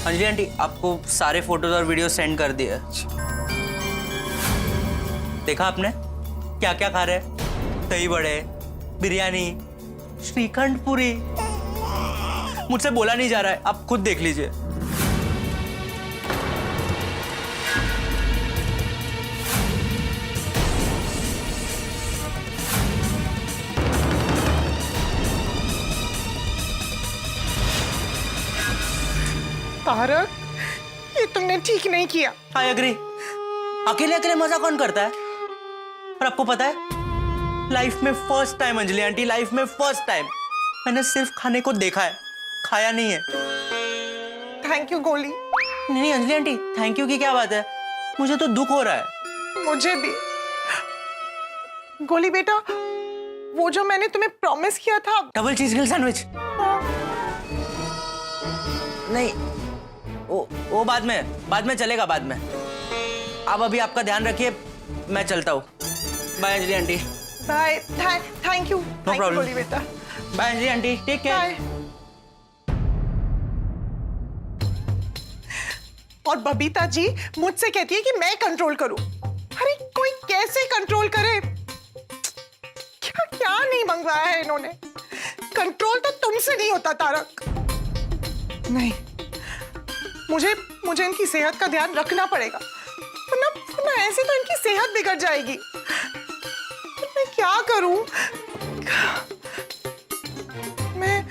Anjali aunty आपको सारे photos और वीडियो सेंड कर दिए। देखा आपने क्या क्या खा रहे? दही बड़े, बिरयानी, श्रीखंड पूरी। मुझसे बोला नहीं जा रहा है, आप खुद देख लीजिए। तारक, ये तुमने ठीक नहीं किया। I agree. अकेले अकेले मजा कौन करता है? और आपको पता है, लाइफ में first time Anjali aunty, life में फर्स्ट टाइम मैंने सिर्फ खाने को देखा है, खाया नहीं है। थैंक यू गोली। नहीं अंजलि आंटी, थैंक यू की क्या बात है? मुझे तो दुख हो रहा है। मुझे भी। गोली बेटा, वो जो मैंने तुम्हें प्रॉमिस किया था। Double cheese grill sandwich? नहीं, वो बाद में चलेगा, बाद में। आप अभी आपका ध्यान रखिए, मैं चलता हूँ। Bye Anjali aunty. Bye. Thank you. No problem Goli बेटा। Bye Anjali aunty, take care. Bye. और बबीता जी मुझसे कहती है कि मैं कंट्रोल करूं। अरे कोई कैसे कंट्रोल करे? क्या क्या नहीं मंगवाया है इन्होंने। कंट्रोल तो तुमसे नहीं होता तारक। नहीं, मुझे इनकी सेहत का ध्यान रखना पड़ेगा, वरना ऐसे तो इनकी सेहत बिगड़ जाएगी। मैं क्या करूं? मैं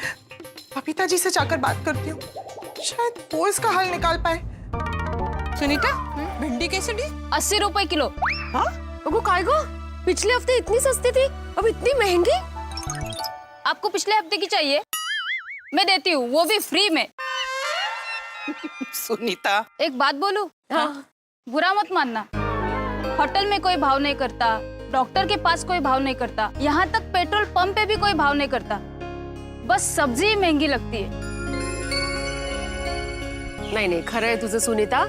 बबीता जी से जाकर बात करती हूँ, शायद वो इसका हल निकाल पाए। सुनीता, भिंडी कैसे दी? 80 रुपए किलो। हाँ? वो काय गो? पिछले हफ्ते इतनी सस्ती थी, अब इतनी महंगी। आपको पिछले हफ्ते की चाहिए? मैं देती हूँ, वो भी फ्री में। सुनीता, एक बात बोलूं? हाँ। बुरा मत मानना। होटल में कोई भाव नहीं करता, डॉक्टर के पास कोई भाव नहीं करता, यहाँ तक पेट्रोल पंप पे भी कोई भाव नहीं करता। बस सब्जी महंगी लगती है। नहीं नहीं, खरं है तुझे सुनीता।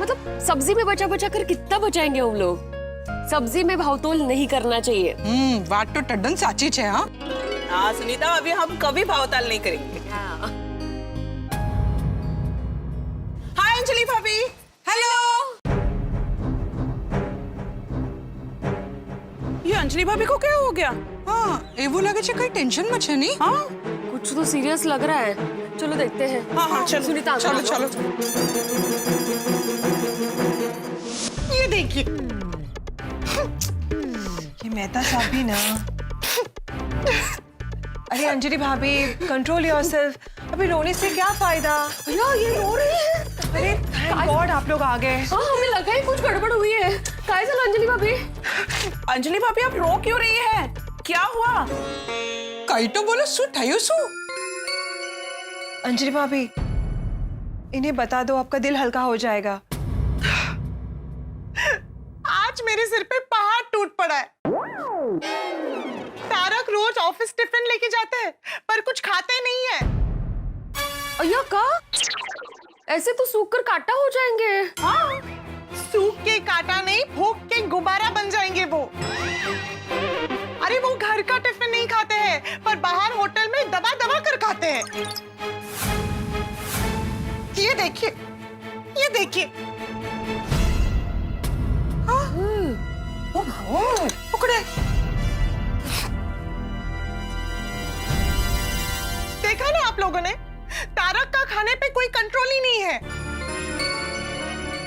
मतलब सब्जी में बचा बचा कर कितना बचाएंगे हम लोग? सब्जी में भावतोल नहीं करना चाहिए। बात तो टड्डन साची है। हाँ सुनीता, अभी हम कभी भावताल नहीं करेंगे। हाय अंजलि भाभी। हेलो। ये अंजलि भाभी को क्या हो गया? हाँ, एवो लगे छे कहीं टेंशन में छे नहीं? हाँ, कुछ तो सीरियस लग रहा है। चलो देखते हैं। हाँ चलो सुनीता, चलो चलो। ये देखिए, ये मेहता साहब भी ना। अरे अंजलि भाभी, कंट्रोल योरसेल्फ। अभी रोने से क्या फायदा? यार ये रो रही है। अरे थैंक गॉड आप लोग आ गए। हाँ, हमें लगा ही कुछ गड़बड़ हुई है। काय चल अंजलि भाभी? अंजलि भाभी आप रो क्यों रही है? क्या हुआ? कई तो बोलो सु ठायो सु। अंजलि भाभी, इन्हें बता दो, आपका दिल हल्का हो जाएगा। आज मेरे सिर पे पहाड़ टूट पड़ा है। तारक रोज ऑफिस टिफिन लेके जाते हैं, पर कुछ खाते नहीं है। अय्या का? ऐसे तो सूख कर काटा हो जाएंगे। हाँ, सूख के काटा नहीं, फूक के गुब्बारा बन जाएंगे वो। अरे वो घर का टिफिन नहीं खाते हैं, पर बाहर होटल में दबा दबा कर खाते हैं। ये देखिए, ये देखिए। पकड़े। देखा ना आप लोगों ने, तारक का खाने पे कोई कंट्रोल ही नहीं है।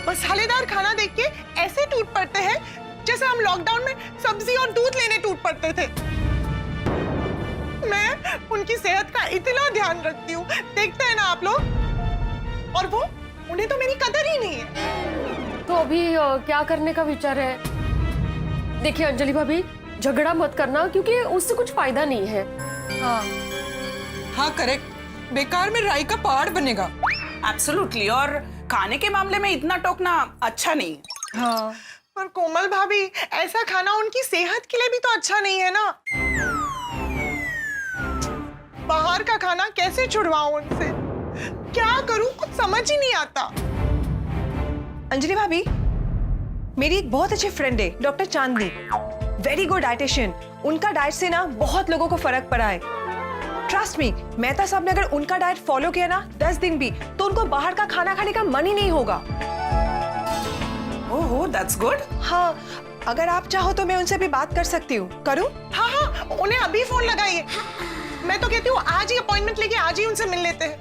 मसालेदार खाना देख के ऐसे टूट पड़ते हैं जैसे हम लॉकडाउन में सब्जी और दूध लेने टूट पड़ते थे। मैं उनकी सेहत का इतना ध्यान रखती हूँ, देखते हैं ना आप लोग। और वो, उन्हें तो मेरी कदर ही नहीं है। तो अभी क्या करने का विचार है? देखिए अंजलि भाभी, झगड़ा मत करना, क्योंकि उससे कुछ फायदा नहीं है। हाँ करेक्ट, बेकार में राई का पहाड़ बनेगा। एब्सोल्युटली, और खाने के मामले में इतना टोकना अच्छा नहीं। हाँ, पर कोमल भाभी, ऐसा खाना उनकी सेहत के लिए भी तो अच्छा नहीं है ना। बाहर का खाना कैसे छुड़वाऊं उनसे? क्या करूं, कुछ समझ ही नहीं आता। अंजलि भाभी, मेरी एक बहुत अच्छी फ्रेंड है, डॉक्टर चांदनी, वेरी गुड डाइटिशियन। उनका डाइट से ना बहुत लोगों को फर्क पड़ा है। ट्रस्ट मी, मेहता साहब ने अगर उनका डाइट फॉलो किया ना 10 दिन भी, तो उनको बाहर का खाना खाने का मन ही नहीं होगा। Oh that's good. हाँ, अगर आप चाहो तो मैं उनसे भी बात कर सकती हूँ। करूँ? हाँ हाँ, उन्हें अभी फोन लगाइए। मैं तो कहती हूँ आज ही अपॉइंटमेंट लेके आज ही उनसे मिल लेते हैं।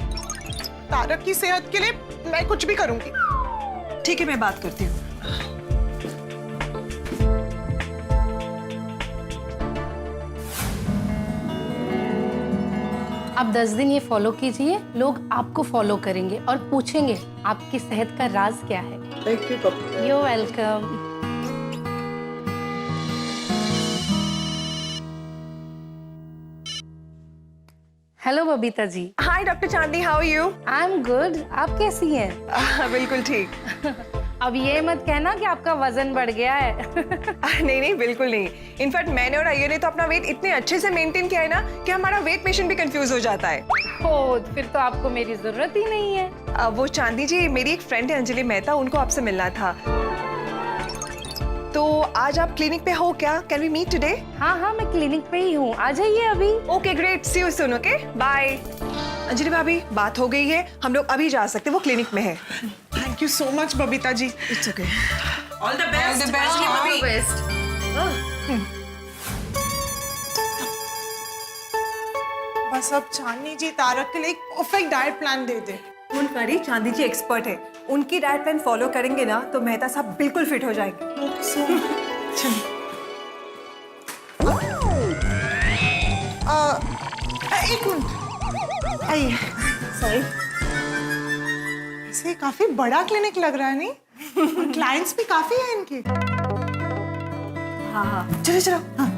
तारक की सेहत के लिए मैं कुछ भी करूंगी। ठीक है, मैं बात करती हूँ। आप 10 दिन ये फॉलो कीजिए, लोग आपको फॉलो करेंगे और पूछेंगे आपकी सेहत का राज क्या है। Thank you doctor. You welcome. Hello Babita ji. Hi doctor Chandni, how are you? I am good. आप कैसी हैं? बिल्कुल ठीक। अब ये मत कहना कि आपका वजन बढ़ गया है। नहीं नहीं, बिल्कुल नहीं। इनफैक्ट मैंने और आइयो ने तो अपना वेट इतने अच्छे से मेंटेन किया है ना कि हमारा वेट पेशेंट भी कंफ्यूज हो जाता है। ओ, फिर तो आपको मेरी जरूरत ही नहीं है। वो चांदी जी, मेरी एक फ्रेंड है अंजलि मेहता, उनको आपसे मिलना था। तो आज आप क्लिनिक पे हो क्या? Can we meet today? हाँ हाँ, मैं क्लिनिक पे ही हूँ, आ जाइए अभी। Okay great, see you soon. Okay bye. Anjali भाभी, बात हो गई है, हम लोग अभी जा सकते हैं, वो क्लिनिक में है। Thank you so much Babita ji. It's okay. All the best भाभी। बस अब चांदनी जी तारक के लिए एक परफेक्ट डाइट प्लान दे दे। उन करी, चांदी जी एक्सपर्ट है, उनकी डाइट प्लान फॉलो करेंगे ना तो मेहता साहब बिल्कुल फिट हो जाएंगे। एक मिनट आइए। सॉरी, इसे काफी बड़ा क्लिनिक लग रहा है नहीं? क्लाइंट्स भी काफी हैं इनके। हाँ, चलो चलो। हाँ।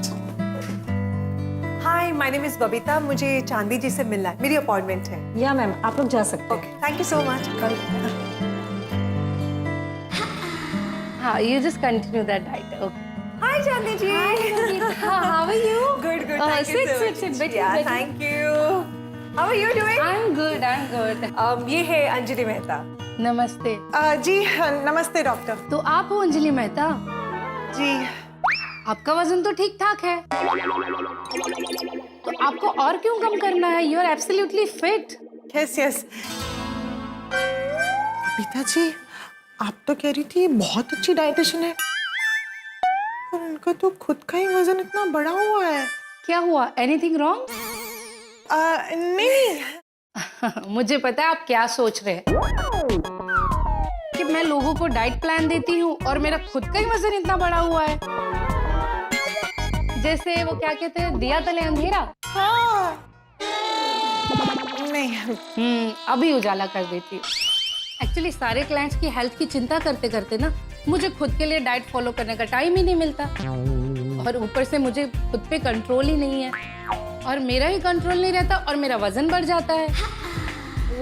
हाय, माय नेम इज बबीता, मुझे चांदी जी से मिलना है, मेरी अपॉइंटमेंट है। या मैम, आप लोग जा सकते okay, thank you so much. हाँ, you just continue that diet. Okay. हाय Chandni ji. How are you? Good good, thank you so much. sit. Thank you. How are you doing? I'm good. ये है अंजलि मेहता। नमस्ते। जी नमस्ते डॉक्टर तो आप हो अंजलि मेहता? जी। आपका वजन तो ठीक ठाक है, तो आपको और क्यों कम करना है? You are absolutely fit. Yes yes. Babita ji, आप तो कह रही थी बहुत अच्छी डाइटिशियन है, पर उनका तो खुद का ही वजन इतना बड़ा हुआ है। क्या हुआ? Anything wrong? नहीं। मुझे पता है आप क्या सोच रहे हैं कि मैं लोगों को डाइट प्लान देती हूँ और मेरा खुद का ही वजन इतना बड़ा हुआ है। जैसे वो क्या कहते हैं, दिया तले अंधेरा। हाँ। नहीं। अभी उजाला कर देती हूँ। एक्चुअली सारे क्लाइंट्स की हेल्थ की चिंता करते करते ना मुझे खुद के लिए डाइट फॉलो करने का टाइम ही नहीं मिलता, और ऊपर से मुझे खुद पे कंट्रोल ही नहीं है, और मेरा ही कंट्रोल नहीं रहता और मेरा वजन बढ़ जाता है।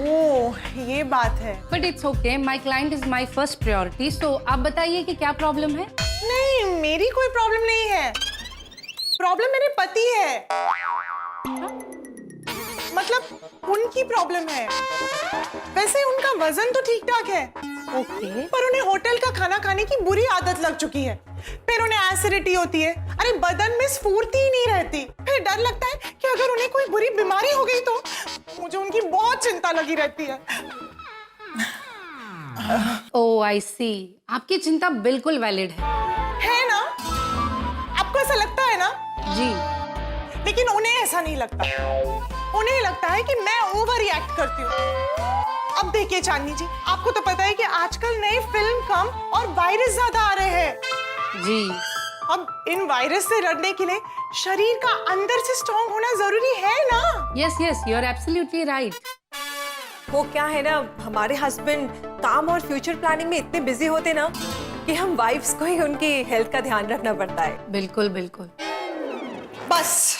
ओह, ये बात है। But it's okay, my client is my first priority. So आप बताइए कि क्या प्रॉब्लम है? नहीं, मेरी कोई प्रॉब्लम नहीं है। प्रॉब्लम मेरे पति है। मतलब उनकी प्रॉब्लम है। वैसे उनका वजन तो ठीक ठाक है, ओके। पर उन्हें होटल का खाना खाने की बुरी आदत लग चुकी है। फिर उन्हें एसिडिटी होती है, अरे बदन में स्फूर्ति ही नहीं रहती। फिर डर लगता है कि अगर उन्हें कोई बुरी बीमारी हो गई तो मुझे उनकी बहुत चिंता लगी रहती है। ओह आई सी, आपकी चिंता बिल्कुल वैलिड है ना? आपको ऐसा लगता है ना? जी। लेकिन उन्हें ऐसा नहीं लगता। उन्हें लगता है कि मैं ओवर रिएक्ट करती हूँ। अब देखिए चांदनी जी, आपको तो पता है कि आजकल नए फिल्म कम और वायरस ज्यादा आ रहे हैं। जी। अब इन वायरस से लड़ने के लिए शरीर का अंदर से स्ट्रॉन्ग होना जरूरी है ना? Yes yes, you are absolutely right. वो क्या है ना, हमारे हस्बैंड काम और फ्यूचर प्लानिंग में इतने बिजी होते ना कि हम वाइफ्स को ही उनकी हेल्थ का ध्यान रखना पड़ता है। बिल्कुल बिल्कुल। बस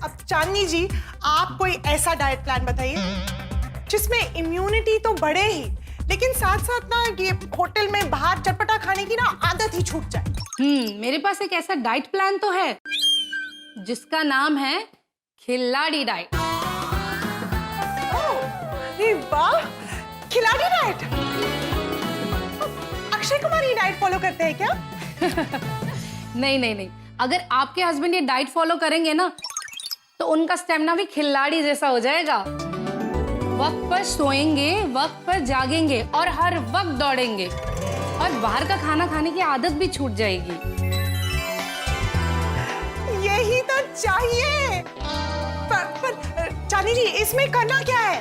अब चांदनी जी, आप कोई ऐसा डाइट प्लान बताइए जिसमें इम्यूनिटी तो बढ़े ही, लेकिन साथ साथ ना ये होटल में बाहर चटपटा खाने की ना आदत ही छूट जाए। मेरे पास एक ऐसा डाइट प्लान तो है जिसका नाम है खिलाड़ी डाइट। अरे वाह, खिलाड़ी डाइट। अक्षय कुमार ये डाइट फॉलो करते हैं क्या? नहीं नहीं नहीं, अगर आपके हस्बैंड ये डाइट फॉलो करेंगे ना तो उनका स्टेमिना भी खिलाड़ी जैसा हो जाएगा। वक्त पर सोएंगे, वक्त पर जागेंगे और हर वक्त दौड़ेंगे, और बाहर का खाना खाने की आदत भी छूट जाएगी। यही तो चाहिए। पर चांदी जी, इसमें करना क्या है?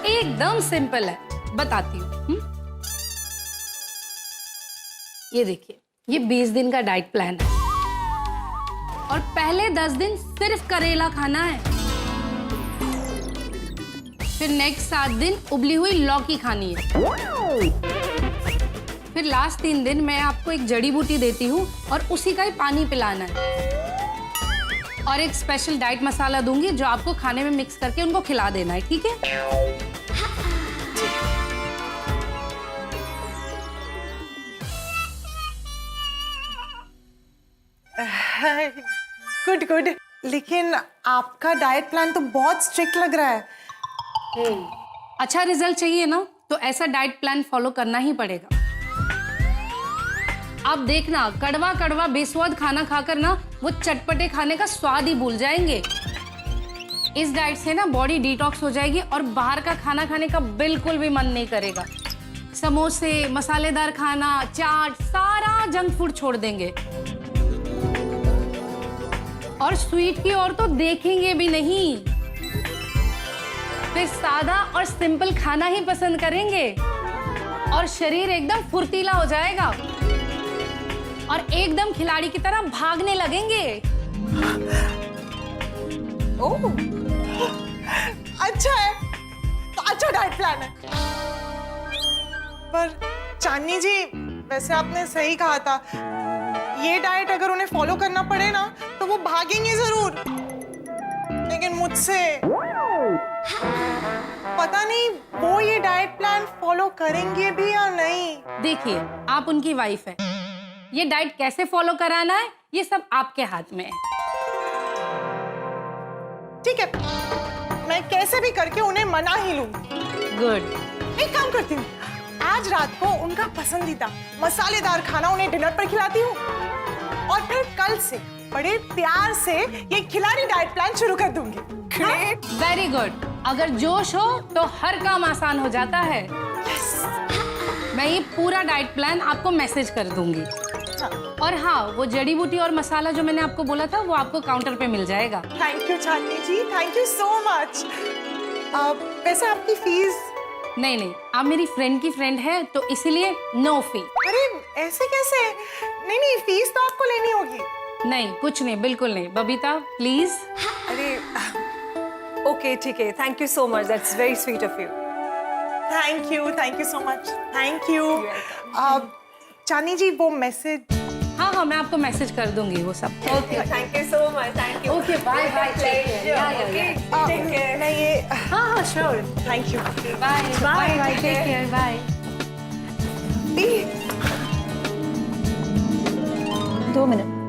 एकदम सिंपल है, बताती हूँ। ये देखिए, ये 20 दिन का डाइट प्लान है और पहले 10 दिन सिर्फ करेला खाना है। फिर नेक्स्ट 7 दिन उबली हुई लौकी खानी है। फिर लास्ट 3 दिन मैं आपको एक जड़ी बूटी देती हूँ और उसी का ही पानी पिलाना है। और एक स्पेशल डाइट मसाला दूंगी जो आपको खाने में मिक्स करके उनको खिला देना है, ठीक है? गुड गुड, लेकिन आपका डाइट प्लान तो बहुत स्ट्रिक्ट लग रहा है। अच्छा रिजल्ट चाहिए ना, तो ऐसा डाइट प्लान फॉलो करना ही पड़ेगा। आप देखना, कड़वा कड़वा बेस्वाद खाना खाकर ना वो चटपटे खाने का स्वाद ही भूल जाएंगे। इस डाइट से ना बॉडी डिटॉक्स हो जाएगी और बाहर का खाना खाने का बिल्कुल भी मन नहीं करेगा। समोसे, मसालेदार खाना, चाट, सारा जंक फूड छोड़ देंगे और स्वीट की ओर तो देखेंगे भी नहीं। फिर सादा और सिंपल खाना ही पसंद करेंगे और शरीर एकदम फुर्तीला हो जाएगा और एकदम खिलाड़ी की तरह भागने लगेंगे। ओह, अच्छा है, तो अच्छा डाइट प्लान है। पर चांदनी जी, वैसे आपने सही कहा था, ये डाइट अगर उन्हें फॉलो करना पड़े ना तो वो भागेंगे जरूर, लेकिन मुझसे पता नहीं वो ये डाइट प्लान फॉलो करेंगे भी या नहीं। देखिए, आप उनकी वाइफ है, ये डाइट कैसे फॉलो कराना है ये सब आपके हाथ में है। ठीक है, मैं कैसे भी करके उन्हें मना ही लूंगी। गुड। एक काम करती हूँ, आज रात को उनका पसंदीदा मसालेदार खाना उन्हें डिनर पर खिलाती हूँ और फिर कल से बड़े प्यार से ये खिलाड़ी डाइट प्लान शुरू कर दूंगी। Great, very good. अगर जोश हो तो हर काम आसान हो जाता है। मैं ये पूरा डाइट प्लान आपको मैसेज कर दूंगी। और हाँ, वो जड़ी बूटी और मसाला जो मैंने आपको बोला था वो आपको काउंटर पे मिल जाएगा। Thank you Chandni ji, thank you so much. वैसे आपकी फीस? नहीं, आप मेरी फ्रेंड की फ्रेंड है तो इसीलिए नो फी। अरे ऐसे कैसे? नहीं, फीस तो आपको लेनी होगी। नहीं, कुछ नहीं, बिल्कुल नहीं। बबीता प्लीज। अरे ओके, ठीक है, thank you so much, that's very sweet of you. Thank you so much, thank you. Chandni ji, वो मैसेज? हाँ, मैं आपको मैसेज कर दूंगी वो सब। Okay, thank you so much, thank you. Okay, bye bye, take care. मैं ये हाँ, sure, thank you. Bye bye, take care, bye. 2 minute.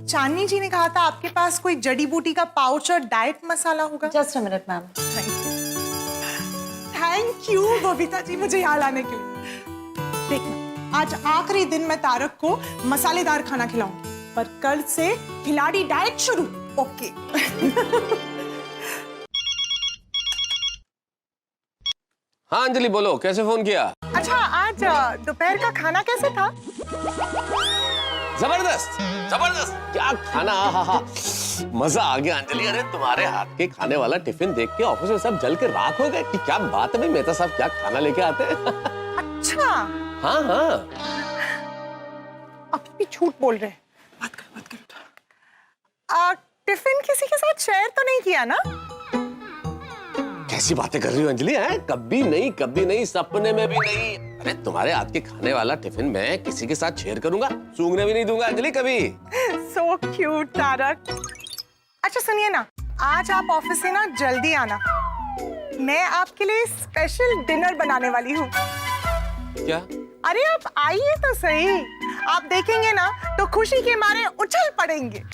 Chandni ji ने कहा था आपके पास कोई जड़ी बूटी का पाउच और डाइट मसाला होगा। Just a minute ma'am. Thank you Babita ji, मुझे यहाँ लाने के लिए। देखना, आज आखिरी दिन मैं तारक को मसालेदार खाना खिलाऊंगी, पर कल से खिलाड़ी डाइट शुरू। ओके। हाँ अंजलि, बोलो, कैसे फोन किया? अच्छा, आज दोपहर का खाना कैसे था? जबरदस्त जबरदस्त, क्या खाना, हा मजा आ गया अंजलि। अरे तुम्हारे हाथ के खाने वाला टिफिन देख के ऑफिस में सब जल के राख हो गए कि क्या बात है भाई, मेहता साहब क्या खाना लेके आते हैं। अच्छा, हाँ, अब भी झूठ बोल रहे हैं। बात करो। टिफिन किसी के साथ शेयर तो नहीं किया ना? कैसी बातें कर रही हो अंजलि? है कभी नहीं, सपने में भी नहीं। अरे तुम्हारे हाथ के खाने वाला टिफिन मैं किसी के साथ शेयर करूंगा? सूंघने भी नहीं दूंगा अंजलि कभी। So cute Tarak. अच्छा सुनिए ना, आज आप ऑफिस से ना जल्दी आना, मैं आपके लिए स्पेशल डिनर बनाने वाली हूँ। क्या? अरे आप आइए तो सही, आप देखेंगे ना तो खुशी के मारे उछल पड़ेंगे।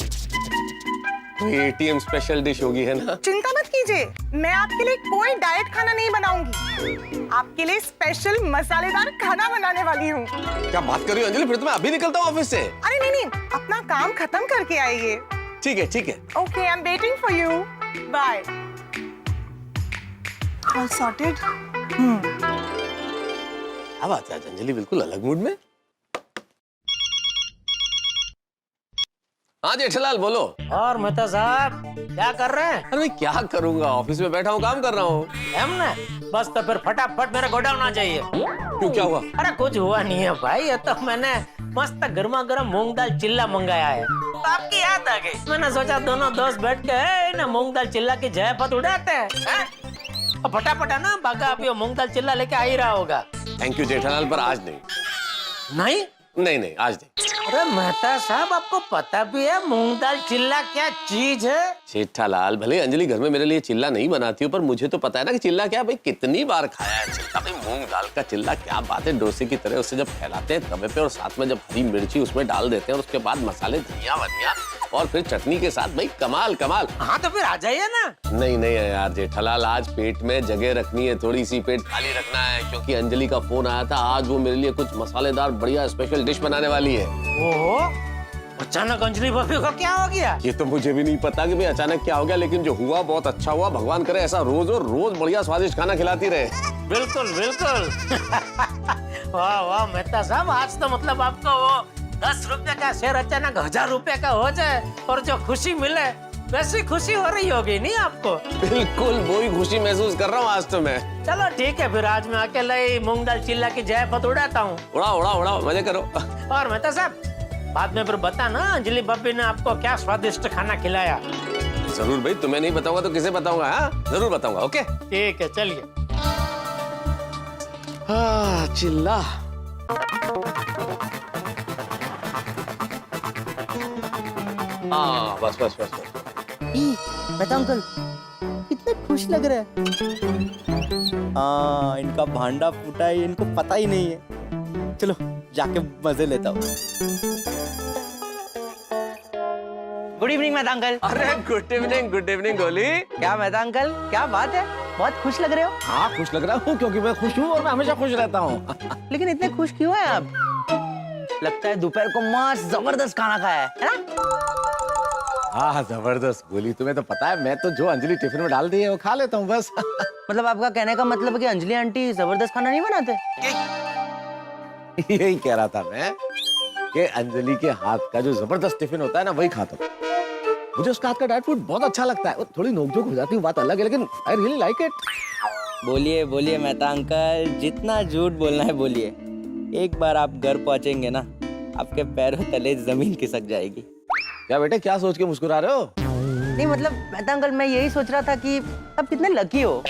कोई एटीएम स्पेशल डिश होगी है ना? चिंता मत कीजिए, मैं आपके लिए कोई डाइट खाना नहीं बनाऊंगी, आपके लिए स्पेशल मसालेदार खाना बनाने वाली हूँ। क्या बात कर रही हो अंजलि? फिर तो मैं अभी निकलता हूँ ऑफिस से। अरे नहीं, अपना काम खत्म करके आइए, ठीक है ठीक है। Okay, I'm waiting for you. Bye. All sorted? क्या बात है, आज अंजलि बिल्कुल अलग मूड में। हाँ जेठालाल बोलो। और मेहता साहब क्या कर रहे हैं? अरे मैं क्या करूंगा, ऑफिस में बैठा हूँ, काम कर रहा हूँ। हमने बस तो फिर फटाफट मेरा गोडाउन आ जाइए। क्यों, क्या हुआ? अरे कुछ हुआ नहीं है भाई, ये तो मैंने मस्त गर्मा गर्म मूंग दाल चिल्ला मंगाया है, तो आपकी याद आ गई। मैंने सोचा दोनों दोस्त बैठ के ना मूंग दाल चिल्ला की जयपत उड़ाते हैं। फटाफट है ना, बाका आप ये मूंग दाल चिल्ला लेके आ ही रहा होगा। थैंक यू जेठालाल, पर आज नहीं। नहीं नहीं आज नहीं। अरे मेहता साहब आपको पता भी है मूंग दाल चिल्ला क्या चीज है? जेठालाल, भले अंजलि घर में मेरे लिए चिल्ला नहीं बनाती हो, पर मुझे तो पता है ना कि चिल्ला क्या। भाई कितनी बार खाया है चिल्ला। भाई मूंग दाल का चिल्ला क्या बात है, डोसे की तरह उसे जब फैलाते हैं तवे पे और साथ में जब हरी मिर्ची उसमें डाल देते हैं और उसके बाद मसाले, धनिया वनिया और फिर चटनी के साथ, भाई कमाल कमाल। हाँ तो फिर आ जाइए ना। नहीं यार जेठालाल, आज पेट में जगह रखनी है, थोड़ी सी पेट खाली रखना है, क्योंकि अंजलि का फोन आया था। आज वो मेरे लिए कुछ मसालेदार बढ़िया स्पेशल डिश बनाने वाली है। ओहो, अचानक अंजलि भाभी को क्या हो गया? ये तो मुझे भी नहीं पता कि भाई अचानक क्या हो गया, लेकिन जो हुआ बहुत अच्छा हुआ। भगवान करे ऐसा रोज और रोज बढ़िया स्वादिष्ट खाना खिलाती रहे। बिल्कुल बिल्कुल। वाह वाह मेहता साहब, आज तो मतलब आपको वो 10 रुपए का शेयर अचानक 1000 रुपए का हो जाए और जो खुशी मिले वैसी खुशी हो रही होगी नहीं आपको? बिल्कुल वही खुशी महसूस कर रहा हूँ आज तो मैं। चलो ठीक है, फिर आज मैं अकेला ही मूंग दाल चिल्ला की जयपत उड़ाता हूँ। उड़ा मजे करो। और मेहता साहब बाद में फिर बता ना, अंजलि भाभी ने आपको क्या स्वादिष्ट खाना खिलाया। जरूर भाई, तुम्हें नहीं बताऊंगा तो किसे बताऊंगा? हाँ जरूर बताऊंगा। ओके ठीक है चलिए। चिल्ला। बस मेहता अंकल कितने खुश लग रहे हैं। हाँ, इनका भांडा फूटा है, इनको पता ही नहीं है। चलो जाके मजे लेता हूँ। Good evening Mehta uncle. अरे गुड इवनिंग गोली। क्या मेहता अंकल, क्या बात है, बहुत खुश लग रहे हो। हाँ खुश लग रहा हूँ, क्योंकि मैं खुश हूँ और मैं हमेशा खुश रहता हूँ। लेकिन इतने खुश क्यों हैं आप? लगता है दोपहर को मस्त जबरदस्त खाना खाया है ना? हाँ जबरदस्त गोली, तुम्हें तो पता है मैं तो जो अंजलि टिफिन में डाल दी है वो खा लेता हूँ बस। मतलब आपका कहने का मतलब है कि अंजलि आंटी जबरदस्त खाना नहीं बनाते? यही कह रहा था मैं कि अंजलि के हाथ का जो जबरदस्त टिफिन होता है ना, वही खाता हूँ। मुझे उसका हाथ का ड्राई फ्रूट बहुत अच्छा लगता है। वो थोड़ी नोकझोंक हो जाती है, बात अलग है, लेकिन आई रियली लाइक इट। बोलिए मेहता अंकल, जितना झूठ बोलना है बोलिए। एक बार आप घर पहुंचेंगे ना, आपके पैरों तले जमीन खिसक जाएगी। क्या बेटे, क्या सोच के मुस्कुरा रहे हो? नहीं मतलब मेहता अंकल, मैं यही सोच रहा था कि आप कितने लकी हो।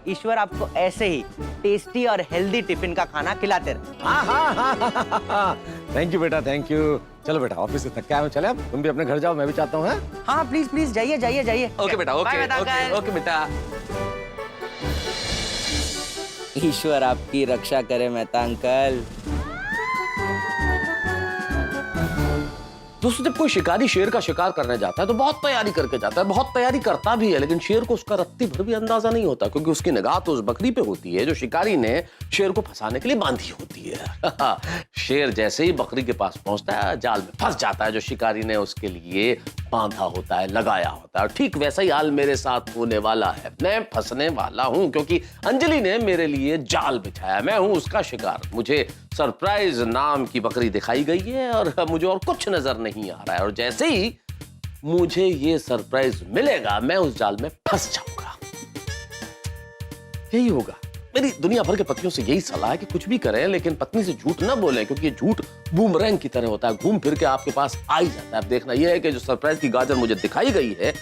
ईश्वर आपको ऐसे ही टेस्टी और हेल्दी टिफिन का खाना खिलाते रहे। हाँ। थैंक यू बेटा, थैंक यू। चलो बेटा, ऑफिस से थक के आए हो, चले अब तुम भी अपने घर जाओ, मैं भी चाहता हूँ। हाँ प्लीज जाइए। ओके बेटा, ओके बेटा। ईश्वर आपकी रक्षा करे मेहता अंकल। दोस्तों, जब कोई शिकारी शेर का शिकार करने जाता है तो बहुत तैयारी करके जाता है, बहुत तैयारी करता भी है, लेकिन शेर को उसका रत्ती भर भी अंदाजा नहीं होता, क्योंकि उसकी निगाह तो उस बकरी पे होती है जो शिकारी ने शेर को फंसाने के लिए बांधी होती है। शेर जैसे ही बकरी के पास पहुंचता है, जाल में फंस जाता है जो शिकारी ने उसके लिए बांधा होता है, लगाया होता है। ठीक वैसा ही हाल मेरे साथ होने वाला है। मैं फंसने वाला हूं, क्योंकि अंजलि ने मेरे लिए जाल बिछाया। मैं हूं उसका शिकार। मुझे सरप्राइज नाम की बकरी दिखाई गई है और मुझे और कुछ नजर नहीं आ रहा है, और जैसे ही मुझे ये सरप्राइज मिलेगा मैं उस जाल में फंस जाऊंगा। यही होगा। मेरी दुनिया भर के पतियों से यही सलाह है कि कुछ भी करें लेकिन पत्नी से झूठ ना बोलें, क्योंकि ये झूठ बूमरैंग की तरह होता है, घूम फिर के आपके पास आ ही जाता है। अब देखना यह है कि जो सरप्राइज की गाजर मुझे दिखाई गई है,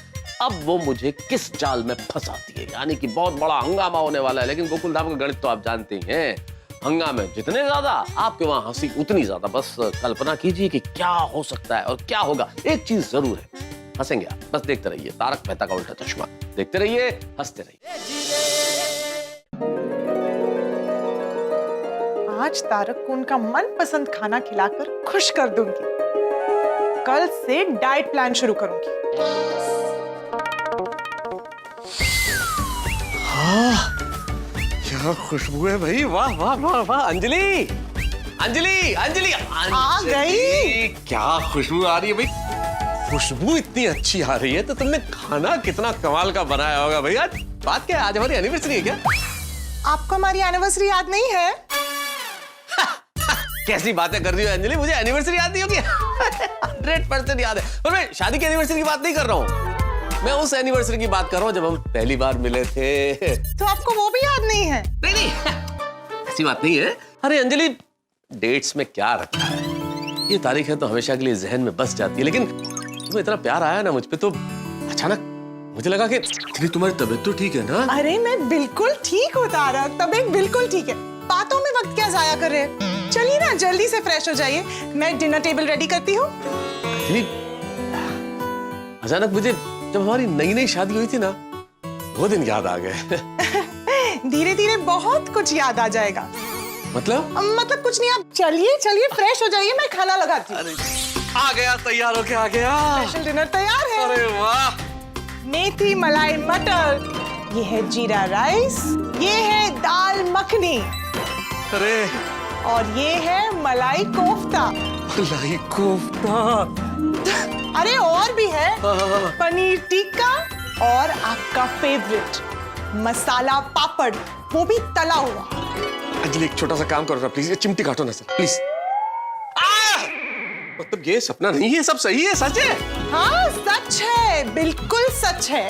अब वो मुझे किस जाल में फंसाती है। यानी कि बहुत बड़ा हंगामा होने वाला है। लेकिन गोकुल धाम का गणित तो आप जानते ही हैं, हंगामे जितने ज्यादा आपके वहां हंसी उतनी ज्यादा। बस कल्पना कीजिए कि क्या हो सकता है और क्या होगा। एक चीज जरूर है, हंसेंगे आप। बस देखते रहिए तारक मेहता का उल्टा चश्मा, देखते रहिए, हंसते रहिए। आज तारक को उनका मनपसंद खाना खिलाकर खुश कर दूंगी। कल से डाइट प्लान शुरू करूंगी। क्या खुशबू है भाई, वाह वाह वाह वाह। अंजलि अंजलि अंजलि आ गई। क्या खुशबू आ रही है भाई। खुशबू इतनी अच्छी आ रही है तो तुमने खाना कितना कमाल का बनाया होगा भैया। बात क्या है, आज हमारी एनिवर्सरी है क्या? आपको हमारी एनिवर्सरी याद नहीं है? कैसी बातें कर रही हो अंजलि, मुझे एनिवर्सरी याद नहीं होगी? 100% याद है। पर मैं शादी की एनिवर्सरी की बात नहीं कर रहा हूँ, मैं उस एनिवर्सरी की बात कर रहा हूँ जब हम पहली बार मिले थे। तो आपको वो भी याद नहीं है? नहीं ऐसी बात नहीं है। अरे अंजलि, डेट्स में क्या रखा है, ये तारीख है तो हमेशा के लिए जहन में बस जाती है, लेकिन तुम्हें इतना प्यार आया ना मुझ पे तो अचानक मुझे लगा कि तुम्हारी तबीयत तो ठीक है ना? अरे मैं बिल्कुल ठीक हूँ तारक, तबीयत बिल्कुल ठीक है। बातों में वक्त क्या जाया कर रहे हैं? चलिए ना जल्दी से फ्रेश हो जाइए, मैं डिनर टेबल रेडी करती हूँ। अचानक मुझे जब हमारी नई नई शादी हुई थी ना, वो दिन याद आ गए। धीरे धीरे बहुत कुछ याद आ जाएगा। मतलब कुछ नहीं, आप चलिए चलिए फ्रेश हो जाइए, मैं खाना लगाती हूँ। आ गया, तैयार होके आ गया। स्पेशल डिनर तैयार है। अरे वाह, मेथी मलाई मटर, ये है जीरा राइस, ये है दाल मखनी, अरे और ये है मलाई कोफ्ता। मलाई कोफ्ता, अरे और भी है, पनीर टिक्का और आपका फेवरेट मसाला पापड़, वो भी तला हुआ। अंजलि एक छोटा सा काम करो ना प्लीज, ये चिमटी काटो ना सर प्लीज। मतलब ये सपना नहीं है, सब सही है, सच है? हाँ सच है, बिल्कुल सच है।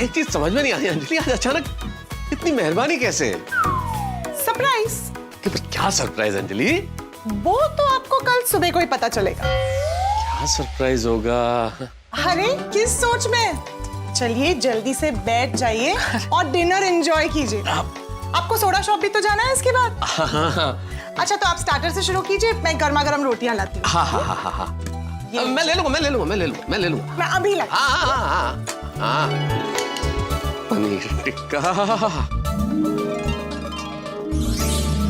एक चीज समझ में नहीं आ रही अंजलि, आज अचानक इतनी मेहरबानी कैसे? सरप्राइज। क्या सरप्राइज अंजलि? वो तो आपको कल सुबह को ही पता चलेगा। क्या सरप्राइज होगा? अरे किस सोच में? चलिए जल्दी से बैठ जाइए और डिनर एंजॉय कीजिए। आपको सोडा शॉप भी तो जाना है इसके बाद। अच्छा तो आप स्टार्टर से शुरू कीजिए, मैं गर्मा गर्म रोटियां लाती हूँ। हाँ। मैं ले लूंगा। मैं अभी ला। हाँ। पनीर टिक्का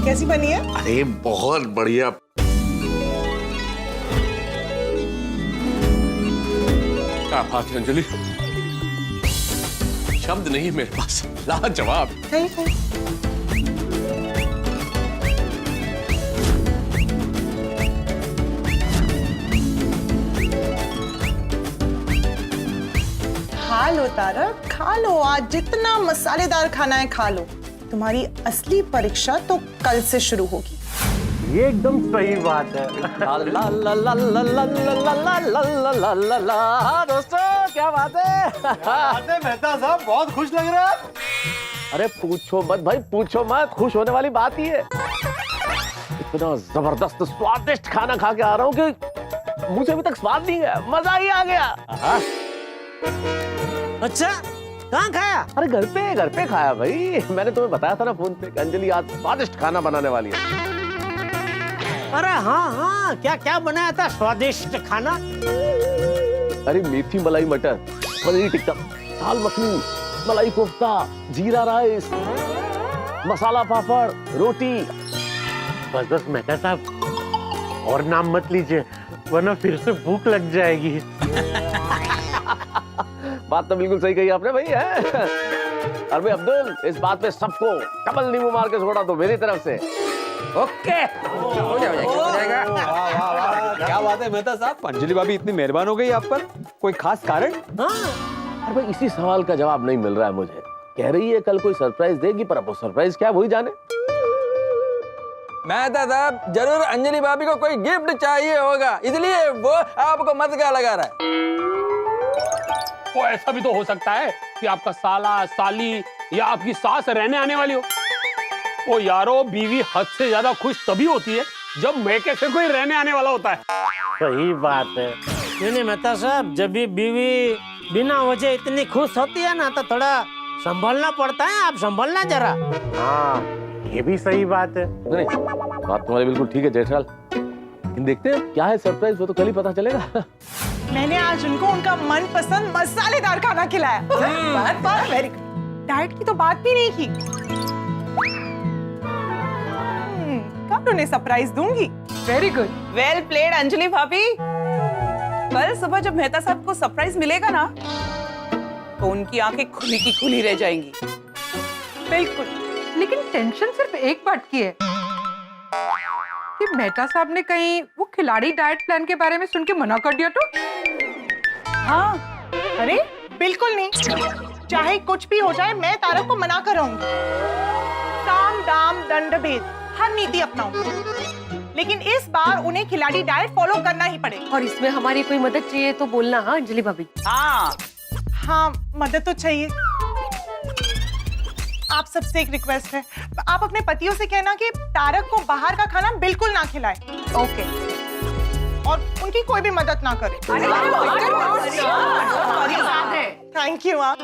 कैसी बनी है? अरे बहुत बढ़िया। क्या बात है अंजलि, शब्द नहीं मेरे पास, लाजवाब। Thank you. खा लो तारक, खा लो, आज जितना मसालेदार खाना है खा लो। तुम्हारी असली परीक्षा तो कल से शुरू होगी। ये एकदम सही बात है। दोस्तों क्या बात है? मेहता साहब बहुत खुश लग रहे हैं। अरे पूछो मत भाई, पूछो मत, खुश होने वाली बात ही है। इतना जबरदस्त स्वादिष्ट खाना खा के आ रहा हूँ कि मुझे अभी तक स्वाद नहीं है, मजा ही आ गया। अच्छा कहाँ खाया? अरे घर पे खाया भाई। मैंने तुम्हें बताया था ना फोन पे कि अंजलि आज स्वादिष्ट खाना बनाने वाली है। अरे हाँ, क्या बनाया था स्वादिष्ट खाना? अरे मेथी मलाई मटर, पनीर टिक्का, दाल मखनी, मलाई कोफ्ता, जीरा राइस, मसाला पापड़, रोटी। बस मेहता साहब और नाम मत लीजिए वरना फिर से भूख लग जाएगी। बात तो बिल्कुल सही कही आपने भाई है। और भाई अब्दुल, इस बात पे सबको डबल नींबू मार के छोड़ा दो मेरी तरफ से। ओके, हो जाएगा। क्या बात है मेहता साहब, अंजलि भाभी इतनी मेहरबान हो गई आप पर, कोई खास कारण? अरे भाई इसी सवाल का जवाब नहीं मिल रहा है मुझे। कह रही है कल कोई सरप्राइज देगी, पर अब वो सरप्राइज क्या वही जाने। मेहता साहब जरूर अंजलि भाभी को कोई गिफ्ट चाहिए होगा, इसलिए वो आपको मटका लगा रहा है। वो ऐसा भी तो हो सकता है कि आपका साला, साली या आपकी सास रहने आने वाली हो। ओ यारो, बीवी हद से ज्यादा खुश तभी होती है जब मैके से कोई रहने आने वाला होता है। सही बात है। नहीं मेहता साहब, जब भी बीवी बिना वजह इतनी खुश होती है ना तो थोड़ा संभलना पड़ता है। आप संभलना जरा। हाँ ये भी सही बात है। नहीं, बात तुम्हारी बिल्कुल ठीक है जेठलाल। लेकिन देखते हैं क्या है सरप्राइज, वो तो कल ही पता चलेगा। मैंने आज उनको उनका मनपसंद मसालेदार खाना खिलाया। Very good. डाइट की तो बात भी नहीं की। कब उन्हें सरप्राइज दूंगी। Very good, well played Anjali भाभी। कल सुबह जब मेहता साहब को सरप्राइज मिलेगा ना तो उनकी आंखें खुली की खुली रह जाएंगी। बिल्कुल। लेकिन टेंशन सिर्फ एक बात की है कि मेहता साहब ने कहीं वो खिलाड़ी डाइट प्लान के बारे में सुन के मना कर दिया तो? हाँ, अरे बिल्कुल नहीं, चाहे कुछ भी हो जाए मैं तारक को मना कर रहूंगी। साम दाम दंड भेद हर नीति अपनाऊंगी, लेकिन इस बार उन्हें खिलाड़ी डाइट फॉलो करना ही पड़ेगा। और इसमें हमारी कोई मदद चाहिए तो बोलना, हाँ अंजलि भाभी। हाँ, मदद तो चाहिए। आप सबसे एक रिक्वेस्ट है, आप अपने पतियों से कहना कि तारक को बाहर का खाना बिल्कुल ना खिलाए। ओके, और उनकी कोई भी मदद ना करे। थैंक यू आप।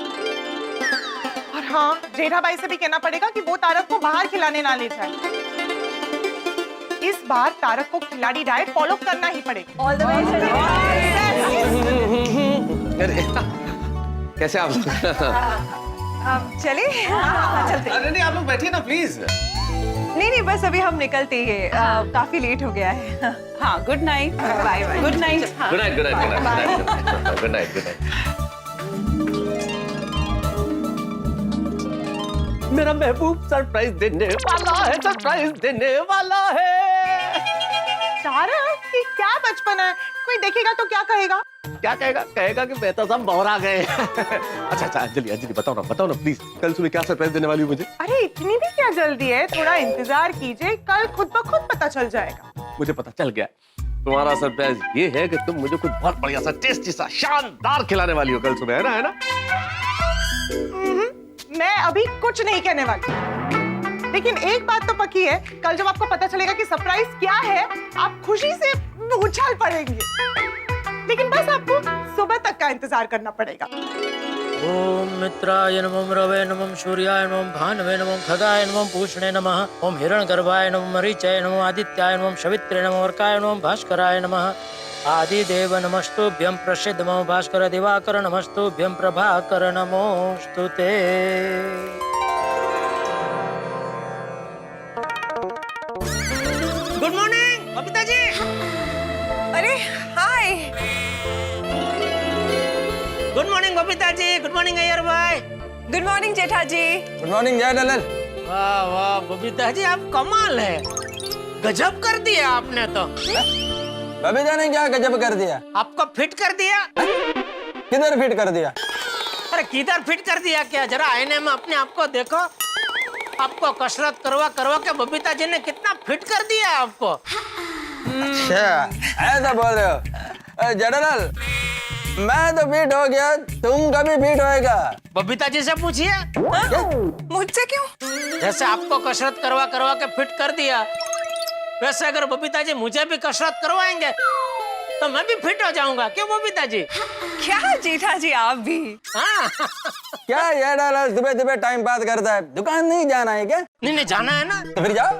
और हाँ, जेठा भाई से भी कहना पड़ेगा कि वो तारक को बाहर खिलाने ना ले जाए। इस बार तारक को खिलाड़ी डाइट फॉलो करना ही पड़ेगा। All the way. कैसे आप? चले चलते। अरे नहीं, आप लोग बैठिए ना प्लीज। नहीं, बस अभी हम निकलते ही हैं, काफी लेट हो गया है। हाँ, good night. Bye bye. Good night. Good night, good night, good night, good night, good night. मेरा महबूब सरप्राइज देने वाला है, सरप्राइज देने वाला है। तारक, ये क्या बचपन है, कोई देखेगा तो क्या कहेगा? क्या कहेगा? कहेगा कि मेहता साहब बौरा गए। अच्छा अंजलि बताओ ना प्लीज, कल सुबह क्या सरप्राइज देने वाली हो मुझे? अरे इतनी भी क्या जल्दी है, थोड़ा इंतजार कीजिए, कल खुद ब खुद पता चल जाएगा। मुझे पता चल गया। तुम्हारा सरप्राइज ये है कि तुम मुझे कुछ बहुत बढ़िया सा, टेस्टी सा, शानदार खिलाने वाली हो कल सुबह, है ना? मैं अभी कुछ नहीं कहने वाली, लेकिन एक बात तो पक्की है, कल जब आपको पता चलेगा कि सरप्राइज क्या है, आप खुशी से उछाल पड़ेंगे। लेकिन बस आपको सुबह तक का इंतजार करना पड़ेगा। ओम मित्राय नमः, रवे नमः, सूर्याय नमः, भानवे नमः, खगाय नमः, पूषणे नमः, ओम हिरण्यगर्भाय नमः, मरीचाय नमः, आदित्याय नमः, सवित्रे नमः, वर्काय नमः, भास्कराय नमः, आदिदेव नमस्तुभ्यं, प्रसिद्ध नमो भास्कर दिवाकर नमस्तुभ्यं, प्रभाकर नमोस्तुते। Good morning Babita ji. अरे हाय। Good morning Babita ji. Good morning Iyer भाई। गुड मॉर्निंग जेठा जी। गुड मॉर्निंग जय दलाल। वाह वाह बबीता जी, आप कमाल है, गजब कर दिया आपने तो। बबीता ने क्या गजब कर दिया? आपको फिट कर दिया। किधर फिट कर दिया? अरे किधर फिट कर दिया क्या, जरा आईने में अपने आप को देखो। आपको कसरत करवा करवा के बबीता जी ने कितना फिट कर दिया आपको। अच्छा, ऐसा बोल रहे हो? जेठालाल, मैं तो फिट हो गया, तुम कभी फिट होएगा? बबीता जी से पूछिए। मुझसे क्यों? जैसे आपको कसरत करवा करवा के फिट कर दिया, वैसे अगर बबीता जी मुझे भी कसरत करवाएंगे तो मैं भी फिट हो जाऊंगा। क्यों बबीता जी? क्या जेठा जी, आप भी? हाँ। क्या जेठालाल सुबह सुबह टाइम पास करता है? दुकान नहीं जाना है क्या? नहीं जाना है ना। तो फिर जाओ।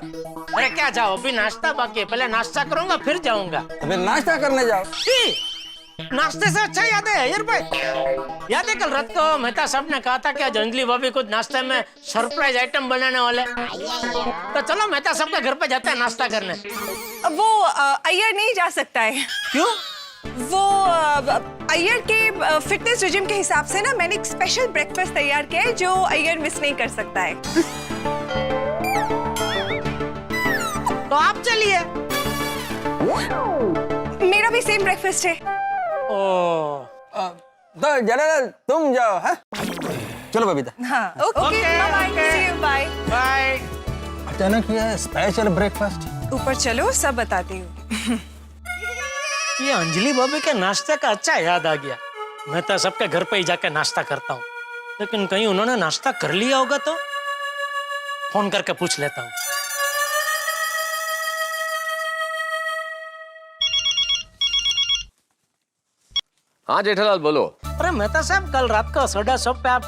अरे क्या जाओ, अभी नाश्ता बाकी है, पहले नाश्ता करूंगा फिर जाऊंगा। तो फिर नाश्ता करने जाओ। नाश्ते से अच्छा याद है अय्यर भाई, याद है कल रात को मेहता साहब ने कहा था कि आज अंजलि भाभी कुछ नाश्ते में सरप्राइज आइटम बनाने वाले, तो चलो मेहता साहब के घर पे जाते हैं नाश्ता करने। वो अय्यर नहीं जा सकता है। क्यों? वो अय्यर के फिटनेस रिजिम के हिसाब से ना, मैंने एक स्पेशल ब्रेकफास्ट तैयार किया है जो अय्यर मिस नहीं कर सकता है। तो आप चलिए। मेरा भी सेम ब्रेकफास्ट है। तो जेठालाल तुम जाओ। है चलो बबीता। हाँ, okay bye, see you, bye bye. अचानक ये स्पेशल ब्रेकफास्ट। ऊपर चलो, सब बताती हूँ। ये अंजलि भाभी के नाश्ते का अच्छा याद आ गया। मैं तो सबके घर पे ही जाके नाश्ता करता हूँ, लेकिन कहीं उन्होंने नाश्ता कर लिया होगा तो फोन करके पूछ लेता हूँ। हाँ जेठालाल बोलो। अरे मेहता साहब, कल रात को सोडा शॉप पे आप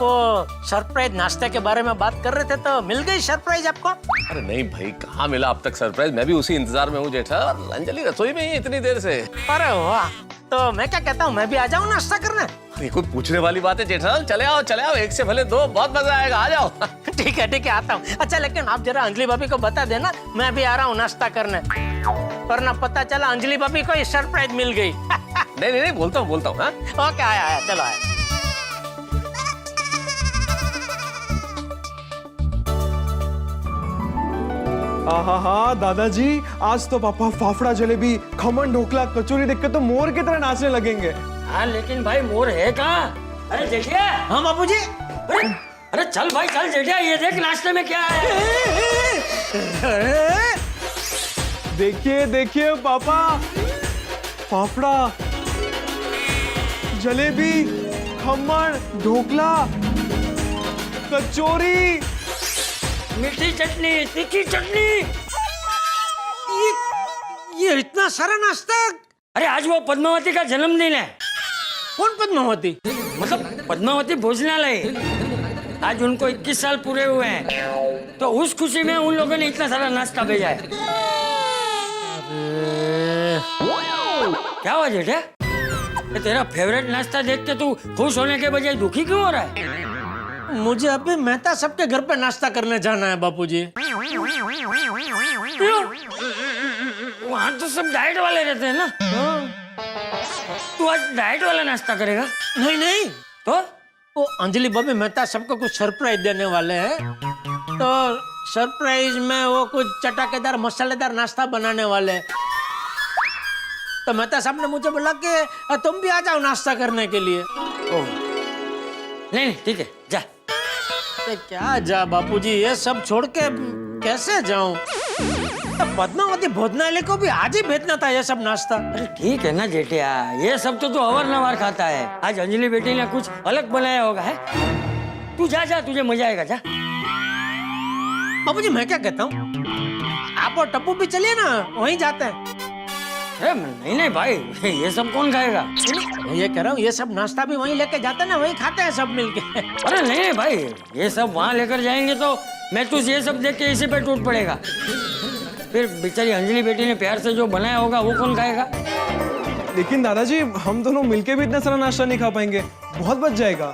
सरप्राइज नाश्ते के बारे में बात कर रहे थे, तो मिल गई सरप्राइज आपको? अरे नहीं भाई, कहाँ मिला अब तक सरप्राइज, मैं भी उसी इंतजार में हूँ जेठालाल। अंजलि रसोई में ही इतनी देर से। अरे वाह, तो मैं क्या कहता हूँ, मैं भी आ जाऊँ नाश्ता करने? ये कोई पूछने वाली बात है जेठालाल, चले आओ, एक से भले दो, बहुत मजा आएगा, आ जाओ। ठीक है आता हूँ। अच्छा लेकिन आप जरा अंजलि भाभी को बता देना मैं भी आ रहा हूँ नाश्ता करने, वरना पता चला अंजलि भाभी को ये सरप्राइज मिल गई। नहीं बोलता हूँ। हाँ ओके, आया चलो आया। हाँ दादाजी, आज तो पापा फाफड़ा जलेबी खमन ढोकला कचौरी देख के तो मोर की तरह नाचने लगेंगे। हाँ लेकिन भाई मोर है कहाँ? अरे जेठिया। हाँ बापूजी। अरे चल भाई चल जेठिया, ये देख नाश्ते में क्या है। देखिए देखिए पापा, फाफड़ा, जलेबी, खम्मन, ढोकला, कचौरी, मीठी चटनी, तीखी चटनी। ये इतना सारा नाश्ता। अरे आज वो पद्मावती का जन्मदिन है। कौन पद्मावती? मतलब पद्मावती भोजनालय, आज उनको 21 साल पूरे हुए हैं, तो उस खुशी में उन लोगों ने इतना सारा नाश्ता भेजा है। क्या हुआ जेठा? ये तेरा फेवरेट नाश्ता देख के तू खुश होने के बजाय दुखी क्यों हो रहा है? मुझे अभी मेहता सबके घर पे नाश्ता करने जाना है बापूजी। वहाँ तो सब डाइट वाले रहते हैं ना। तू आज डाइट वाला नाश्ता करेगा? नहीं नहीं, तो वो अंजलि भाभी मेहता सबको कुछ सरप्राइज देने वाले हैं, तो सरप्राइज में वो कुछ चटाकेदार मसालेदार नाश्ता बनाने वाले हैं। तो मेहता साहब ने मुझे बोला कि तुम भी आ जाओ नाश्ता करने के लिए। नहीं ठीक है, जा। तो क्या जा बापूजी, ये सब छोड़ के कैसे जाऊं? तो पद्मावती भोजनालय को भी आज ही भेजना था ये सब नाश्ता। अरे ठीक है ना जेठिया, ये सब तो तू अवारनवार खाता है, आज अंजलि बेटी ने कुछ अलग बनाया होगा है। तू जा जा, तुझे मजा आएगा, जा। बापूजी मैं क्या कहता हूँ, आप और टप्पू भी चलिए ना, वहीं जाते हैं। अरे नहीं नहीं भाई, ये सब कौन खाएगा? ये कह रहा हूँ, ये सब नाश्ता भी वहीं लेके जाते हैं ना, वहीं खाते हैं सब मिलके। अरे नहीं भाई, ये सब वहाँ लेकर जाएंगे तो मैं तुझे ये सब देख के इसी पे टूट पड़ेगा। फिर बेचारी अंजलि बेटी ने प्यार से जो बनाया होगा वो कौन खाएगा? लेकिन दादाजी हम दोनों मिलके भी इतना सारा नाश्ता नहीं खा पाएंगे, बहुत बच जाएगा।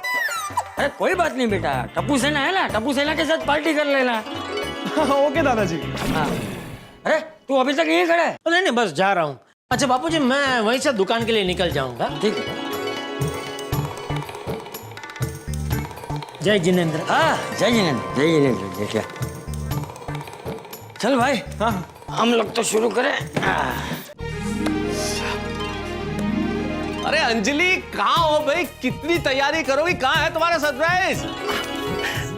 अरे कोई बात नहीं बेटा, टप्पू सेना है ना, टप्पू सेना के साथ पार्टी कर लेना। ओके दादाजी। हाँ। अरे तू अभी तक यहीं खड़ा है? नहीं नहीं, बस जा रहा हूँ। अच्छा बापूजी, मैं वहीं से दुकान के लिए निकल जाऊंगा। ठीक है। जय जिनेंद्र। हाँ जय जिनेंद्र, जय जिनेंद्र जेठिया। चल भाई, हाँ हम लोग तो शुरू करें। अरे अंजलि कहाँ हो भाई, कितनी तैयारी करोगी, कहाँ है तुम्हारा सरप्राइज?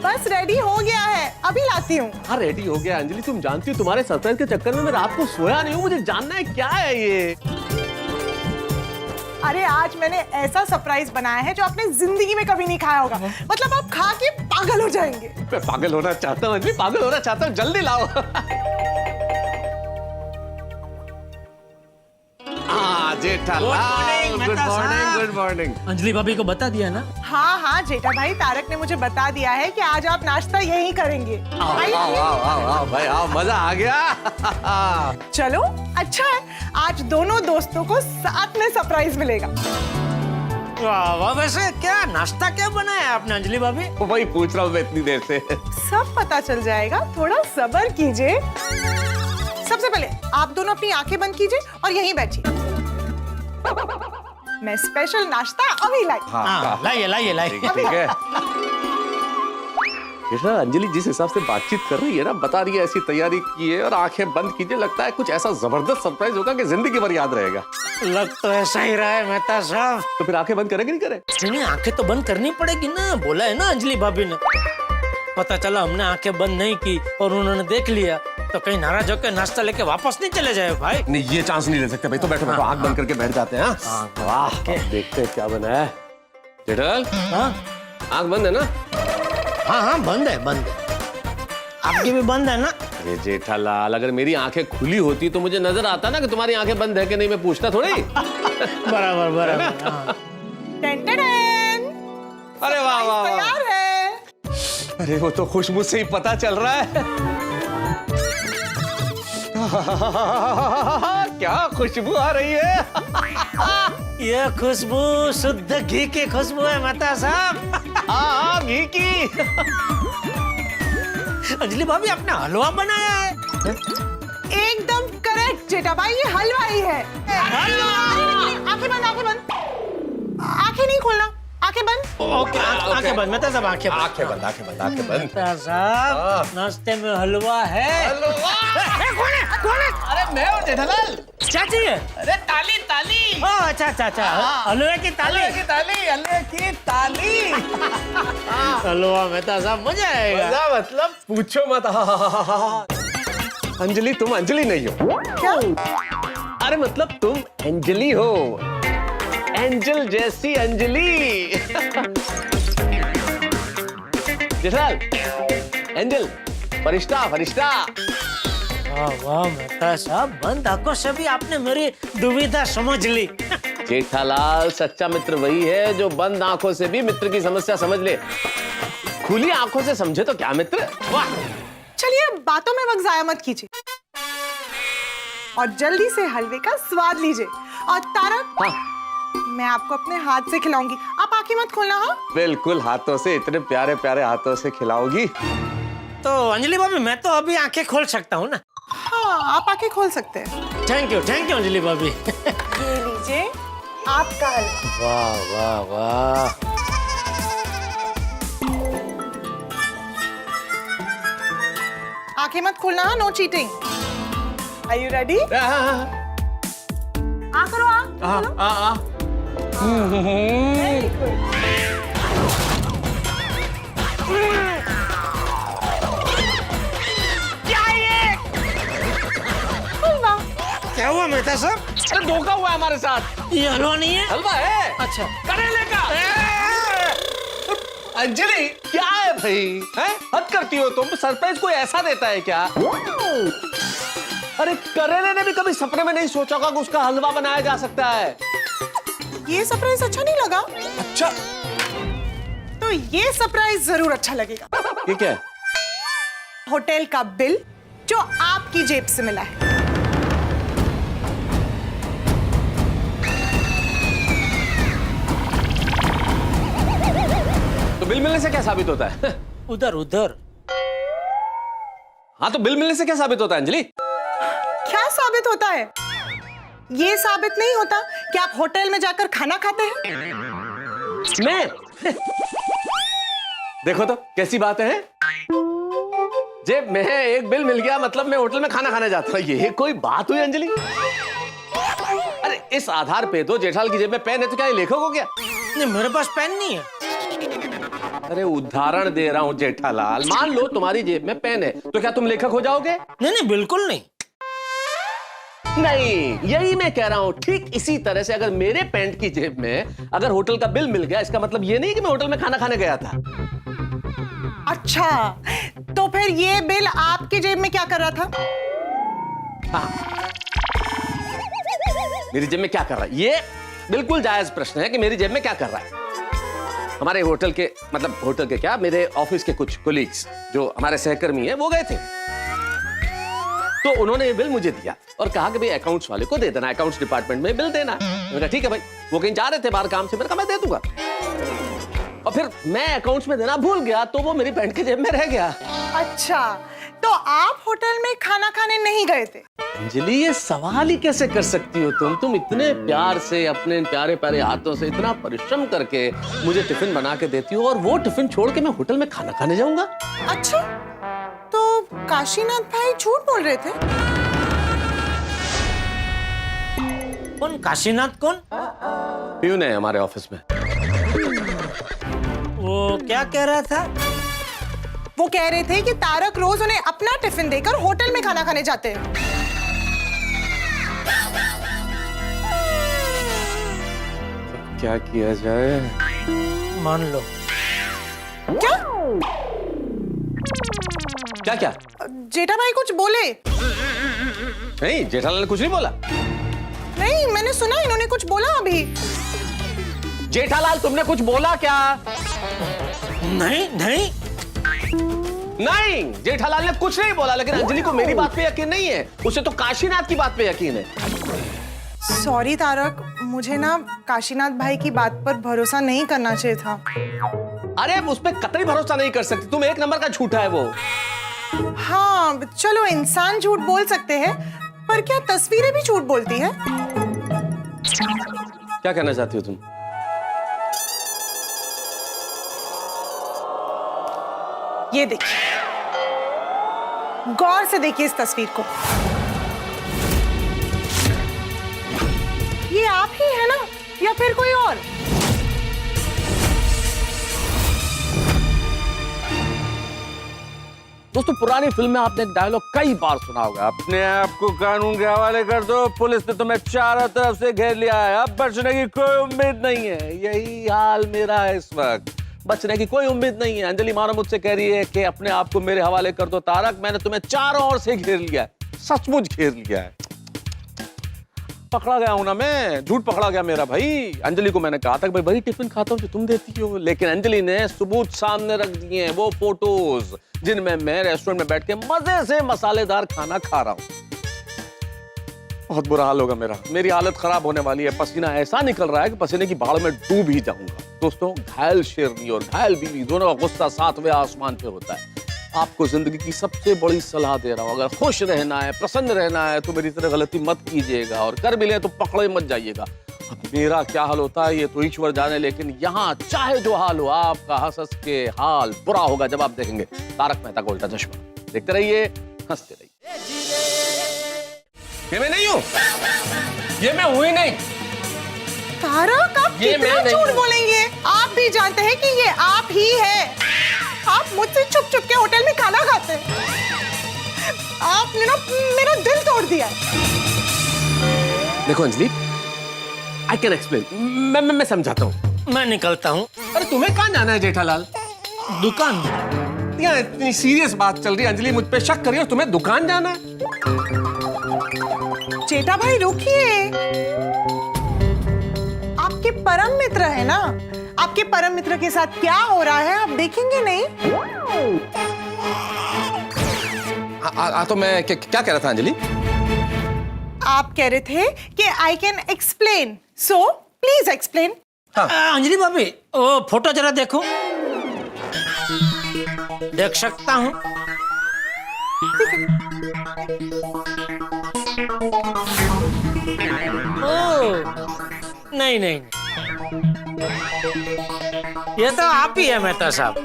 बस रेडी हो गया है, अभी लाती हूँ। हाँ रेडी हो गया। अंजलि तुम जानती हो तुम्हारे सरप्राइज के चक्कर में मैं रात को सोया नहीं हूँ, मुझे जानना है क्या है ये। अरे आज मैंने ऐसा सरप्राइज बनाया है जो आपने जिंदगी में कभी नहीं खाया होगा, मतलब आप खा के पागल हो जाएंगे। मैं पागल होना चाहता हूँ अंजलि, पागल होना चाहता हूँ, जल्दी लाओ। Jethalal, good morning, good morning. Anjali भाभी को बता दिया ना? हाँ हाँ जेठा भाई, तारक ने मुझे बता दिया है कि आज आप नाश्ता यहीं करेंगे। आइए। आओ भाई आओ, मजा आ गया। चलो अच्छा है, आज दोनों दोस्तों को साथ में सरप्राइज मिलेगा। वाह वाह, वैसे क्या नाश्ता क्या बनाया आपने अंजलि भाभी? वही पूछ रहा हूँ मैं इतनी देर से। सब पता चल जाएगा, थोड़ा सब्र कीजिए। सबसे पहले आप दोनों अपनी आंखें बंद कीजिए और यहीं बैठिए। मैं स्पेशल नाश्ता अभी लाई। हाँ लाइए लाइए लाइए। ठीक है। अंजलि जिस हिसाब से बातचीत कर रही है ना, बता रही है ऐसी तैयारी की है और आंखें बंद कीजिए, लगता है कुछ ऐसा जबरदस्त सरप्राइज होगा कि जिंदगी भर याद रहेगा। लग तो ऐसा ही रहा है मेहता साहब। तो फिर आंखें बंद करेंगे नहीं करे? नहीं, आंखें तो बंद करनी पड़ेगी ना, बोला है ना अंजलि भाभी ने। पता चला हमने आंखें बंद नहीं की और उन्होंने देख लिया तो कहीं नाराज होकर नाश्ता लेके वापस नहीं चले जाए भाई। नहीं ये चांस नहीं ले सकते भाई, तो बैठो बैठो, आंख बंद करके बैठ जाते हैं। वाह, देखते हैं क्या बना है। जेठल, हाँ आंख बंद है ना? हाँ हाँ बंद है, बंद है। आपकी भी बंद है ना? अरे जेठालाल, अगर मेरी आंखें खुली होती तो मुझे नजर आता ना कि तुम्हारी आंखें बंद है कि नहीं, मैं पूछता थोड़ी। बराबर बराबर। हाँ। अरे वाह वाह वाह, तैयार है। अरे वो तो खुशबू से ही पता चल रहा है। क्या खुशबू आ रही है। ये खुशबू शुद्ध घी की खुशबू है मेहता साहब। हाँ घी की। अंजलि भाभी आपने हलवा बनाया है? एकदम करेक्ट जेठा भाई, ये हलवा ही है। आंखें बंद, आंखें बंद, आंखें नहीं खोलना, आंखें बंद बंद। ओके आंखें बंद मेहता साहब, आंखें आंखें बंद, आंखें बंद, आंखें बंद। मेहता साहब नाश्ते में हलवा है। कौन है? अरे मैं हूँ जेठालाल। क्या चाहिए? अरे ताली ताली। ओह अच्छा अच्छा अच्छा, हलवे की ताली। हलवे की ताली। हलवा मेहता साहब मजा आएगा। मजा मतलब पूछो मत। अंजलि, तुम अंजलि नहीं हो। क्या? अरे मतलब तुम अंजलि हो, एंजल जैसी अंजलि। जेठालाल, एंजल, फरिश्ता फरिश्ता। वाह वाह मेहता साहब, बंद आंखों से भी आपने मेरी दुविधा समझ ली। जेठालाल, सच्चा मित्र वही है जो बंद आंखों से भी मित्र की समस्या समझ ले। खुली आंखों से समझे तो क्या मित्र। वाह। चलिए बातों में वक्त जाया मत कीजिए और जल्दी से हलवे का स्वाद लीजिए। और तारक, हाँ। मैं आपको अपने हाथ से खिलाऊंगी, आप आंखें मत खोलना। हाँ बिल्कुल, हाथों से, इतने प्यारे प्यारे हाथों से खिलाओगी। तो अंजलि भाभी, मैं तो अभी आंखें खोल सकता हूँ ना? हाँ, आप आंखें खोल सकते हैं। थैंक यू अंजलि भाभी। ये लीजिए आपका हलवा। वाह वाह वाह। आंखें मत खोलना, no cheating. Are you ready? आ करो, आ। Very good. हलवा। क्या हुआ मेहता साहब? अरे धोखा हुआ हमारे साथ। ये हलवा नहीं है? हलवा है। अच्छा। करेले का। अंजलि, क्या है भाई? हैं? हद करती हो तुम। सरप्राइज कोई ऐसा देता है क्या? अरे करेले ने भी कभी सपने में नहीं सोचा होगा कि उसका हलवा बनाया जा सकता है। ये सरप्राइज अच्छा नहीं लगा? अच्छा, तो ये सरप्राइज जरूर अच्छा लगेगा। ये क्या है? होटल का बिल जो आपकी जेब से मिला है। तो बिल मिलने से क्या साबित होता है? उधर उधर। हाँ, तो बिल मिलने से क्या साबित होता है अंजलि? क्या साबित होता है? ये साबित नहीं होता कि आप होटल में जाकर खाना खाते हैं। मैं देखो तो कैसी बात है। जेब में एक बिल मिल गया मतलब मैं होटल में खाना खाने जाता हूँ। ये कोई बात हुई अंजलि? अरे इस आधार पे तो जेठालाल की जेब में पेन है तो क्या ये लेखक हो गया? नहीं, मेरे पास पेन नहीं है। अरे उदाहरण दे रहा हूं जेठालाल। मान लो तुम्हारी जेब में पेन है तो क्या तुम लेखक हो जाओगे? नहीं नहीं, बिल्कुल नहीं। नहीं, यही मैं कह रहा हूं। ठीक इसी तरह से अगर मेरे पैंट की जेब में अगर होटल का बिल मिल गया, इसका मतलब ये नहीं कि मैं होटल में खाना खाने गया था। अच्छा, तो फिर ये बिल आपकी जेब में क्या कर रहा था? हाँ। मेरी जेब में क्या कर रहा है? ये बिल्कुल जायज प्रश्न है कि मेरी जेब में क्या कर रहा है। हमारे होटल के, मतलब होटल के क्या, मेरे ऑफिस के कुछ कोलीग्स जो हमारे सहकर्मी हैं वो गए थे, तो उन्होंने ये बिल मुझे दिया और कहा कि भाई अकाउंट्स वाले को दे देना, अकाउंट्स डिपार्टमेंट में बिल देना। मैंने कहा ठीक है भाई। वो कहीं जा रहे थे बाहर काम से, मैंने कहा मैं दे दूंगा। और फिर मैं अकाउंट्स में देना भूल गया तो वो मेरी पैंट की जेब में रह गया। अच्छा, तो आप होटल में खाना खाने नहीं गए थे? अंजलि, ये सवाल ही कैसे कर सकती हो तुम इतने प्यार से अपने प्यारे प्यारे हाथों से इतना परिश्रम करके मुझे टिफिन बना के देती हो और वो टिफिन छोड़ के मैं होटल में खाना खाने जाऊंगा? अच्छा, तो काशीनाथ भाई झूठ बोल रहे थे? कौन काशीनाथ? कौन? प्यून है हमारे ऑफिस में। वो क्या कह रहा था? वो कह रहे थे कि तारक रोज उन्हें अपना टिफिन देकर होटल में खाना खाने जाते हैं। क्या किया जाए? मान लो। क्या? क्या क्या? जेठा भाई कुछ बोले? नहीं, जेठालाल ने कुछ नहीं बोला। नहीं, मैंने सुना इन्होंने कुछ बोला अभी। जेठालाल, तुमने कुछ बोला क्या? नहीं नहीं नहीं, जेठालाल ने कुछ नहीं बोला, लेकिन अंजलि को मेरी बात पे यकीन नहीं है, उसे तो काशीनाथ की बात पे यकीन है। सॉरी तारक, मुझे ना काशीनाथ भाई की बात पर भरोसा नहीं करना चाहिए था। अरे उस पर कतई भरोसा नहीं कर सकती, तुम एक नंबर का झूठा है वो। हाँ चलो, इंसान झूठ बोल सकते हैं, पर क्या तस्वीरें भी झूठ बोलती है? क्या कहना चाहती हो तुम? ये देखिए, गौर से देखिए इस तस्वीर को। ये आप ही है ना, या फिर कोई और? दोस्तों, पुरानी फिल्म में आपने एक डायलॉग कई बार सुना होगा, अपने आप को कानून के हवाले कर दो, पुलिस ने तुम्हें चारों तरफ से घेर लिया है, अब बचने की कोई उम्मीद नहीं है। यही हाल मेरा है इस वक्त, बचने की कोई उम्मीद नहीं है। अंजलि मानो मुझसे कह रही है कि अपने आप को मेरे हवाले कर दो तारक, मैंने तुम्हें चारों ओर से घेर लिया है, सचमुच घेर लिया है। पकड़ा गया हूं ना मैं, झूठ पकड़ा गया मेरा भाई। अंजलि को मैंने कहा था कि भाई वही टिफिन खाता हूं जो तुम देती हो, लेकिन अंजलि ने सबूत सामने रख दिए हैं, वो फोटोज जिनमें मैं रेस्टोरेंट में बैठ के मजे से मसालेदार खाना खा रहा हूं। बहुत बुरा हाल होगा मेरा, मेरी हालत खराब होने वाली है। पसीना ऐसा निकल रहा है कि पसीने की भाड़ में डूब ही जाऊंगा। दोस्तों, घायल शेरनी और घायल बीवी दोनों का गुस्सा सातवें आसमान पे होता है। आपको जिंदगी की सबसे बड़ी सलाह दे रहा हूं, अगर खुश रहना है, प्रसन्न रहना है, तो मेरी तरह गलती मत कीजिएगा, और कर भी ले तो पकड़े मत जाइएगा। अब मेरा क्या हाल होता है ये तो ईश्वर जाने, लेकिन यहाँ चाहे जो हाल हो, आपका हंस हंस के हाल बुरा होगा जब आप देखेंगे तारक मेहता का उल्टा चश्मा। देखते रहिए, हंसते रहिए। ये मैं नहीं हूँ, ये मैं हूँ ही नहीं। तारक, आप कितना झूठ बोलेंगे? आप भी जानते हैं कि ये आप ही है। आप मुझसे छुप छुप के होटल में खाना खाते हैं। आपने ना मेरा दिल तोड़ दिया है। देखो अंजलि, आई कैन एक्सप्लेन, मैं समझाता हूँ। मैं निकलता हूँ। अरे तुम्हें कहाँ जाना है जेठालाल? दुकान। यार इतनी सीरियस बात चल रही है, अंजलि मुझ पे शक कर रही है, तुम्हें दुकान जाना है? जेठा भाई रुकिए, आपके परम मित्र है ना, आपके परम मित्र के साथ क्या हो रहा है आप देखेंगे नहीं? तो मैं क्या कह रहा था अंजलि? आप कह रहे थे कि I can explain, so please explain. Anjali भाभी, वो फोटो जरा देखो। देख सकता हूँ? नहीं नहीं, ये तो आप ही है मेहता साहब।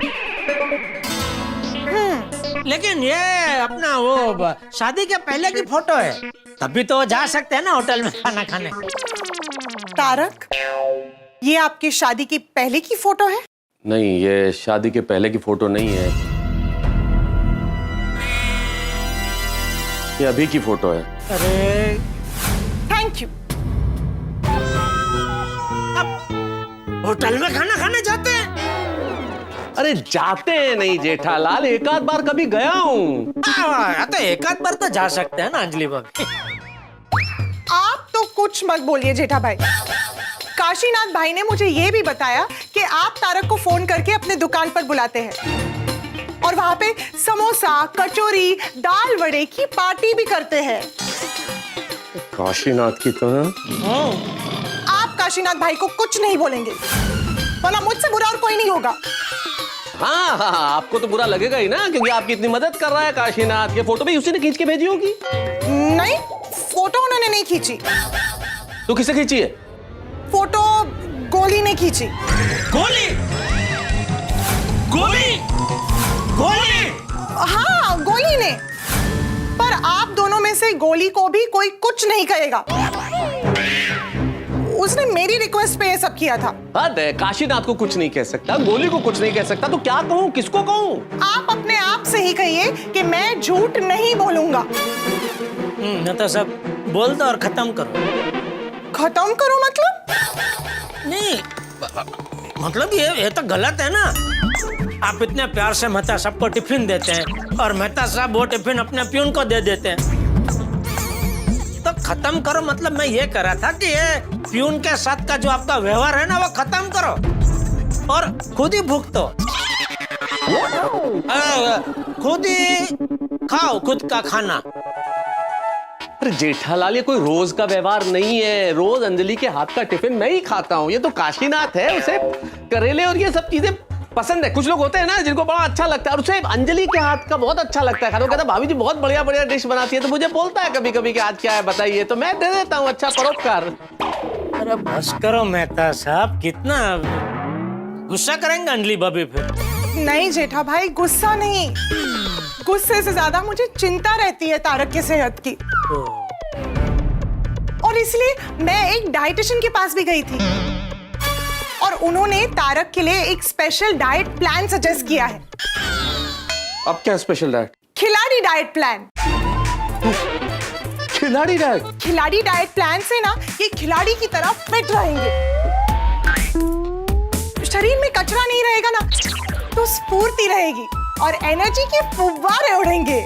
लेकिन ये अपना वो शादी के पहले की फोटो है, तभी तो जा सकते हैं ना होटल में खाना खाने। तारक, ये आपकी शादी की पहले की फोटो है? नहीं, ये शादी के पहले की फोटो नहीं है, ये अभी की फोटो है। अरे थैंक यू। होटल में खाना खाने जाते हैं? अरे जाते हैं नहीं जेठालाल, एक आध बार कभी गया हूँ। तो एक आध बार तो जा सकते हैं ना अंजलि भाभी। आप तो कुछ मत बोलिए जेठा भाई। काशीनाथ भाई ने मुझे ये भी बताया कि आप तारक को फोन करके अपने दुकान पर बुलाते हैं और वहां पे समोसा, कचौरी, दाल वड़े की पार्टी भी करते हैं। काशीनाथ की तरह? आप काशीनाथ भाई को कुछ नहीं बोलेंगे, वरना मुझसे बुरा और कोई नहीं होगा। हाँ, आपको तो बुरा लगेगा ही ना, क्योंकि आपकी इतनी मदद कर रहा है काशीनाथ। ये फोटो भी उसी ने खींच के भेजी होगी। नहीं, फोटो उन्होंने नहीं खींची। तो किससे खींची है? फोटो गोली ने खींची। गोली? गोली? गोली? हाँ, गोली ने। पर आप दोनों में से गोली को भी कोई कुछ नहीं कहेगा। उसने मेरी रिक्वेस्ट पे ये सब किया था। हद है, काशीनाथ को कुछ नहीं कह सकता, गोली को कुछ नहीं कह सकता, तो क्या कहूँ, किसको कहूँ? आप अपने आप से ही कहिए कि मैं झूठ नहीं बोलूंगा। तो सब बोल दो और खत्म करो। खत्म करो मतलब? नहीं, मतलब ये तो गलत है ना। आप इतने प्यार से मेहता साहब को टिफिन देते हैं और मेहता साहब वो टिफिन अपने प्यून को दे देते हैं। तो खत्म करो मतलब मैं ये कह रहा था कि ये प्यून के साथ का जो आपका व्यवहार है ना, वो खत्म करो और खुद ही भुगतो, खुद ही खाओ खुद का खाना। अरे जेठालाल, ये कोई रोज का व्यवहार नहीं है। रोज अंजलि के हाथ का टिफिन मैं ही खाता हूँ। ये तो काशीनाथ है, उसे करेले और ये सब चीजें पसंद है। कुछ लोग होते हैं ना जिनको बड़ा अच्छा लगता है, और उसे अंजलि के हाथ का बहुत अच्छा लगता है खाना। वो कहता है भाभी जी बहुत बढ़िया बढ़िया डिश बनाती है, तो मुझे बोलता है कभी कभी कि आज क्या है बताइए, तो मैं दे देता हूँ अच्छा परोपकार। अरे बस करो मेहता साहब, कितना गुस्सा करेंगे अंजलि भाभी फिर। नहीं जेठा भाई, गुस्सा नहीं, गुस्से से ज्यादा मुझे चिंता रहती है तारक की सेहत की। और इसलिए मैं एक डाइटिशियन के पास भी गई थी और उन्होंने तारक के लिए एक स्पेशल डाइट प्लान सजेस्ट किया है। अब क्या स्पेशल डाइट? खिलाड़ी डाइट प्लान। खिलाड़ी डाइट? खिलाड़ी डाइट प्लान से ना ये खिलाड़ी की तरह फिट रहेंगे, शरीर में कचरा नहीं रहेगा ना, तो स्फूर्ति रहेगी और एनर्जी के फुव्वारे उड़ेंगे।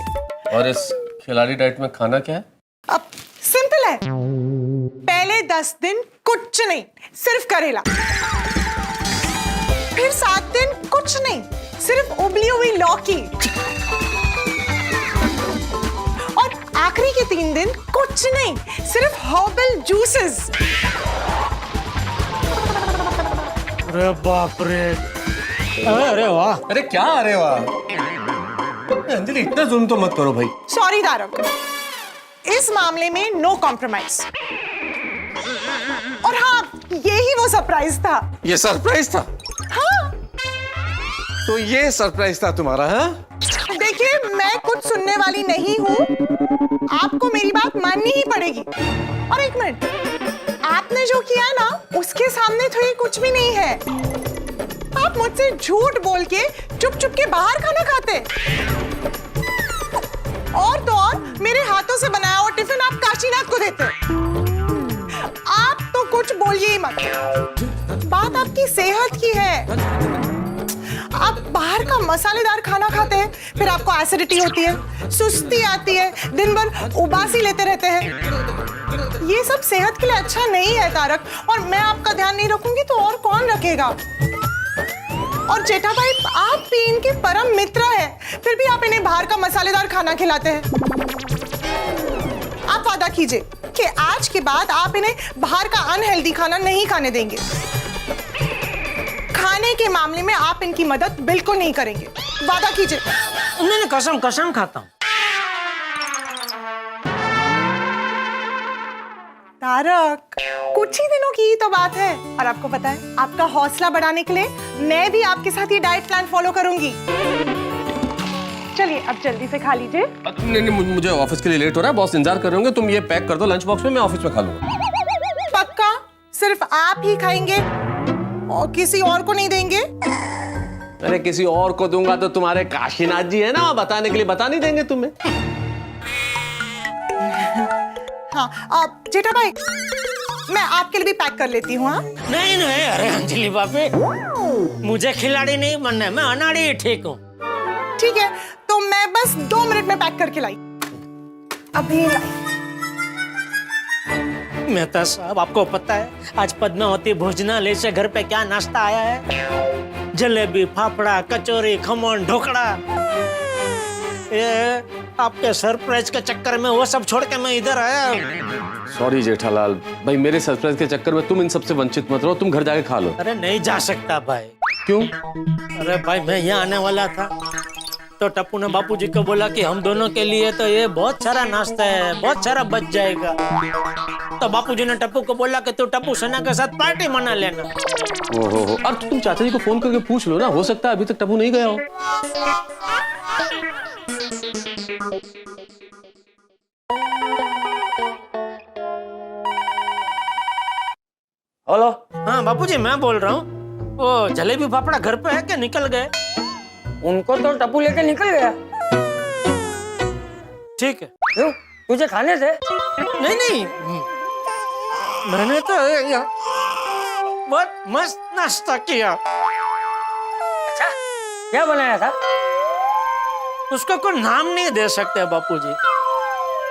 और इस खिलाड़ी डाइट में खाना क्या है? अब सिंपल है, पहले 10 दिन कुछ नहीं, सिर्फ करेला, फिर 7 दिन कुछ नहीं, सिर्फ उबली हुई लौकी, और आखिरी के 3 दिन कुछ नहीं, सिर्फ हर्बल जूसेस। अरे बाप रे, अरे वाह, अरे क्या अरे वाह, अंजलि इतना जुल्म तो मत करो भाई। सॉरी तारक, इस मामले में नो कॉम्प्रोमाइज। और हाँ, यही वो सरप्राइज था। ये सरप्राइज था? हाँ। तो ये सरप्राइज था तुम्हारा? हाँ, देखिए, मैं कुछ सुनने वाली नहीं हूँ, आपको मेरी बात माननी ही पड़ेगी। और एक मिनट, आपने जो किया है ना, उसके सामने तो ये कुछ भी नहीं है। आप मुझसे झूठ बोल के चुप चुप के बाहर खाना खाते, और तो और मेरे हाथों से बनाया हुआ टिफिन आप काशीनाथ को देते। आप तो कुछ बोलिए ही मत, बात आपकी सेहत की है। आप बाहर का मसालेदार खाना खाते हैं, फिर आपको एसिडिटी होती है, सुस्ती आती है, दिन भर उबासी लेते रहते हैं। ये सब सेहत के लिए अच्छा नहीं है तारक, और मैं आपका ध्यान नहीं रखूंगी तो और कौन रखेगा? और जेठा भाई, आप भी इनके परम मित्र हैं, फिर भी आप इन्हें बाहर का मसालेदार खाना खिलाते हैं। आप वादा कीजिए कि आज के बाद आप इन्हें बाहर का अनहेल्दी खाना नहीं खाने देंगे। खाने के मामले में आप इनकी मदद बिल्कुल नहीं करेंगे, वादा कीजिए। नहीं, कसम कसम खाता हूँ। तारक, कुछ ही दिनों की ही तो बात है, और आपको पता है, आपका हौसला बढ़ाने के लिए मैं भी आपके साथ ये डाइट प्लान फॉलो करूंगी। चलिए, अब जल्दी से खा लीजिए। नहीं, मुझे ऑफिस के लिए लेट हो रहा है, बॉस इंतजार कर रहे होंगे। तुम ये पैक कर दो लंच बॉक्स में, मैं ऑफिस में खा लूंगा। पक्का? सिर्फ आप ही खाएंगे और किसी और को नहीं देंगे? अरे किसी और को दूंगा तो तुम्हारे काशीनाथ जी है ना, बताने के लिए बता नहीं देंगे तुम्हें। हाँ, जेठा भाई, मैं आपके लिए भी पैक कर लेती हूँ। हाँ, नहीं नहीं, अरे अंजलि बापे, मुझे खिलाड़ी नहीं बनना है, मैं अनाड़ी ही ठीक हूँ। ठीक है, तो मैं बस 2 मिनट में पैक करके लाई, अभी लाई। मेहता साहब, आपको पता है आज पद्मावती भोजनालय से घर पे क्या नाश्ता आया है? जलेबी, फाफड़ा, कचौरी, खमन, ढोकड़ा। ये आपके सरप्राइज के चक्कर में वो सब छोड़ के मैं इधर आया। सॉरी जेठालाल भाई, मेरे सरप्राइज के चक्कर में तुम इन सबसे वंचित मत रहो, तुम घर जाके खा लो। अरे नहीं जा सकता भाई। क्यों? अरे भाई, मैं यहाँ आने वाला था तो टप्पू ने बापूजी को बोला कि हम दोनों के लिए तो ये बहुत सारा नाश्ता है, बहुत सारा बच जाएगा। तो बापूजी ने टप्पू को बोला कि तू टप्पू सना के साथ पार्टी मना लेना। ओहो, अब तुम चाचा जी को फोन करके पूछ लो ना, हो सकता है अभी तक टप्पू नहीं गया हो। हेलो। हाँ बापूजी, मैं बोल रहा हूँ। वो जलेबी फाफड़ा घर पे है कि निकल गए? उनको तो टप्पू लेके निकल गया। ठीक है। क्यों, तुझे खाने थे? नहीं नहीं, मैंने तो बहुत मस्त नाश्ता किया। अच्छा, क्या बनाया था? उसको कोई नाम नहीं दे सकते बापूजी,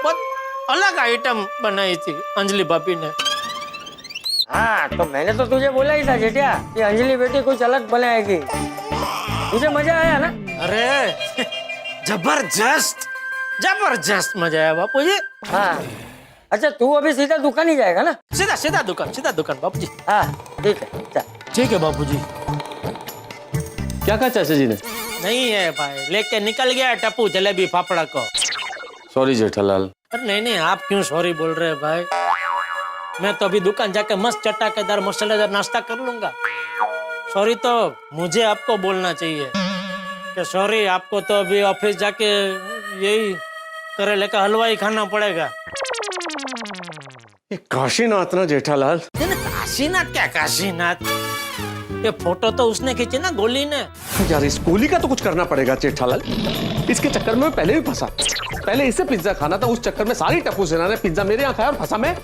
बहुत अलग आइटम बनाई थी अंजलि भाभी ने। हाँ, तो मैंने तो तुझे बोला ही था जेठिया कि अंजलि बेटी कुछ अलग बनाएगी। तुझे मजा आया ना? अरे जबरदस्त जबरदस्त मजा आया बापूजी। हाँ, अच्छा तू अभी सीधा दुकान ही जाएगा ना? सीधा सीधा दुकान बापूजी। हाँ ठीक है, चल। ठीक है बापूजी। क्या कहा चाचा जी ने? नहीं है भाई, लेके निकल गया टप्पू जलेबी फाफड़ा को। सॉरी जेठालाल। अरे नहीं नहीं, आप क्यों सॉरी बोल रहे हैं भाई? मैं तो अभी दुकान जाके मस्त चटाकेदार मसालेदार नाश्ता कर लूंगा। सॉरी तो मुझे आपको बोलना चाहिए। कि सॉरी आपको तो अभी ऑफिस जाके यही करेले का हलवा ही खाना पड़ेगा। ये काशीनाथ ना जेठालाल, काशीनाथ क्या काशीनाथ, ये फोटो तो उसने खींची ना गोली ने। यार इस गोली का तो कुछ करना पड़ेगा जेठालाल। इसके चक्कर में मैं पहले भी फंसा। पहले इसे पिज्जा खाना था, उस चक्कर में सारी टप्पू सेना ने पिज्जा मेरे यहाँ खाया और फंसा मैं।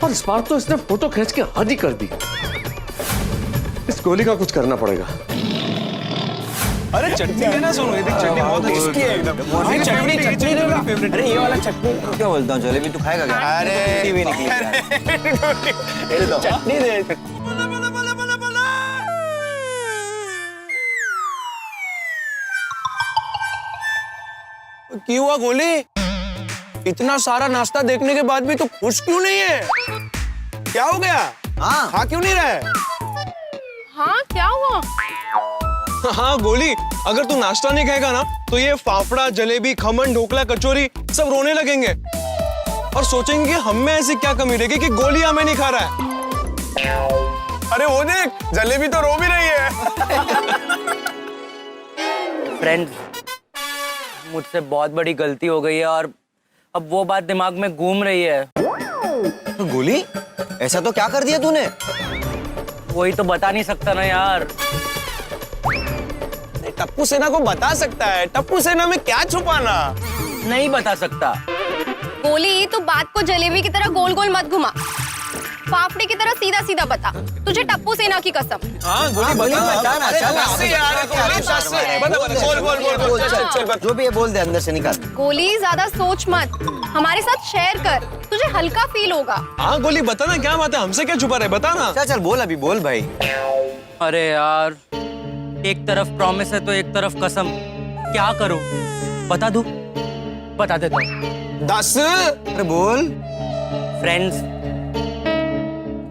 और इस बार तो इसने फोटो खींच के हद ही कर दी। इस गोली का कुछ करना पड़ेगा। अरे चटनी लेना सोनू, ये देख चटनी बहुत अच्छी है एकदम। भाई चटनी चटनी मेरी फेवरेट। अरे ये वाला चटनी क्या बोलता हूँ, जलेबी तू खाएगा क्या? अरे टीवी निकली चटनी दे। क्यों हुआ गोली? इतना सारा नाश्ता देखने के बाद भी तू खुश क्यों नहीं है? क्या हो गया? हाँ खा क्यों नहीं रहा? हाँ क्या हुआ? हाँ गोली, अगर तू नाश्ता नहीं खाएगा ना तो ये फाफड़ा, जलेबी, खमन, ढोकला, कचौरी सब रोने लगेंगे और सोचेंगे कि हम में ऐसी क्या कमी रहेगी कि गोली हमें नहीं खा रहा है। अरे वो देख, जलेबी तो रो भी रही है। फ्रेंड्स, मुझसे बहुत बड़ी गलती हो गई है और अब वो बात दिमाग में घूम रही है। तो गोली, ऐसा तो क्या कर दिया तूने? वही तो बता नहीं सकता ना यार। टप्पू सेना को बता सकता है, टप्पू सेना में क्या छुपाना? नहीं बता सकता। गोली, तू बात को जलेबी की तरह गोल गोल मत घुमा, फाफड़े की तरह सीधा सीधा बता। तुझे टप्पू सेना की कसम। हाँ गोली बता ना। जो भी है बोल दे, अंदर से निकाल। गोली, ज्यादा सोच मत, हमारे साथ शेयर कर, तुझे हल्का फील होगा। हाँ गोली बता ना, क्या बात है, हमसे क्या छुपा रहे, बता ना। चल बोल, अभी बोल भाई। अरे यार, एक तरफ प्रॉमिस है तो एक तरफ कसम। क्या करूं? बता दूं? बता देता हूं। 10। अरे बोल। फ्रेंड्स,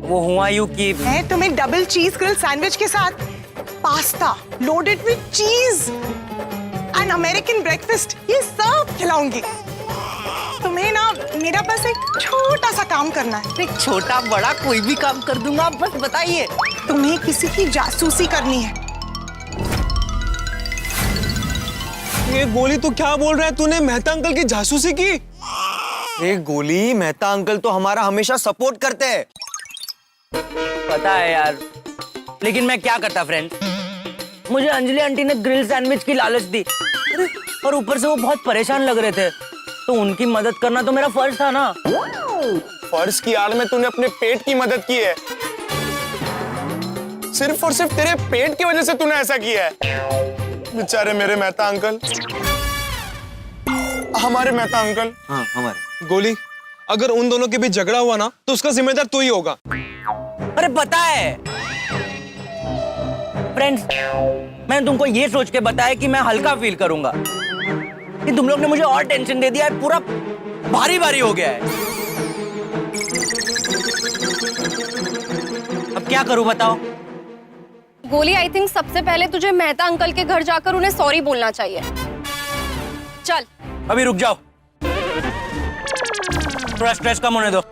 वो हुआ यूं कि मैं तुम्हें डबल चीज ग्रिल सैंडविच के साथ पास्ता लोडेड विद चीज एंड अमेरिकन ब्रेकफास्ट ये सब खिलाऊंगी। तुम्हें ना मेरा बस एक छोटा सा काम करना है। एक छोटा बड़ा कोई भी काम कर दूंगा, बस बताइए। तुम्हें किसी की जासूसी करनी है। ये गोली तू क्या बोल रहा है? तूने मेहता अंकल की जासूसी की? ये गोली, मेहता अंकल तो हमारा हमेशा सपोर्ट करते हैं। पता है यार, लेकिन मैं क्या करता फ्रेंड। मुझे अंजलि आंटी ने ग्रिल सैंडविच की लालच दी और ऊपर से वो बहुत परेशान लग रहे थे, तो उनकी मदद करना तो मेरा फर्ज था ना। फर्ज की आड़ में तूने अपने पेट की मदद की है। सिर्फ और सिर्फ तेरे पेट की वजह से तूने ऐसा किया है। बेचारे मेरे मेहता अंकल, हमारे मेहता अंकल। हाँ हमारे। गोली, अगर उन दोनों के बीच झगड़ा हुआ ना तो उसका जिम्मेदार तू ही होगा। अरे पता है फ्रेंड्स, मैंने तुमको ये सोच के बताया कि मैं हल्का फील करूंगा, कि तुम लोग ने मुझे और टेंशन दे दिया है, पूरा भारी भारी हो गया है। अब क्या करूं बताओ? गोली, आई थिंक सबसे पहले तुझे मेहता अंकल के घर जाकर उन्हें सॉरी बोलना चाहिए। चल। अभी रुक जाओ, थोड़ा स्ट्रेस कम होने दो।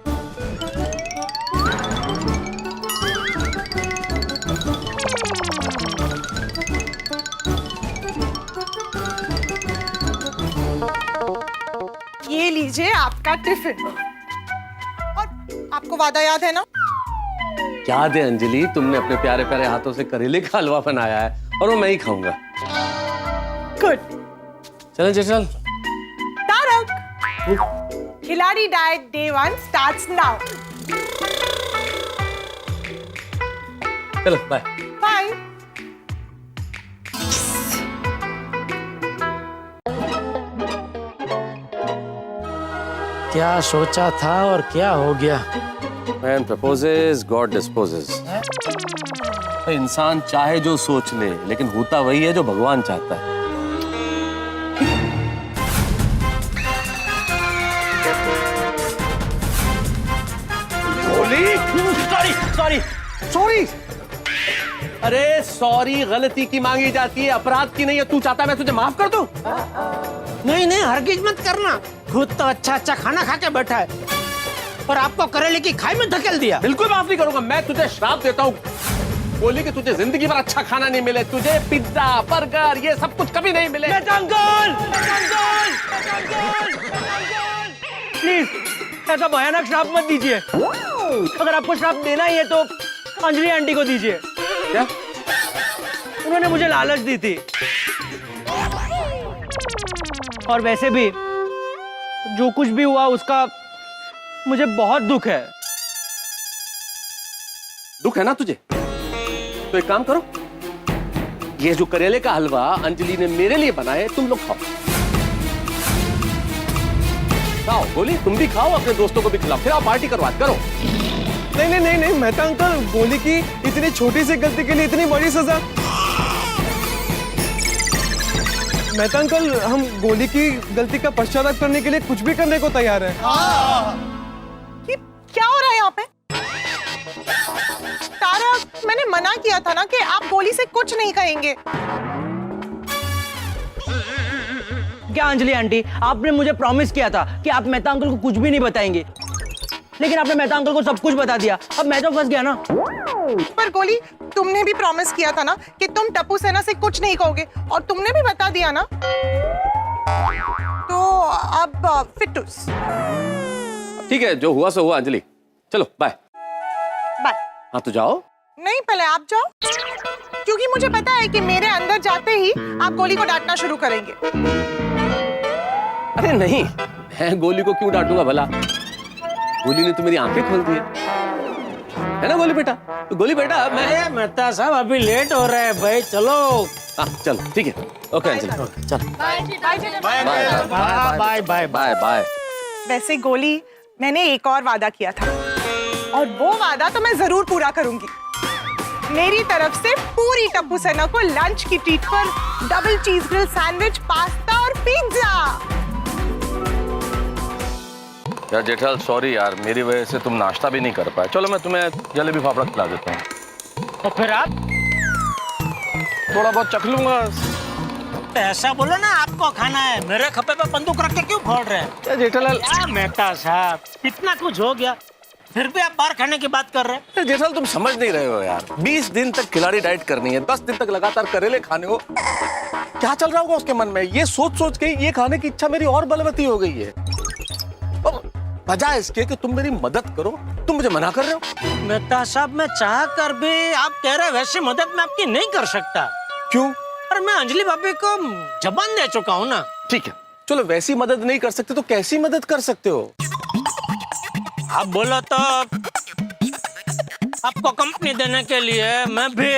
ये लीजिए आपका टिफिन। और आपको वादा याद है ना? याद है अंजलि, तुमने अपने प्यारे प्यारे हाथों से करेले का हलवा बनाया है और वो मैं ही खाऊंगा। गुड। चल चल। तारक, खिलाड़ी डाइट डे 1 स्टार्ट्स नाउ। चलो बाय। बाय। क्या सोचा था और क्या हो गया? Man proposes, God disposes. तो इंसान चाहे जो सोच ले, लेकिन होता वही है जो भगवान चाहता है। सॉरी। अरे सॉरी गलती की मांगी जाती है, अपराध की नहीं है। तू चाहता मैं तुझे माफ कर दूं? नहीं नहीं, हरगिज मत करना। खुद तो अच्छा अच्छा खाना खा के बैठा है और आपको करेले की खाई में धकेल दिया। बिल्कुल माफ नहीं करूंगा। मैं तुझे श्राप देता हूँ, गोली कि तुझे जिंदगी भर अच्छा खाना नहीं मिले, तुझे पिज्जा बर्गर ये सब कुछ कभी नहीं मिले। प्लीज ऐसा भयानक श्राप मत दीजिए। अगर आपको श्राप देना ही है तो अंजलि आंटी को दीजिए। क्या? उन्होंने मुझे लालच दी थी। और वैसे भी जो कुछ भी हुआ उसका मुझे बहुत दुख है। दुख है ना तुझे? तो एक काम करो, ये जो करेले का हलवा अंजलि ने मेरे लिए बनाए तुम लोग खाओ। खाओ गोली, तुम भी खाओ, अपने दोस्तों को भी खिलाओ, फिर आओ पार्टी करवा करो। नहीं नहीं नहीं नहीं मेहता अंकल, गोली की इतनी छोटी सी गलती के लिए इतनी बड़ी सजा। मेहता अंकल, हम गोली की गलती का पश्चाताप करने के लिए कुछ भी करने को तैयार हैं। ये क्या हो रहा है यहाँ पे? तारा, मैंने मना किया था ना कि आप गोली से कुछ नहीं कहेंगे। क्या अंजलि आंटी, आपने मुझे प्रॉमिस किया था कि आप मेहता अंकल को कुछ भी नहीं बताएंगे, लेकिन आपने मेहता अंकल को सब कुछ बता दिया। अब मैं तो फंस गया ना। पर गोली, तुमने भी प्रॉमिस किया था ना कि तुम टप्पू सेना से कुछ नहीं कहोगे, और तुमने भी बता दिया ना। तो अब फिटूस। ठीक है, जो हुआ सो हुआ अंजलि, चलो बाय। बाय। हाँ तो जाओ। नहीं, पहले आप जाओ, क्योंकि मुझे पता है कि मेरे अंदर जाते ही आप गोली को डांटना शुरू करेंगे। अरे नहीं, मैं गोली को क्यों डांटूंगा भला? गोली ने तो मेरी आंखें खोल दी है ना गोली बेटा? तो गोली बेटा मैं मेहता साहब अभी लेट हो रहा है भाई, चलो। हाँ चल ठीक है, ओके अंजलि, चल bye bye bye bye bye. वैसे गोली, मैंने एक और वादा किया था, और वो वादा तो मैं जरूर पूरा करूंगी। मेरी तरफ से पूरी टप्पू सेना को लंच की ट्रीट पर double cheese grill sandwich, pasta और पिज्जा। यार जेठालाल सॉरी यार, मेरी वजह से तुम नाश्ता भी नहीं कर पाए। चलो मैं तुम्हें जलेबी फाफड़ा खिला देता हूँ। और फिर आप? थोड़ा बहुत चख लूंगा। ऐसा बोलो ना, आपको खाना है, मेरे खप्पे पे बंदूक रख के क्यों फोड़ रहे हैं? जेठालाल मेहता साहब, इतना कुछ हो गया फिर भी आप बाहर खाने की बात कर रहे हैं। जेठालाल तुम समझ नहीं रहे हो यार, 20 दिन तक खिलाड़ी डाइट करनी है, 10 दिन तक लगातार करेले खाने हो। क्या चल रहा होगा उसके मन में? ये सोच सोच के ये खाने की इच्छा मेरी और बलवती हो गई है। और बजाय इसके कि तुम मेरी मदद करो, तुम मुझे मना कर रहे हो। मेहता साहब, मैं चाह कर भी आप कह रहे हैं वैसी मदद मैं आपकी नहीं कर सकता। क्यों? अरे मैं अंजलि भाभी को जबान दे चुका हूँ ना। ठीक है, चलो वैसी मदद नहीं कर सकते तो कैसी मदद कर सकते हो? आप बोलो तो आपको कंपनी देने के लिए मैं भी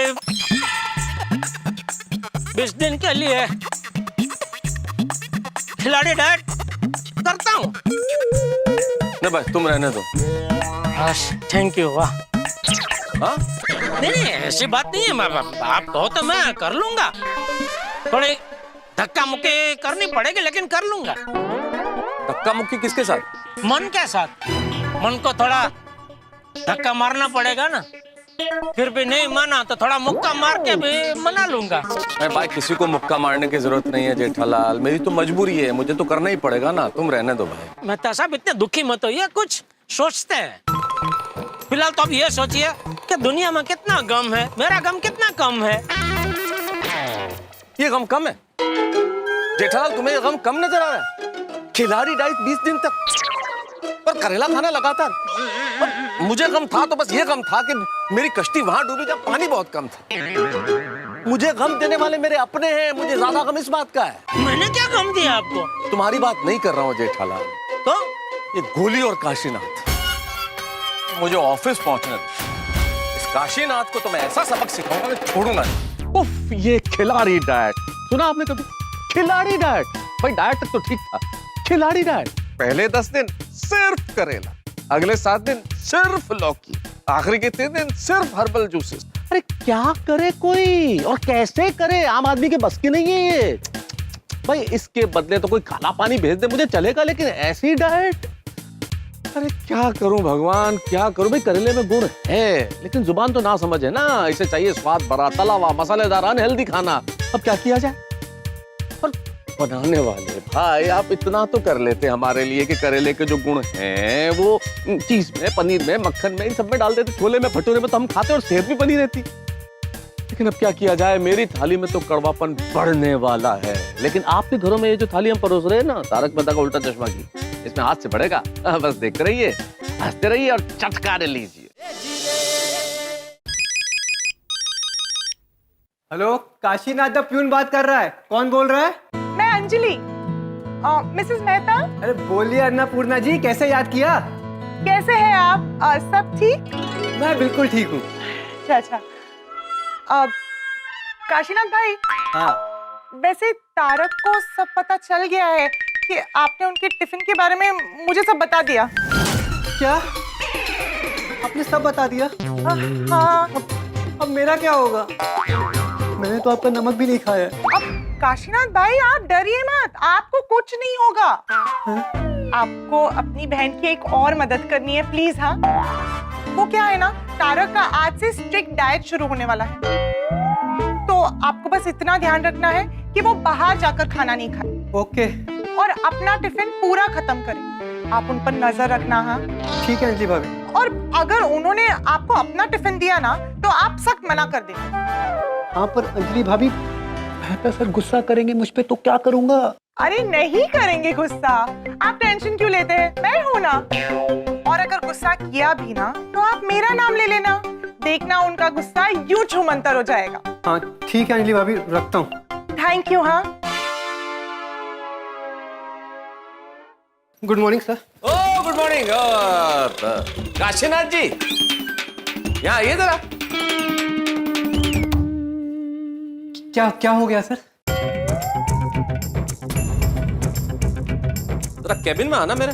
20 दिन के लिए खिलाड़ी डाइट करता हूँ। नहीं बस तुम रहने दो। Thank you. वाह। हाँ? नहीं ऐसी बात नहीं है, आप कहो तो मैं कर लूंगा। थोड़ी धक्का मुक्की करनी पड़ेगी लेकिन कर लूंगा। धक्का मुक्की किसके साथ? मन के साथ। मन को थोड़ा धक्का मारना पड़ेगा ना, फिर भी नहीं माना तो थोड़ा मुक्का मार के भी मना लूंगा। अरे भाई, किसी को मुक्का मारने की जरूरत नहीं है जेठालाल, मेरी तो मजबूरी है, मुझे तो करना ही पड़ेगा ना। तुम रहने दो भाई। मेहता साहब इतने दुखी मत होइए, कुछ सोचते हैं। फिलहाल तो अब ये सोचिए कि दुनिया में कितना गम है, मेरा गम कितना कम है। ये गम कम है जेठालाल? तुम्हें ये गम कम नजर आ रहा है? खिलाड़ी डाइट 20 दिन तक पर करेला खाना लगातार। और मुझे गम था तो बस ये गम था कि मेरी कश्ती वहां डूबी जब पानी बहुत कम था। मुझे गम देने वाले मेरे अपने हैं, मुझे ज्यादा गम इस बात का है। मैंने क्या गम दिया आपको? तुम्हारी बात नहीं कर रहा हूँ जेठालाल, तो ये गोली और काशीनाथ मुझे ऑफिस पहुंचने दो। इस काशीनाथ को तो मैं ऐसा सबक सिखाऊंगा मैं छोड़ूंगा नहीं। उफ, ये खिलाड़ी डाइट सुना आपने कभी? खिलाड़ी डाइट भाई, डाइट तक तो ठीक था, खिलाड़ी डाइट। पहले 10 दिन सिर्फ करेला, अगले 7 दिन सिर्फ लौकी, आखिरी के 3 दिन सिर्फ हर्बल जूसेस। अरे क्या करे कोई और कैसे करे? आम आदमी के बस की नहीं है ये भाई। इसके बदले तो कोई काला पानी भेज दे मुझे चलेगा, लेकिन ऐसी डाइट? अरे क्या करूं भगवान, क्या करूं भाई? करेले में गुण है लेकिन जुबान तो ना समझ है ना। इसे चाहिए स्वाद भरा, तला हुआ, मसालेदार, अनहेल्दी खाना। अब क्या किया जाए? और बनाने वाले भाई आप इतना तो कर लेते हमारे लिए कि करेले के जो गुण हैं वो चीज में, पनीर में, मक्खन में, इन सब में डाल देते, छोले में, भटूरे में, तो हम खाते और सेहत भी बनी रहती। लेकिन अब क्या किया जाए, मेरी थाली में तो कड़वापन बढ़ने वाला है। लेकिन आपके घरों में ये जो थाली हम परोस रहे हैं ना, तारक मेहता का उल्टा चश्मा की, इसमें हाथ से बढ़ेगा। बस देखते रहिए, हंसते रहिए और चटकारे लीजिए। हेलो, काशीनाथ द प्यून बात कर रहा है। कौन बोल रहा है? मैं अंजलि, मिसेस मेहता। अरे बोलिए अन्नपूर्णा जी, कैसे याद किया? कैसे हैं आप? सब ठीक? मैं बिल्कुल ठीक हूँ। अच्छा। काशीनाथ भाई। हाँ। वैसे तारक को सब पता चल गया है कि आपने उनके टिफिन के बारे में मुझे सब बता दिया। क्या? आपने सब बता दिया? हाँ। अब मेरा क्या होगा? मैंने तो आपका नमक भी नहीं खाया। अब काशीनाथ भाई आप डरिए मत, आपको कुछ नहीं होगा। आपको अपनी बहन की एक और मदद करनी है प्लीज। हाँ, वो क्या है ना, तारक का आज से स्ट्रिक्ट डाइट शुरू होने वाला है, तो आपको बस इतना ध्यान रखना है कि वो बाहर जाकर खाना नहीं खाए। ओके। और अपना टिफिन पूरा खत्म करें। आप उन पर नजर रखना। हाँ ठीक है अंजलि भाभी। और अगर उन्होंने आपको अपना टिफिन दिया ना, तो आप सख्त मना कर देना। हाँ पर अंजलि भाभी, मेहता सर गुस्सा करेंगे मुझ पे तो क्या करूंगा? अरे नहीं करेंगे गुस्सा, आप टेंशन क्यों लेते हैं, मैं हूं ना। और अगर गुस्सा किया भी ना, तो आप मेरा नाम ले लेना, देखना उनका गुस्सा यूं छूमंतर हो जाएगा। हाँ ठीक है अंजलि भाभी, रखता हूँ। Thank you. हाँ गुड मॉर्निंग सर। ओ गुड मॉर्निंग काशीनाथ जी, यहाँ आइए जरा। क्या हो गया सर? जरा केबिन में आना मेरे।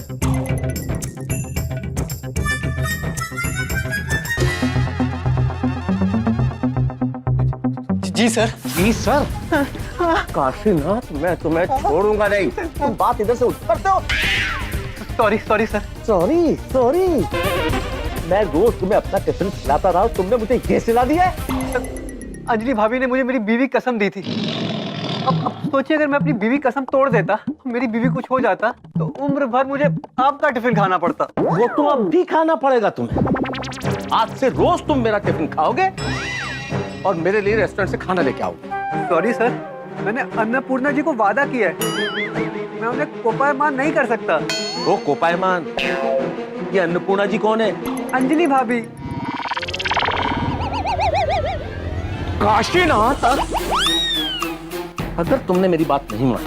जी सर। जी सर। काशीनाथ, मैं तुम्हें छोड़ूंगा नहीं। तुम बात इधर से उठ करते हो। Sorry sir. सॉरी। मैं रोज तुम्हें अपना टिफिन खिलाता रहा, तुमने मुझे ये सिला दिया है। अंजलि भाभी ने मुझे मेरी बीवी कसम दी थी। अब सोचिए, अगर मैं अपनी बीवी कसम तोड़ देता, मेरी बीवी कुछ हो जाता, तो उम्र भर मुझे आपका टिफिन खाना पड़ता। वो तो अब भी खाना पड़ेगा तुम्हें। आज से रोज तुम मेरा टिफिन खाओगे और मेरे लिए रेस्टोरेंट से खाना लेके आओगे। सॉरी सर, मैंने अन्नपूर्णा जी को वादा किया है, मैं उन्हें कोपायमान नहीं कर सकता। वो कोपायमान? ये अन्नपूर्णा जी कौन है? अंजलि भाभी। काशीनाथ, अगर तुमने मेरी बात नहीं मानी,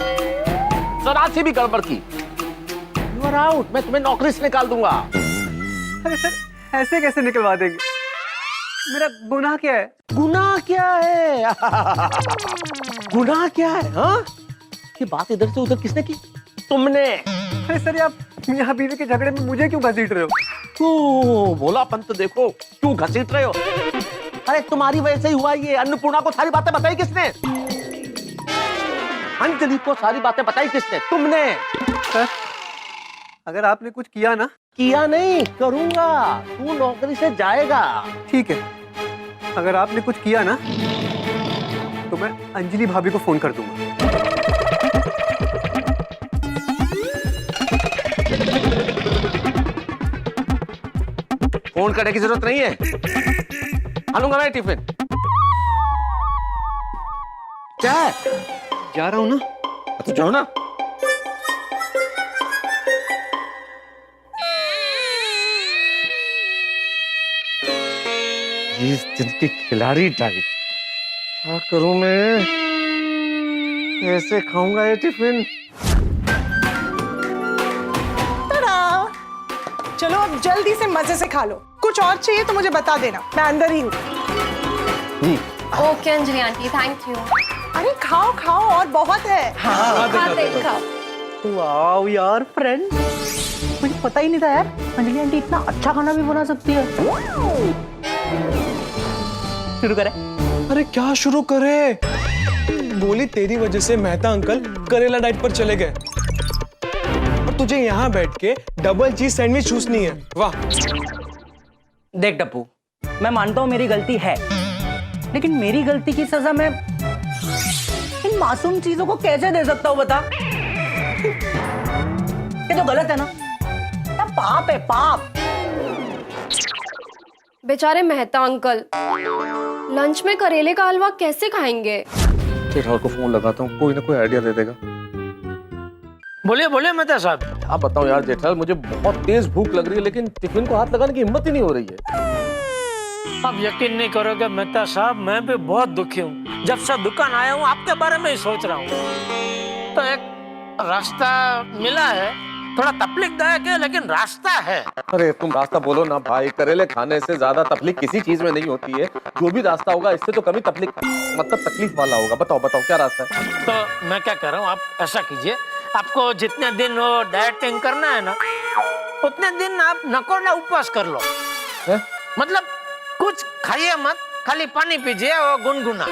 जरा सी भी गड़बड़ की, यू आर आउट। मैं तुम्हें नौकरी से निकाल दूंगा। अरे सर, ऐसे कैसे निकलवा देंगे? मेरा गुनाह क्या है? गुनाह क्या है? गुनाह क्या है? हाँ, ये बात इधर से उधर किसने की? तुमने। अरे सर, आप मियां बीवी के झगड़े में मुझे क्यों घसीट रहे हो? क्यों बोला पंत, देखो क्यों घसीट रहे हो? अरे तुम्हारी वजह से ही हुआ ये। अन्नपूर्णा को सारी बातें बताई किसने? अंजलि को सारी बातें बताई किसने? तुमने। सर, अगर आपने कुछ किया ना। किया नहीं, करूंगा। तू नौकरी से जाएगा। ठीक है, अगर आपने कुछ किया ना, तो मैं अंजलि भाभी को फोन कर दूंगा। फोन करने की जरूरत नहीं है, आलूंगा मैं टिफिन। क्या है? जा रहा हूं ना। तो जाओ ना। इस दिन की खिलाड़ी डाइट, क्या करूं मैं? कैसे खाऊंगा ये टिफिन? चलो अब जल्दी से मजे से खा लो। कुछ और चाहिए तो मुझे बता देना, मैं अंदर ही हूँ। Okay Anjali aunty, thank you. अरे खाओ खाओ, और बहुत है। खाओ। वाओ यार फ्रेंड, मुझे पता ही नहीं था यार, अंजलि आंटी इतना अच्छा खाना भी बना सकती है। शुरू करें? अरे क्या शुरू करे? गोली, तेरी वजह से मेहता अंकल करेला डाइट पर चले गए और तुझे यहाँ बैठ के डबल चीज सैंडविच चूसनी है। वाह। देख टप्पू, मैं मानता हूँ मेरी गलती है, लेकिन मेरी गलती की सजा मैं इन मासूम चीजों को कैसे दे सकता हूँ बता? ये तो गलत है ना, ये पाप है, पाप। बेचारे मेहता अंकल, लंच में करेले का हलवा कैसे खाएंगे? जेठाल को फोन लगाता हूँ, कोई ना कोई आइडिया दे देगा। बोलिए बोलिए मेहता साहब। आप बताओ यार जेठाल, मुझे बहुत तेज भूख लग रही है लेकिन टिफिन को हाथ लगाने की हिम्मत ही नहीं हो रही है। आप यकीन नहीं करोगे मेहता साहब, मैं भी बहुत दुखी हूँ। जब से दुकान आया हूँ आपके बारे में ही सोच रहा हूँ। तो एक रास्ता मिला है, थोड़ा तकलीफदायक है लेकिन रास्ता है। अरे तुम रास्ता बोलो ना भाई, करेले खाने से ज्यादा तकलीफ किसी चीज में नहीं होती है। जो भी रास्ता होगा इससे तो कभी तकलीफ वाला होगा। बताओ बताओ क्या रास्ता है? तो मैं क्या कर रहा हूँ, आप ऐसा कीजिए, आपको जितने दिन वो डाइटिंग करना है ना, उतने दिन आप नकोड़ा उपवास कर लो। है? मतलब कुछ खाइए मत, खाली पानी पीजिए और गुनगुना।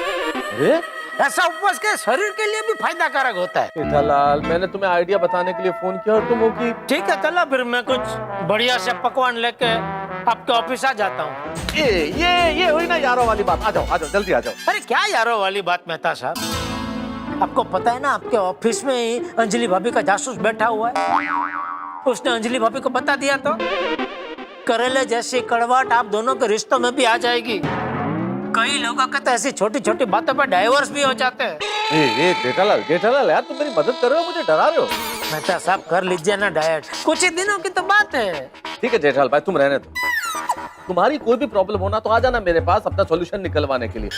ऐसा उपवास के शरीर के लिए भी फायदा कारक होता है। जेठालाल, मैंने तुम्हें आइडिया बताने के लिए फोन किया और तुम हो कि ठीक है चलो फिर मैं कुछ बढ़िया से पकवान लेके आपके ऑफिस आ जाता हूँ। ये हुई ना यारों वाली बात। आ जाओ जल्दी आ जाओ। अरे क्या यारों वाली बात मेहता साहब, आपको पता है ना आपके ऑफिस में ही अंजलि भाभी का जासूस बैठा हुआ है। उसने अंजलि भाभी को बता दिया तो करेले जैसी कड़वाहट आप दोनों के रिश्तों में भी आ जाएगी। कई लोगों का तो ऐसी छोटी छोटी बातों पर डाइवोर्स भी हो जाते हैं। जेठालाल यार तुम मेरी मदद कर रहे हो, मुझे डरा रहे हो। मेहता साहब कर लीजिए ना डाइट, कुछ ही दिनों की तो बात है। ठीक है जेठालाल भाई, तुम रहने दो। तुम्हारी कोई भी प्रॉब्लम होना तो आ जाना मेरे पास अपना सॉल्यूशन निकलवाने के लिए,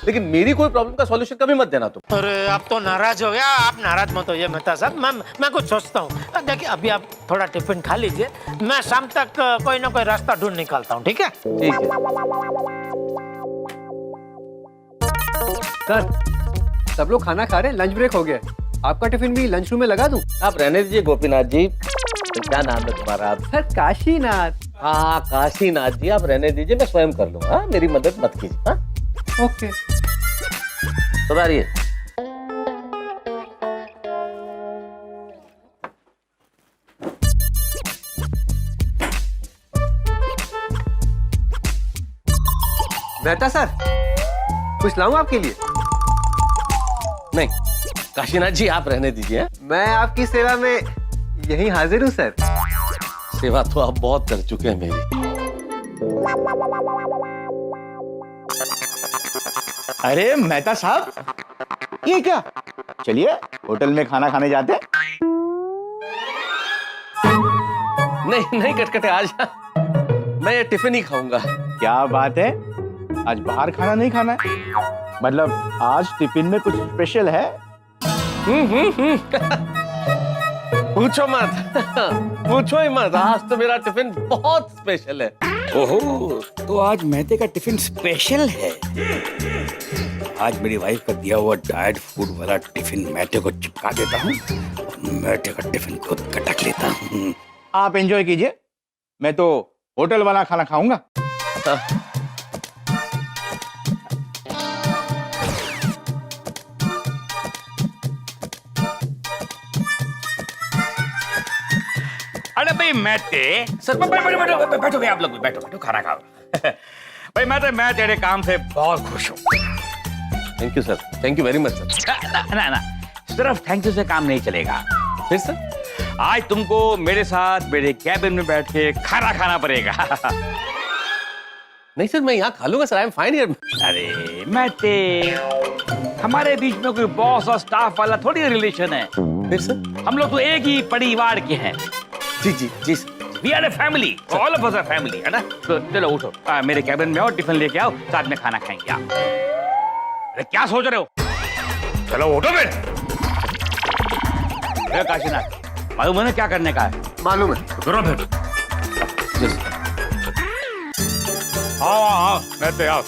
लेकिन मेरी कोई प्रॉब्लम का सॉल्यूशन कभी मत देना तुम। अरे आप तो नाराज हो गया, आप नाराज मत होइए मेहता साहब, मैं कुछ सोचता हूँ। देखिए अभी आप थोड़ा टिफिन खा लीजिए, मैं शाम तक कोई ना कोई रास्ता ढूंढ निकालता हूँ। ठीक है? ठीक है सर, सब लोग खाना खा रहे हैं, लंच ब्रेक हो गया। आपका टिफिन भी लंच रूम में लगा दूं? आप रहने दीजिए गोपीनाथ जी। क्या नाम है तुम्हारा? सर काशीनाथ। हाँ काशीनाथ जी, आप रहने दीजिए, मैं स्वयं कर लूंगा। हाँ मेरी मदद मत कीजिए। हाँ ओके सुधारिए। मेहता सर, कुछ लाऊं आपके लिए? नहीं काशीनाथ जी आप रहने दीजिए। मैं आपकी सेवा में यही हाजिर हूँ सर। सेवा तो आप बहुत कर चुके हैं मेरी। अरे मेहता साहब, ये क्या? चलिए होटल में खाना खाने जाते हैं। नहीं कटकटे, आज मैं ये टिफिन ही खाऊंगा। क्या बात है, आज बाहर खाना नहीं खाना है? मतलब आज टिफिन में कुछ स्पेशल है? पूछो ही मत, आज तो मेरा टिफिन बहुत स्पेशल है। ओहो, तो आज मेहते का टिफिन स्पेशल है। आज मेरी वाइफ का दिया हुआ डाइट फूड वाला टिफिन मेहते को चिपका देता हूँ, मेहते का टिफिन खुद कटक लेता हूँ। आप एंजॉय कीजिए, मैं तो होटल वाला खाना खाऊंगा। अरे भाई मेहते सर, बैठो भाई, आप लोग बैठो खाना खाओ। भाई मैं तेरे काम से बहुत खुश हूँ। Thank you sir, thank you very much sir. ना सिर्फ थैंक यू से काम नहीं चलेगा। फिर सर? आज तुमको मेरे साथ मेरे कैबिन में बैठ के खाना खाना पड़ेगा। नहीं सर, मैं यहाँ खा लूंगा sir, I am fine here. अरे मेहते, हमारे बीच में कोई बॉस और स्टाफ वाला थोड़ी रिलेशन है। फिर सर? हम लोग तो एक ही परिवार के हैं। जी sir. We are a family. All of us are family, है ना? तो चलो उठो, मेरे कैबिन में आओ, टिफिन लेके आओ, साथ में खाना खाएंगे आप। अरे क्या सोच रहे हो? चलो उठो फिर। काशीनाथ, मालूम है ना क्या करने का है? मालूम है। करो फिर। आओ बैठते, आओ।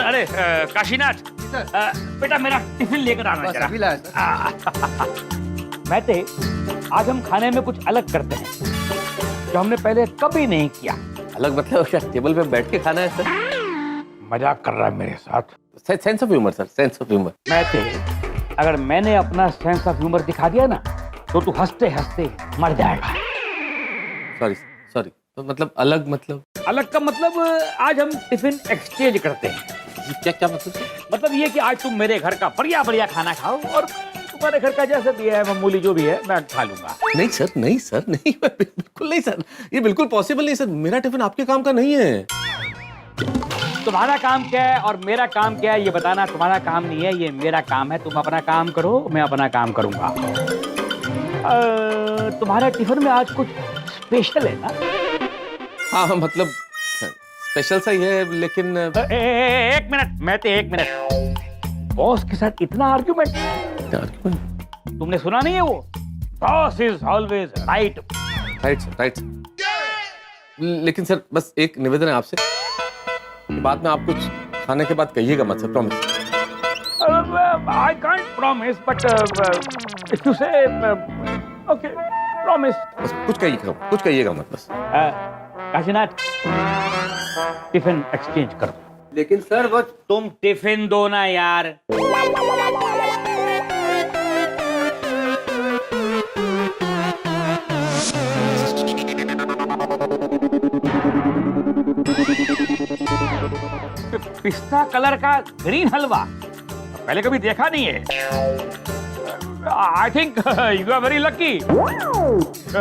अरे काशीनाथ, बेटा मेरा टिफिन लेकर आना जरा। मेहते, आज हम खाने में कुछ अलग करते हैं जो हमने पहले कभी नहीं किया। अलग मतलब क्या टेबल पे बैठ के खाना है सर? मजाक कर रहा है मेरे साथ? Sense of humour sir, sense of humour. मेहते, अगर मैंने अपना सेंस ऑफ ह्यूमर दिखा दिया ना तो तू हंसते हंसते मर जाएगा। सॉरी तो मतलब अलग का मतलब आज हम टिफिन एक्सचेंज करते हैं। क्या मतलब? मतलब ये कि आज तुम मेरे घर का बढ़िया खाना खाओ और तुम्हारे घर का जैसे भी है मामूली जो भी है मैं खा लूंगा। नहीं सर, बिल्कुल नहीं सर, ये बिल्कुल पॉसिबल नहीं सर। मेरा टिफिन आपके काम का नहीं है। तुम्हारा काम क्या है और मेरा काम क्या है ये बताना तुम्हारा काम नहीं है, ये मेरा काम है। तुम अपना काम करो, मैं अपना काम करूंगा। तुम्हारे टिफिन में आज कुछ स्पेशल है ना? हाँ मतलब स्पेशल सा ही है, लेकिन एक मिनट महते, एक मिनट। बॉस के साथ इतना आर्ग्यूमेंट? तुमने सुना नहीं है वो boss is always right. Right. लेकिन सर बस एक निवेदन है आपसे, बाद में आप कुछ खाने के बाद कहिएगा मत sir, promise. I can't promise, but if you say okay, promise. बस कुछ कहिएगा मत बस। काशीनाथ, टिफिन एक्सचेंज कर दो। लेकिन सर बस तुम टिफिन दो ना यार। पिस्ता कलर का ग्रीन हलवा पहले कभी देखा नहीं है। I think you are very lucky.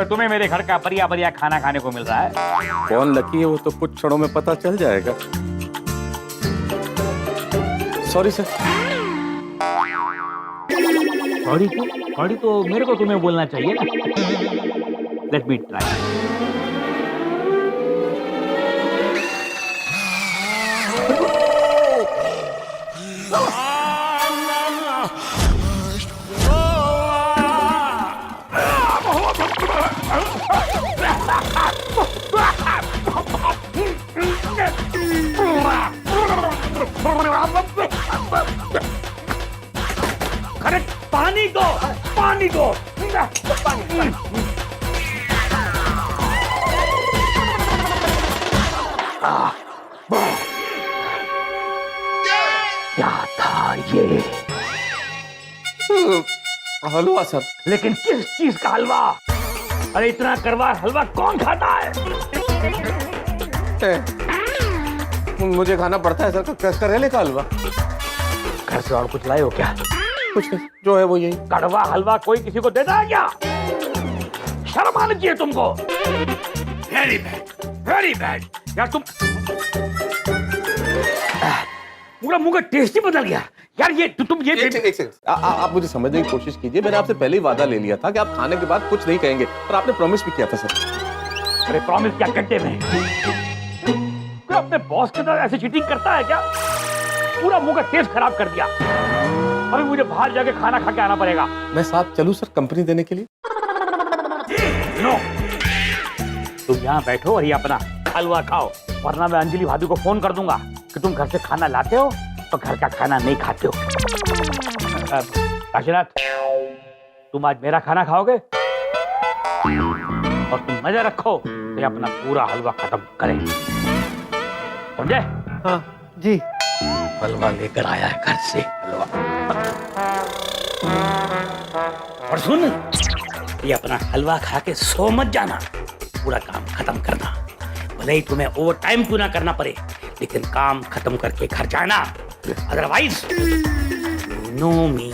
तुम्हें मेरे घर का बढ़िया बढ़िया खाना खाने को मिल रहा है। कौन लकी है वो तो कुछ क्षणों में पता चल जाएगा। Sorry sir. सॉरी तो मेरे को तुम्हें बोलना चाहिए ना। Let me try. अरे पानी दो। क्या था ये? हलवा सर। लेकिन किस चीज का हलवा? अरे इतना करवा हलवा कौन खाता है? मुझे खाना पड़ता है सर, करेले का हलवा। घर से और कुछ लाए हो क्या? कुछ नहीं, जो है वो यही। कड़वा हलवा कोई किसी को देता है क्या? शर्म आनी चाहिए तुमको। वेरी बैड यार। तुम पूरा मुंह का टेस्ट ही बदल गया यार। ये तुम ये एक सेकंड। आप मुझे समझने की कोशिश कीजिए। मैंने आपसे पहले ही वादा ले लिया था कि आप खाने के बाद कुछ नहीं कहेंगे, और आपने प्रॉमिस भी किया था सर। अरे प्रॉमिस क्या करते में? कोई अपने बॉस के साथ ऐसे चीटिंग करता है क्या? पूरा मुंह का टेस्ट खराब कर दिया। अभी मुझे बाहर जाके खाना खा के आना पड़ेगा। मैं साथ चलूं सर कंपनी देने के लिए? नो, तुम यहाँ बैठो और ये अपना हलवा खाओ, वरना मैं अंजलि भाभी को फोन कर दूंगा कि तुम घर से खाना लाते हो तो घर का खाना नहीं खाते हो। काशीनाथ, तुम आज मेरा खाना खाओगे और तुम मजा रखो तो अपना पूरा हलवा खत्म करें, समझे? हाँ जी। हलवा लेकर आया है घर से, हलवा। और सुन, ये अपना हलवा खा के सो मत जाना, पूरा काम खत्म करना। भले ही तुम्हें ओवर टाइम क्यों ना करना पड़े, लेकिन काम खत्म करके घर जाना, अदरवाइज नो मी।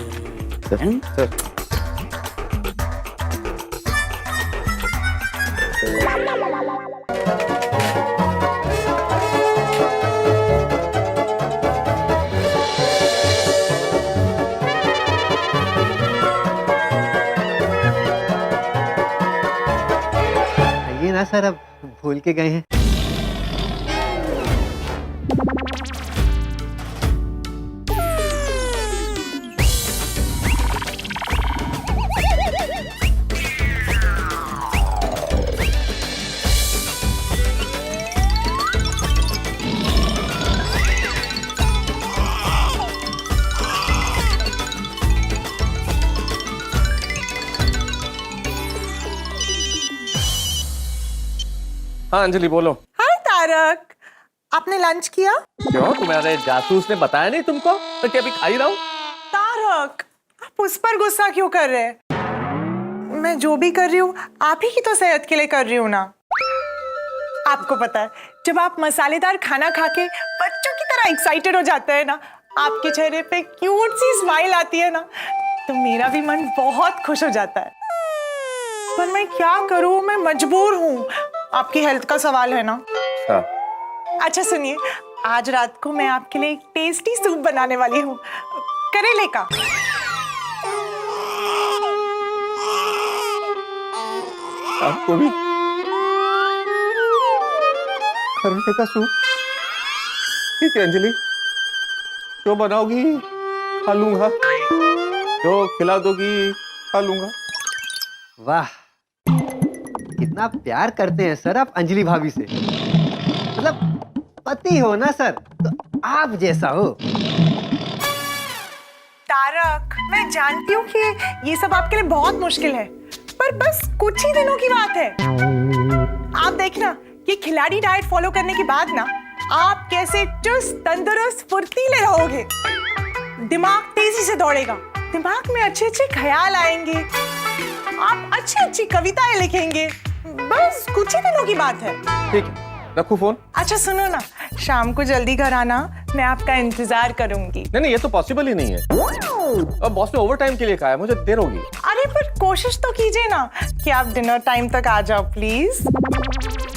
ये ना सर, अब भूल के गए हैं। हाँ अंजलि बोलो। हाय तारक, आपने लंच किया? क्यों, तुम्हारे जासूस ने बताया नहीं तुमको? तो क्या अभी खा ही रहा हूँ? तारक, आप उस पर गुस्सा क्यों कर रहे हैं? मैं जो भी कर रही हूँ आप ही की तो सेहत के लिए कर रही हूँ ना। आपको पता है, जब आप मसालेदार खाना खा के बच्चों की तरह एक्साइटेड हो जाते हैं ना, आपके चेहरे पे क्यूट सी स्माइल आती है ना, तो मेरा भी मन बहुत खुश हो जाता है। पर मैं क्या करूँ, मैं मजबूर हूँ। आपकी हेल्थ का सवाल है ना। हाँ। अच्छा सुनिए, आज रात को मैं आपके लिए एक टेस्टी सूप बनाने वाली हूँ, करेले का। आपको भी करेले का सूप? ठीक है अंजलि, जो बनाओगी खा लूंगा, जो खिला दोगी खा लूंगा। वाह, कितना प्यार करते हैं सर आप अंजलि भाभी से। मतलब पति हो ना सर, तो आप जैसा हो। तारक, मैं जानती हूँ कि ये सब आपके लिए बहुत मुश्किल है, पर बस कुछ ही दिनों की बात है। आप देखना, ये खिलाड़ी डाइट फॉलो करने के बाद ना आप कैसे चुस्त, तंदुरुस्त, फुर्तीले रहोगे। दिमाग तेजी से दौड़ेगा, दिमाग में अच्छे अच्छे ख्याल आएंगे, आप अच्छी अच्छी कविताएं लिखेंगे। बस कुछ ही दिनों की बात है। ठीक है, रखूं फोन? अच्छा सुनो ना, शाम को जल्दी घर आना, मैं आपका इंतजार करूंगी। नहीं, ये तो पॉसिबल ही नहीं है। अब बॉस ने ओवर टाइम के लिए कहा है, मुझे देर होगी। अरे पर कोशिश तो कीजिए ना कि आप डिनर टाइम तक आ जाओ प्लीज।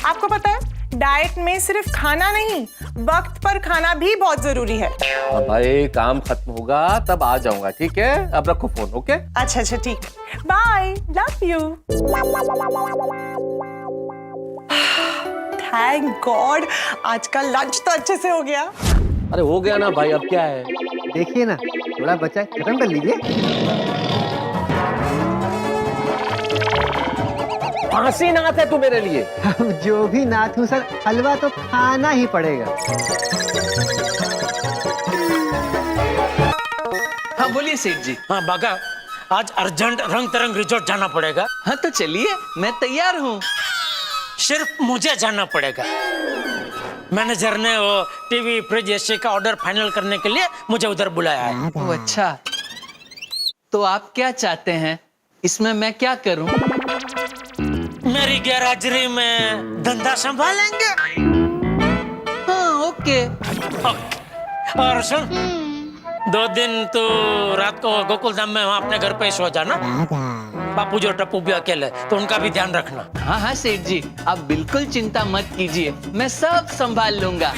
आपको पता है, डाइट में सिर्फ खाना नहीं, वक्त पर खाना भी बहुत जरूरी है। हाँ भाई, काम खत्म होगा तब आ जाऊंगा, ठीक है? अब रखो फोन, ओके? अच्छा अच्छा ठीक है, bye, love you. Thank God, आज का लंच तो अच्छे से हो गया। अरे हो गया ना भाई, अब क्या है? देखिए ना, थोड़ा बचा है, खत्म कर लीजिए। फांसी नाथ है तू मेरे लिए। जो भी नाथ हूँ सर, हलवा तो खाना ही पड़ेगा। हाँ बोलिए सेठ जी। हाँ बागा, आज अर्जेंट रंग तरंग रिजॉर्ट जाना पड़ेगा। हाँ तो चलिए, मैं तैयार हूँ। सिर्फ मुझे जाना पड़ेगा। मैनेजर ने वो टीवी, फ्रिज, एसी का ऑर्डर फाइनल करने के लिए मुझे उधर बुलाया है। ओह अच्छा, तो आप क्या चाहते हैं? इसमें मैं क्या करूं? मेरी गैरहाजिरी में धंधा संभालेंगे। हाँ ओके। और सुन, 2 दिन तो रात को गोकुलधाम में वहाँ अपने घर पे सो जाना। बापू जो टप्पू भी अकेले, तो उनका भी ध्यान रखना। हाँ हाँ सेठ जी, आप बिल्कुल चिंता मत कीजिए, मैं सब संभाल लूंगा।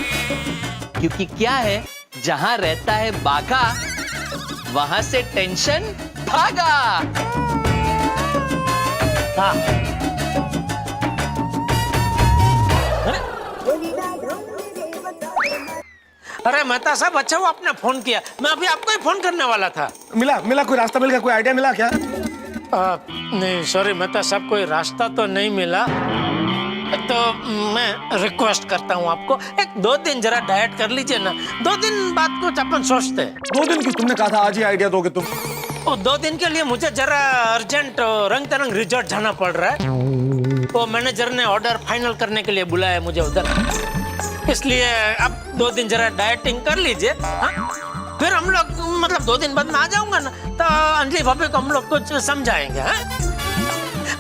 क्योंकि क्या है, जहाँ रहता है बाघा, वहां से टेंशन भागा। हाँ। अरे मेहता साहब, अच्छा वो आपने फोन किया, मैं अभी आपको ही फोन करने वाला था। मिला कोई रास्ता मिल गया, कोई आइडिया मिला क्या? नहीं सॉरी मेहता साहब, कोई रास्ता तो नहीं मिला। तो मैं रिक्वेस्ट करता हूँ आपको, 1-2 दिन जरा डाइट कर लीजिए ना। 2 दिन बाद कुछ अपन सोचते हैं। 2 दिन की तुमने कहा था, आज ही आइडिया दोगे तुम? 2 दिन के लिए मुझे जरा अर्जेंट रंग तरंग रिजॉर्ट जाना पड़ रहा है। तो मैनेजर ने ऑर्डर फाइनल करने के लिए बुलाया है मुझे उधर, इसलिए अब 2 दिन जरा डाइटिंग कर लीजिए। हाँ? फिर हम लोग, मतलब 2 दिन बाद में आ जाऊंगा ना, तो अंजलि भाभी को हम लोग कुछ समझाएंगे। हाँ?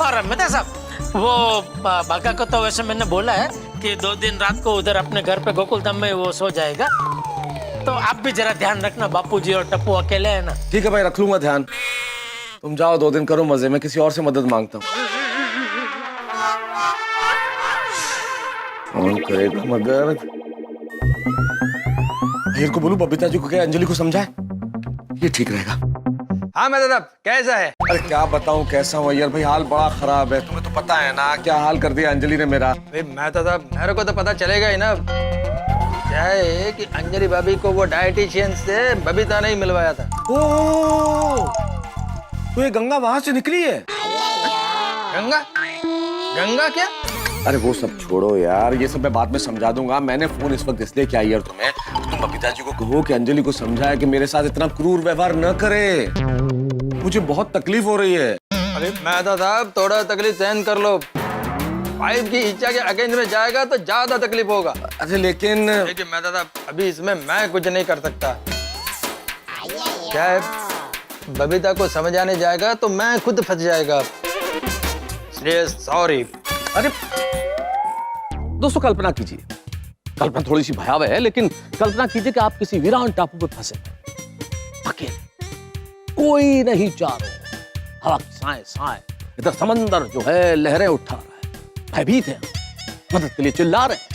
और मेहता साहब, वो बाका को तो वैसे मैंने बोला है कि 2 दिन रात को उधर अपने घर पे गोकुलधाम में वो सो जाएगा। तो आप भी जरा ध्यान रखना, बापूजी और टप्पू अकेले है ना। ठीक है भाई, रख लूंगा ध्यान। तुम जाओ, 2 दिन करो मजे, मैं किसी और से मदद मांगता हूँ। कौन करेगा मगर? भैया को बोलूं, बबीता जी को क्या अंजलि को समझाए, ये ठीक रहेगा। हाँ मैं दादा, कैसा है? अरे क्या बताऊं कैसा हूँ यार भाई, हाल बड़ा खराब है। तुम्हें तो पता है ना क्या हाल कर दिया अंजलि ने मेरा। भाई मैं दादा, मेरे को तो पता चलेगा ही ना। क्या है कि अंजलि भाभी को वो डाइटिशियन से बबीता ने मिलवाया था। ओ, तो ये गंगा वहां से निकली है? गंगा? गंगा क्या? अरे वो सब छोड़ो यार, ये सब मैं बाद में समझा दूंगा। मैंने फोन इस वक्त इसलिए किया यार तुम्हें, तुम बबीता जी को कहो कि अंजलि को समझाए कि मेरे साथ इतना क्रूर व्यवहार न करे, मुझे बहुत तकलीफ हो रही है। अरे मैं दादा, थोड़ा तकलीफ सहन कर लो। वाइफ की इच्छा के अगेंस्ट में जाएगा तो ज्यादा तकलीफ होगा। अरे लेकिन मैं दादा, अभी इसमें मैं कुछ नहीं कर सकता। क्या है, बबीता को समझाने जाएगा तो मैं खुद फंस जाएगा, इसलिए सॉरी। अरे दोस्तों, कल्पना कीजिए, कल्पना थोड़ी सी भयावह है, लेकिन कल्पना कीजिए कि आप किसी वीरान टापू पर फंसे, अकेले, कोई नहीं चारों, हवा की साए साए, इधर समंदर जो है लहरें उठा रहा है, भयभीत है, मदद के लिए चिल्ला रहे हैं,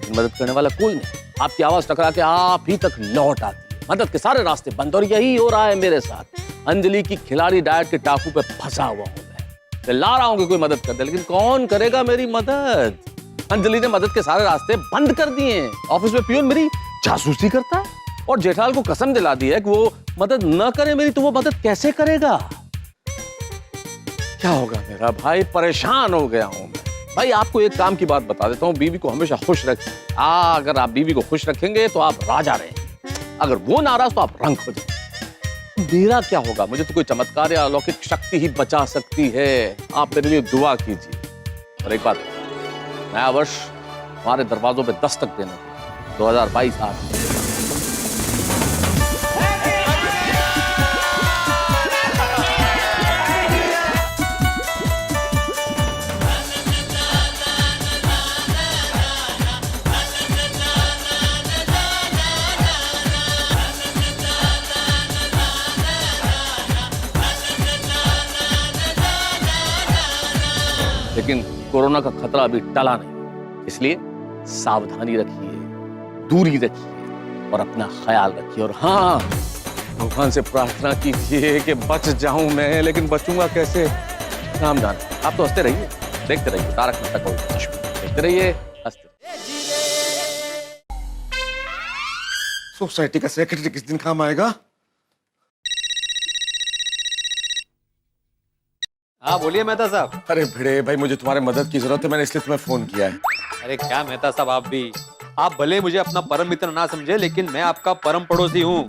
लेकिन मदद करने वाला कोई नहीं, आपकी आवाज टकरा के आप ही तक लौट आती है। मदद के सारे रास्ते बंद, और यही हो रहा है मेरे साथ। अंजलि की खिलाड़ी डाइट के टापू पे फंसा हुआ हूं मैं ला रहा हूं कि कोई मदद कर दे, लेकिन कौन करेगा मेरी मदद? अंजलि ने मदद के सारे रास्ते बंद कर दिए हैं। ऑफिस में पियून मेरी जासूसी करता है और जेठालाल को कसम दिला दी है कि वो मदद न करे मेरी, तो वो मदद कैसे करेगा? क्या होगा मेरा भाई? परेशान हो गया हूं मैं भाई। आपको एक काम की बात बता देता हूं, बीवी को हमेशा खुश रखें। अगर आप बीवी को खुश रखेंगे तो आप राजा रहेंगे, अगर वो नाराज तो आप रंग हो जाएंगे। मेरा क्या होगा? मुझे तो कोई चमत्कार या अलौकिक शक्ति ही बचा सकती है। आप मेरे लिए दुआ कीजिए। और एक बात, नया वर्ष हमारे दरवाजों पे दस्तक देना 2022 आ रहा है। लेकिन कोरोना का खतरा अभी टला नहीं, इसलिए सावधानी रखिए, दूरी रखिए और अपना ख्याल रखिए। और हाँ, भगवान से प्रार्थना कीजिए कि बच जाऊं मैं, लेकिन बचूंगा कैसे नाम जाने। आप तो हंसते रहिए, देखते रहिए तारक मेहता का उल्टा चश्मा, देखते रहिए, हंसते। सोसाइटी का सेक्रेटरी किस दिन काम आएगा? हाँ बोलिए मेहता साहब। अरे भिड़े भाई, मुझे तुम्हारे मदद की जरूरत है, मैंने इसलिए तुम्हें फोन किया है। अरे क्या मेहता साहब, आप भले मुझे अपना परम मित्र ना समझे, लेकिन मैं आपका परम पड़ोसी हूँ।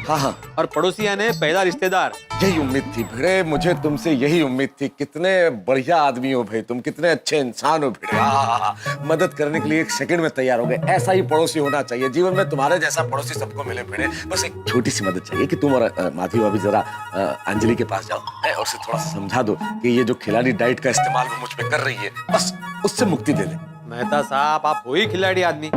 हाँ हाँ, और पड़ोसी यानी पहला रिश्तेदार। यही उम्मीद थी भिड़े, मुझे तुमसे यही उम्मीद थी। कितने बढ़िया आदमी हो भाई तुम, कितने अच्छे इंसान हो भिड़े। मदद करने के लिए एक सेकंड में तैयार हो गए। ऐसा ही पड़ोसी होना चाहिए जीवन में, तुम्हारे जैसा पड़ोसी सबको मिले भिड़े। बस एक छोटी सी मदद चाहिए कि तुम और माधवी भाभी जरा अंजलि के पास जाओ और उसे थोड़ा सा समझा दो कि ये जो खिलाड़ी डाइट का इस्तेमाल वो मुझ पे कर रही है, बस उससे मुक्ति दे दे। मेहता साहब, आप हो ही खिलाड़ी आदमी,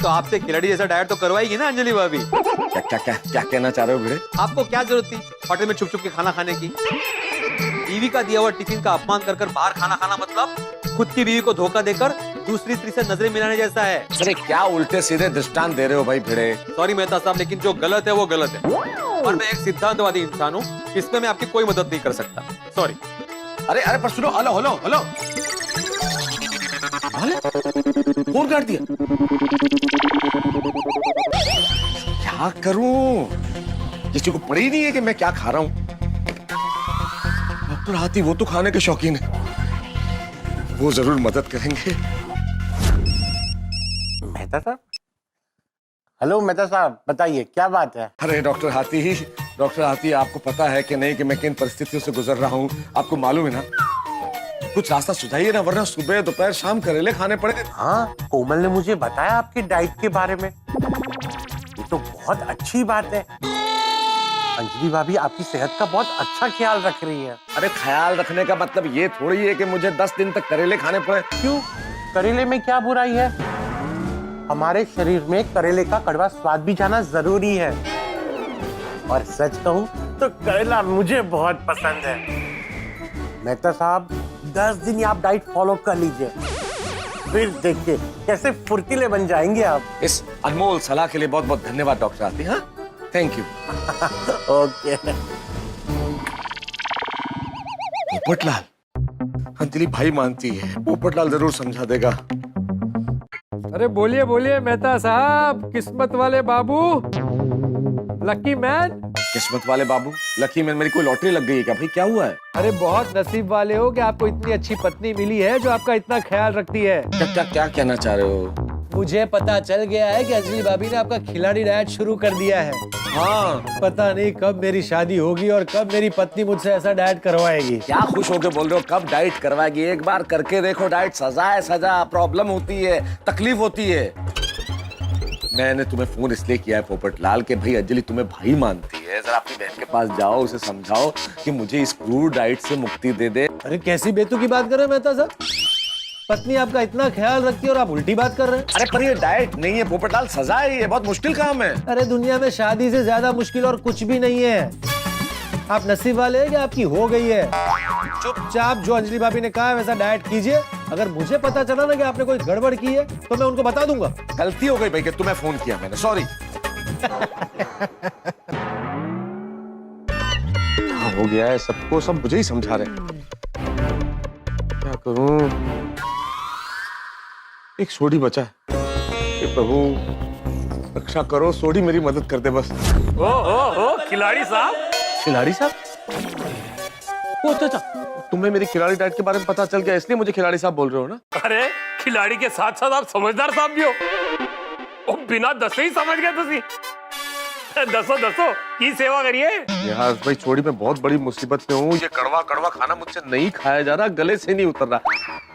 तो आपसे खिलाड़ी जैसा डाइट तो करवाएगी ना अंजलि भाभी। क्या क्या क्या क्या कहना चाह रहे हो भिड़े? आपको क्या जरूरत थी होटल में छुप छुप के खाना खाने की? बीवी का दिया हुआ टिफिन का अपमान कर कर बाहर खाना खाना मतलब खुद की बीवी को धोखा देकर दूसरी स्त्री से नजरें मिलाने जैसा है। अरे क्या उल्टे सीधे दृष्टांत दे रहे हो भाई भिड़े? सॉरी मेहता साहब, लेकिन जो गलत है वो गलत है, और मैं एक सिद्धांतवादी इंसान हूँ, इसमें मैं आपकी कोई मदद नहीं कर सकता। सॉरी। अरे अरे पर सुनो, हेलो हेलो हेलो, फोन काट दिया। क्या करूं? किसी को पड़ी नहीं है कि मैं क्या खा रहा हूं। डॉक्टर हाथी वो तो खाने के शौकीन है, वो जरूर मदद करेंगे। मेहता साहब, हेलो मेहता साहब, बताइए क्या बात है? अरे डॉक्टर हाथी, आपको पता है कि नहीं कि मैं किन परिस्थितियों से गुजर रहा हूँ? आपको मालूम है ना? कुछ रास्ता सुझाइए ना, वरना सुबह दोपहर शाम करेले खाने पड़ेंगे। हाँ, कोमल ने मुझे बताया आपकी डाइट के बारे में, ये तो बहुत अच्छी बात है। अंजलि भाभी आपकी सेहत का बहुत अच्छा ख्याल रख रही है। अरे ख्याल रखने का मतलब ये थोड़ी है कि मुझे 10 दिन तक करेले खाने पड़े। क्यों? करेले में क्या बुराई है? हमारे शरीर में करेले का कड़वा स्वाद भी जाना जरूरी है। और सच कहूं तो करेला मुझे बहुत पसंद है। मेहता साहब, 10 दिन आप डाइट फॉलो कर लीजिए, फिर देखिए कैसे फुर्तीले बन जाएंगे आप। इस अनमोल सलाह के लिए बहुत बहुत धन्यवाद डॉक्टर हाथी। हाँ, thank you. Okay. Popatlal, Anjali भाई मानती है, पोपटलाल जरूर समझा देगा। अरे बोलिए बोलिए मेहता साहब, किस्मत वाले बाबू, लकी मैन। किस्मत वाले बाबू, लकी मैन, मेरी कोई लॉटरी लग गई है क्या भाई? क्या हुआ है? अरे बहुत नसीब वाले हो कि आपको इतनी अच्छी पत्नी मिली है जो आपका इतना ख्याल रखती है। क्या कहना चाह रहे हो? मुझे पता चल गया है कि अंजलि भाभी ने आपका खिलाड़ी डाइट शुरू कर दिया है। हाँ, पता नहीं कब मेरी शादी होगी और कब मेरी पत्नी मुझसे ऐसा डाइट करवाएगी। क्या खुश होके बोल रहे हो? कब डाइट करवाएगी? एक बार करके देखो डाइट। सजा है सजा, प्रॉब्लम होती है, तकलीफ होती है। मैंने तुम्हें फोन इसलिए किया है पोपटलाल कि भाई अंजलि तुम्हें भाई मानती है, जरा अपनी बहन के पास जाओ, उसे समझाओ कि मुझे इस क्रूर डाइट से मुक्ति दे दे। अरे कैसी बेतु की बात कर रहे हैं मेहता साहब? पत्नी आपका इतना ख्याल रखती है और आप उल्टी बात कर रहे हैं। अरे पर ये डाइट नहीं है पोपटलाल, सजा है, ये बहुत मुश्किल काम है। अरे दुनिया में शादी से ज्यादा मुश्किल और कुछ भी नहीं है। आप नसीब वाले हैं कि आपकी हो गई है। चुपचाप जो अंजलि भाभी ने कहा है वैसा डाइट कीजिए अगर मुझे पता चला ना कि आपने कोई गड़बड़ की है तो मैं उनको बता दूंगा। गलती हो गई भाई कि तुम्हें फोन किया मैंने, सॉरी। हो गया है सबको, सब मुझे ही समझा रहे। क्या करूं? एक सोडी बचा है। हे प्रभु रक्षा करो, सोडी मेरी मदद कर दे बस। ओ खिलाड़ी साहब। खिलाड़ी साहब? ओ अच्छा, तुम्हें मेरी खिलाड़ी डाइट के बारे में पता चल गया इसलिए मुझे खिलाड़ी साहब बोल रहे हो ना? अरे खिलाड़ी के साथ साथ आप समझदार साहब भी हो। ओ बिना दसे ही समझ गए तुसी। दसो की सेवा करिए यार भाई, छोड़ी मैं बहुत बड़ी मुसीबत में हूँ। ये कड़वा कड़वा खाना मुझसे नहीं खाया जा रहा, गले से नहीं उतर रहा।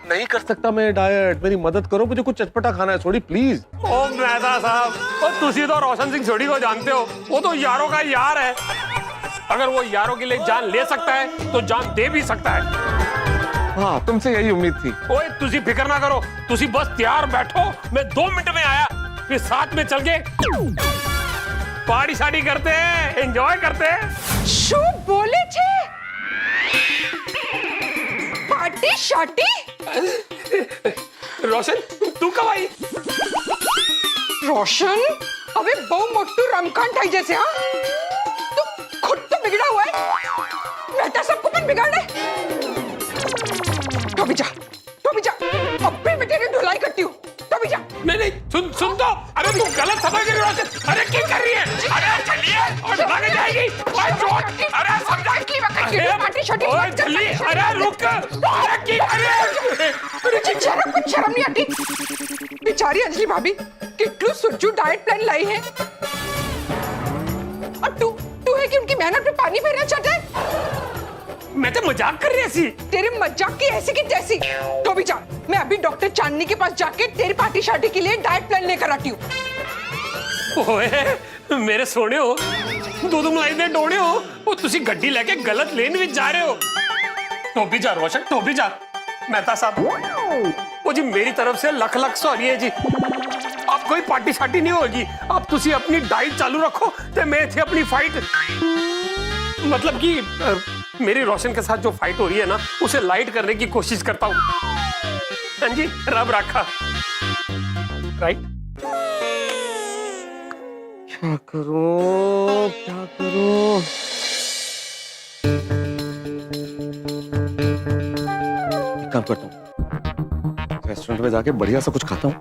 नहीं कर सकता मैं डाइट, मेरी मदद करो, मुझे कुछ चटपटा खाना है छोड़ी प्लीज। ओ मेहता साहब, ओ तुसी तो रोशन सिंह सोडी को जानते हो, वो तो यारों का यार है। अगर वो यारों के लिए जान ले सकता है तो जान दे भी सकता है। हाँ, तुमसे यही उम्मीद थी। ओए तुसी फिक्र ना करो, तुसी बस तैयार बैठो, मैं 2 मिनट में आया, फिर साथ में चल के पार्टी शादी करते हैं, एंजॉय करते हैं। शू बोले छे? पार्टी शाटी? रोशन तू कब आई? रोशन अबे बहु मोटू रमकान ठाई जैसे। हाँ तू खुद तो बिगड़ा हुआ है, बेटा सबको मत बिगाड़े। तो भी जा अबे मैं तेरी धुलाई करती हूँ। तो भी जा। नहीं सुन तो, अरे तू गलत समझ रही है रोशन। अरे क्या कर रही है? अरे चलिए और भाग जाएगी। अरे समझा पार्टी शादी। ओए चली, अरे रुक। अरे की अरे कुछ शर्म नहीं आती? बेचारी अंजलि भाभी कितनी सुज्जू डाइट प्लान लाई है, और तू है कि उनकी मेहनत पे पानी फेरना चाहता है? मैं तो मजाक कर रही थी। तेरे मजाक की ऐसी की तैसी। तो भी जा, मैं अभी डॉक्टर चांदनी के पास जाके तेरी पार्टी शादी के लिए डाइट प्लान लेकर आती हूँ। ओए मेरे सोने हो, दो मलाई दे डोने हो, वो तुसी गड्डी लेके गलत लेन में जा रहे हो। तो भी जा रोशन, तो भी जा। मेहता साहब, वो जी मेरी तरफ से लख सॉरी है जी। अब कोई पार्टी शादी नहीं होगी। अब तुसी अपनी डाइट चालू रखो ते मैं थे अपनी फाइट, मतलब कि मेरी रोशन के साथ जो फाइट हो रही है ना, उसे लाइट करने की कोशिश करता हूँ। हाँ जी, रब रखा। राइट? क्या करूं? काम करता हूँ, रेस्टोरेंट में जाके बढ़िया सा कुछ खाता हूँ,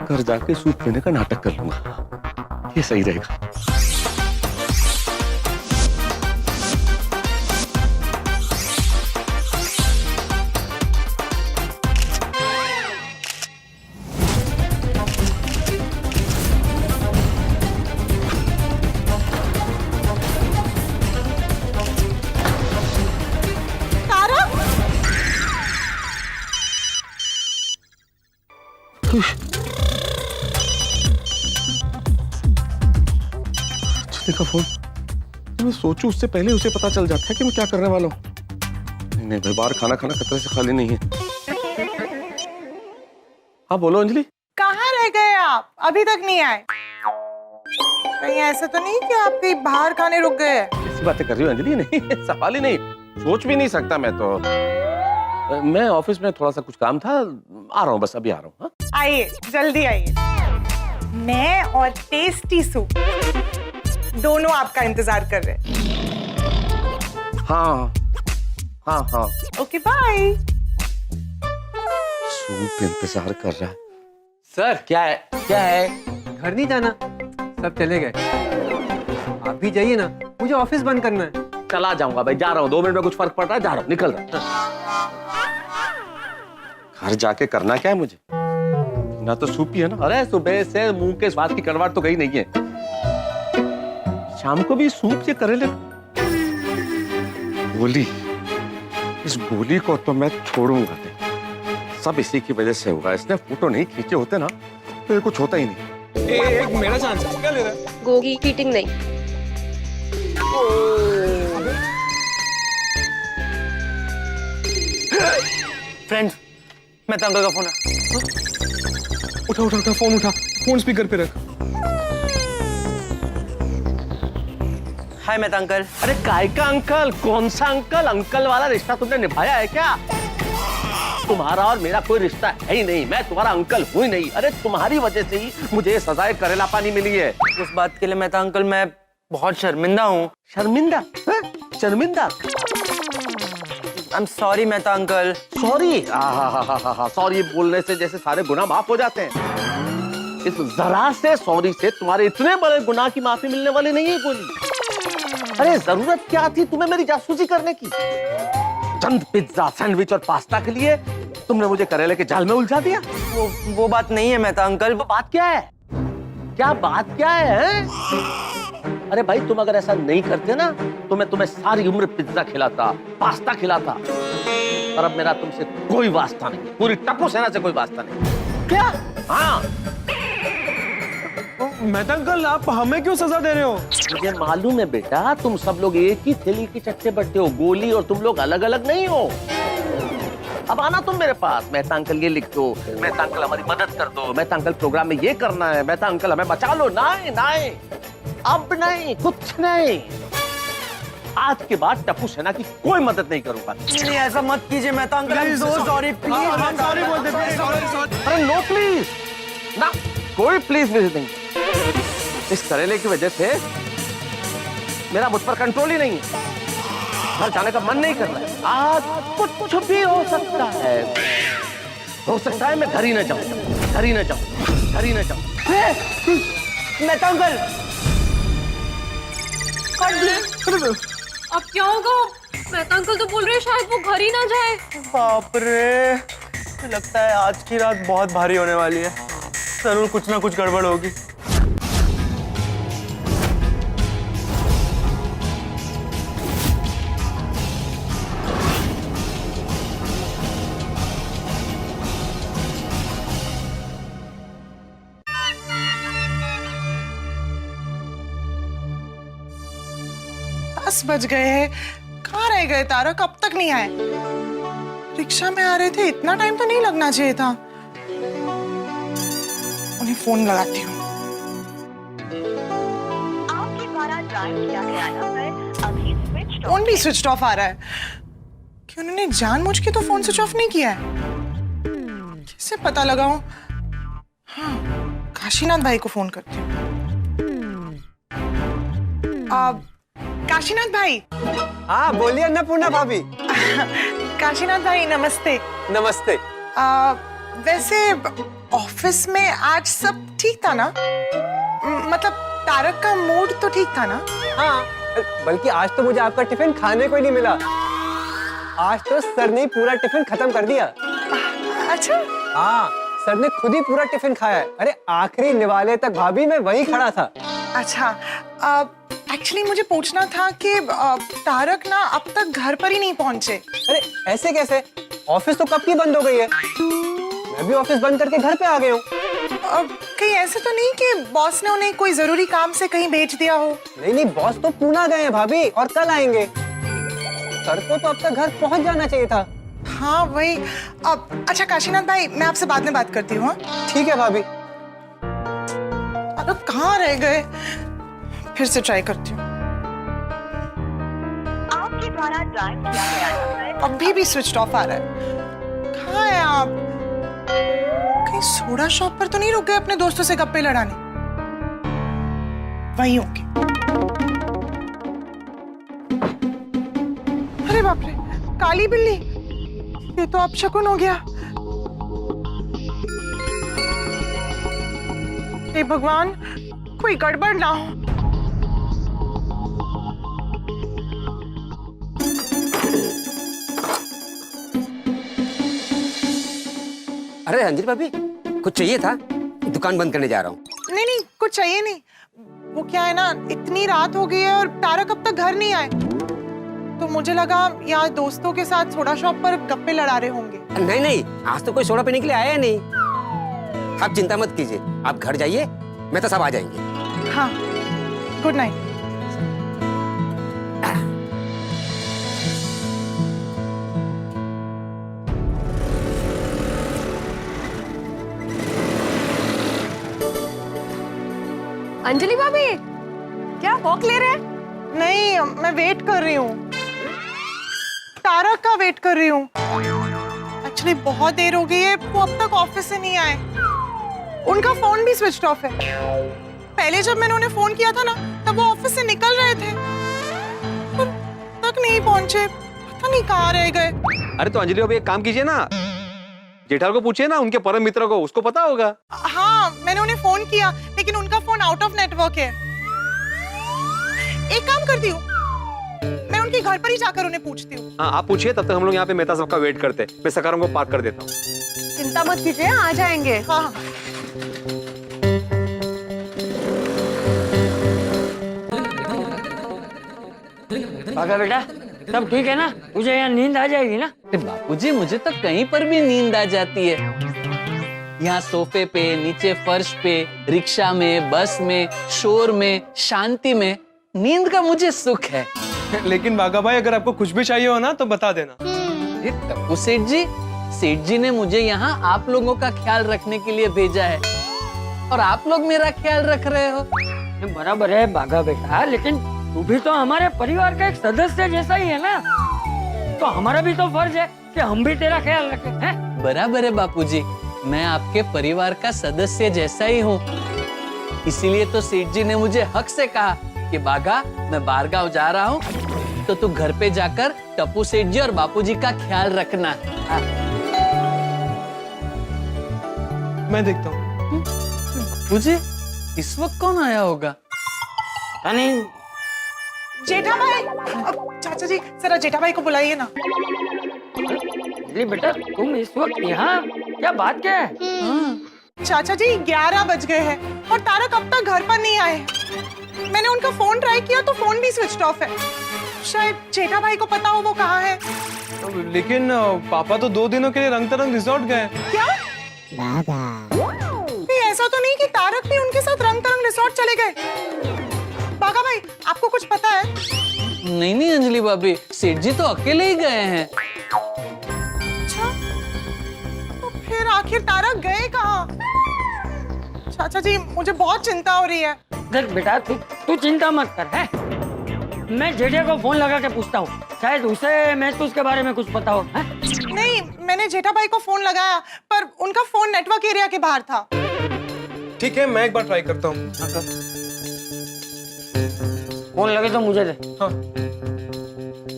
घर जाके सूप पीने का नाटक कर लूंगा, ये सही रहेगा। का फोन, मैं सोचूं उससे पहले उसे पता चल जाता है कि मैं क्या करने वाला हूँ। नहीं भाई, बाहर खाना खतरे से खाली नहीं है। हाँ बोलो अंजलि। कहाँ रह गए आप? अभी तक नहीं आए? कहीं ऐसा तो नहीं कि आप कहीं बाहर खाने रुक गए? ऐसी बातें कर रही हो अंजलि? नहीं, सवाल ही नहीं, सोच भी नहीं सकता मैं तो। मैं ऑफिस में थोड़ा सा कुछ काम था, आ रहा हूँ, बस अभी आ रहा हूँ। आइए, जल्दी आइए। मैं और टेस्टी सूप दोनों आपका इंतजार कर रहे हैं। हाँ। Okay bye. सूप इंतजार कर रहा है। सर क्या है? घर नहीं जाना, सब चले गए। आप भी जाइए ना, मुझे ऑफिस बंद करना है। चला जाऊंगा भाई, जा रहा हूँ, 2 मिनट में कुछ फर्क पड़ रहा है, जा रहा हूँ, निकल रहा हूँ। घर जाके करना क्या है मुझे? ना तो सूप ही है ना। अरे सुबह से मुंह के स्वाद की कड़वाहट तो गई नहीं है, शाम को भी सूप से करेले। बोली, इस बोली को तो मैं छोड़ूंगा नहीं, सब इसी की वजह से हुआ। इसने फोटो नहीं खींचे होते ना तो ये कुछ होता ही नहीं। एक मेरा चांस है, क्या ले रहा है? गोगी चीटिंग नहीं। फ्रेंड्स, मैं अंकल का फोन है। उठा, फोन स्पीकर पे रख। हाय मेहता अंकल। अरे काय का अंकल? कौन सा अंकल? अंकल वाला रिश्ता तुमने निभाया है क्या? तुम्हारा और मेरा कोई रिश्ता है ही नहीं, मैं तुम्हारा अंकल हूँ ही नहीं। अरे तुम्हारी वजह से ही मुझे सजाए करेला पानी मिली है। उस बात के लिए मेहता अंकल मैं बहुत शर्मिंदा हूँ। शर्मिंदा? शर्मिंदा? I am sorry Mehta uncle. Sorry? Sorry बोलने से जैसे सारे गुनाह माफ हो जाते हैं। इस जरा से सॉरी से तुम्हारे इतने बड़े गुनाह की माफी मिलने वाली नहीं है गोली। अरे जरूरत क्या थी तुम्हें मेरी जासूसी करने की? चंद पिज्जा, सैंडविच और पास्ता के लिए तुमने मुझे करेले के जाल में उलझा दिया। वो बात नहीं है मेहता अंकल। वो बात क्या है? क्या बात क्या है? अरे भाई तुम अगर ऐसा नहीं करते ना तो मैं तुम्हें सारी उम्र पिज्जा खिलाता, पास्ता खिलाता। पर अब मेरा तुमसे कोई वास्ता नहीं, पूरी टप्पू सेना से कोई वास्ता नहीं। क्या? हाँ। मेहता अंकल आप हमें क्यों सजा दे रहे हो? मुझे मालूम है बेटा, तुम सब लोग एक ही थैली के चट्टे बट्टे हो। गोली और तुम लोग अलग अलग नहीं हो। अब आना तुम मेरे पास, मेहता अंकल ये लिख दो, मेहता अंकल हमारी मदद कर दो, मेहता अंकल प्रोग्राम में ये करना है, मेहता अंकल हमें बचा लो। नहीं नहीं, अब नहीं, कुछ नहीं। आज के बाद टप्पू सेना की कोई मदद नहीं करूंगा। नहीं ऐसा मत कीजिए Mehta uncle. I am so sorry. Please हम सॉरी बोलते हैं। अरे नो प्लीज ना, कोई प्लीज नहीं। इस करेले की वजह से मेरा मुझ पर कंट्रोल ही नहीं है। घर जाने का मन नहीं कर रहा है। आज कुछ भी हो सकता है। हो सकता है मैं घर ही न जाऊं, घर ही न जाऊं, घर ही न जाऊं। मेहता अंकल अब क्या होगा? मेहता अंकल तो बोल रहे हैं शायद वो घर ही ना जाए। बाप रे, लगता है आज की रात बहुत भारी होने वाली है। जरूर कुछ ना कुछ गड़बड़ होगी। बज गए हैं। कहाँ रह गए तारक? अब तक नहीं आए। रिक्शा में आ रहे थे, इतना टाइम तो नहीं लगना चाहिए था। उन्हें फोन लगाती हूँ। फोन भी स्विच ऑफ आ रहा है कि उन्होंने जानबूझ के तो फोन स्विच ऑफ नहीं किया है। किससे पता लगाऊं? हाँ, काशीनाथ भाई को फोन करती हूँ। काशीनाथ भाई। हाँ बोलिए अन्नपूर्णा भाभी। काशीनाथ भाई नमस्ते। नमस्ते। वैसे ऑफिस में आज सब ठीक था ना? मतलब तारक का मूड तो ठीक था ना? हाँ, बल्कि आज तो मुझे आपका टिफिन खाने को ही नहीं मिला। आज तो सर ने पूरा टिफिन खत्म कर दिया। अच्छा। हाँ, सर ने खुद ही पूरा टिफिन खाया है। अरे आखिरी निवाले तक भाभी मैं वहीं खड़ा था। अच्छा, एक्चुअली मुझे पूछना था कि तारक ना अब तक घर पर ही नहीं पहुंचे। अरे ऐसे कैसे? ऑफिस तो कब की बंद हो गई है। मैं भी ऑफिस बंद करके घर पे आ गया हूँ। कहीं ऐसे तो नहीं कि बॉस ने उन्हें कोई जरूरी काम से कहीं भेज दिया हो? नहीं नहीं, बॉस तो पूना गए हैं भाभी और कल आएंगे। सर को तो अब तक घर पहुंच जाना चाहिए था। हाँ वही। अब अच्छा काशीनाथ भाई, मैं आपसे बाद में बात करती हूँ। ठीक है भाभी। अब कहाँ रह गए? फिर से ट्राई करती हूँ। आपके द्वारा डायल किया गया नंबर अभी भी स्विच ऑफ आ रहा है। कहाँ हैं आप? कहीं सोडा शॉप पर तो नहीं रुक गए अपने दोस्तों से गप्पे लड़ाने? वहीं होंगे। अरे बाप रे, काली बिल्ली, ये तो अब शकुन हो गया। हे भगवान, कोई गड़बड़ ना हो। अरे अंजलि भाभी, कुछ चाहिए था? दुकान बंद करने जा रहा हूँ। नहीं नहीं, कुछ चाहिए नहीं। वो क्या है ना, इतनी रात हो गई है और तारक अब तक घर नहीं आए, तो मुझे लगा यहाँ दोस्तों के साथ सोडा शॉप पर गप्पे लड़ा रहे होंगे। नहीं नहीं, आज तो कोई सोडा पीने के लिए आया नहीं। आप चिंता मत कीजिए, आप घर जाइए, मैं तो सब आ जाएंगे। हाँ, गुड नाइट। अंजलि भाभी, क्या वॉक ले रहे हैं? नहीं, मैं वेट कर रही हूँ, तारक का वेट कर रही हूँ। एक्चुअली बहुत देर हो गई है, वो अब तक ऑफिस से नहीं आए। उनका फोन भी स्विच ऑफ है। पहले जब मैंने उन्हें फोन किया था ना, तब वो ऑफिस से निकल रहे थे, तक नहीं पहुंचे। पता नहीं कहाँ रह गए। अरे तो अंजलि अभी एक काम कीजिए ना, जेठाल को पूछिए ना, उनके परम मित्र को, उसको पता होगा। हाँ, मैंने उन्हें फोन किया, लेकिन उनका फोन आउट ऑफ नेटवर्क है। एक काम करती हूँ, मैं उनके घर पर ही जाकर उन्हें पूछती हूँ। हाँ आप पूछिए, तब तक हम लोग यहाँ पे मेहता साहब का वेट करते हैं। मैं सकाराम को पार्क कर देता हूँ। चिंता मत कीजिए, आ जाएंगे। हाँ। बागा बेटा, सब ठीक है ना? मुझे यहाँ नींद आ जाएगी ना? बापूजी, मुझे तो कहीं पर भी नींद आ जाती है। यहाँ सोफे पे, नीचे फर्श पे, रिक्शा में, बस में, शोर में, शांति में, नींद का मुझे सुख है। लेकिन बागा भाई, अगर आपको कुछ भी चाहिए हो ना तो बता देना। टप्पू सेठ जी ने मुझे यहाँ आप लोगों का ख्याल रखने के लिए भेजा है, और आप लोग मेरा ख्याल रख रहे हो। बराबर है बागा बेटा, लेकिन तू भी तो हमारे परिवार का एक सदस्य जैसा ही है ना, तो हमारा भी तो फर्ज है कि हम भी तेरा ख्याल रखें, हैं? बराबर है बापूजी, मैं आपके परिवार का सदस्य जैसा ही हूँ। इसीलिए तो सेठ जी ने मुझे हक से कहा कि बागा, मैं बारगांव जा रहा हूँ, तो तू घर पे जाकर टप्पू सेठ जी और बापूजी का ख्याल रखना। मैं देखता हूँ। बापूजी, इस वक्त कौन आया होगा? नहीं, जेठा भाई, चाचा जी जरा जेठा भाई को बुलाइए ना। बेटा, तुम इस वक्त यहाँ, क्या बात क्या है? चाचा जी 11 बज गए हैं और तारक अब तक घर पर नहीं आए। मैंने उनका फोन ट्राई किया तो फोन भी स्विच ऑफ है। शायद जेठा भाई को पता हो वो कहाँ है। लेकिन पापा तो 2 दिनों के लिए रंग तरंग रिजॉर्ट गए। क्या? ऐसा तो नहीं कि तारक भी उनके साथ रंग तरंग रिसोर्ट चले गए? बागा भाई, आपको कुछ पता है? नहीं अंजलि भाभी, सेठ जी तो अकेले ही गए हैं। अच्छा, तो फिर आखिर तारक गए कहाँ? चाचा जी, मुझे बहुत चिंता हो रही है। देख बेटा, तू चिंता मत कर, है? मैं जेठिया को फोन लगा के पूछता हूँ, शायद उसे महसूस के बारे में कुछ पता हो, है? नहीं, मैंने जेठा भाई को फोन लगाया, पर उनका फोन नेटवर्क एरिया के बाहर था। ठीक है, मैं एक बार ट्राई करता हूँ। फोन लगे तो मुझे दे। हाँ,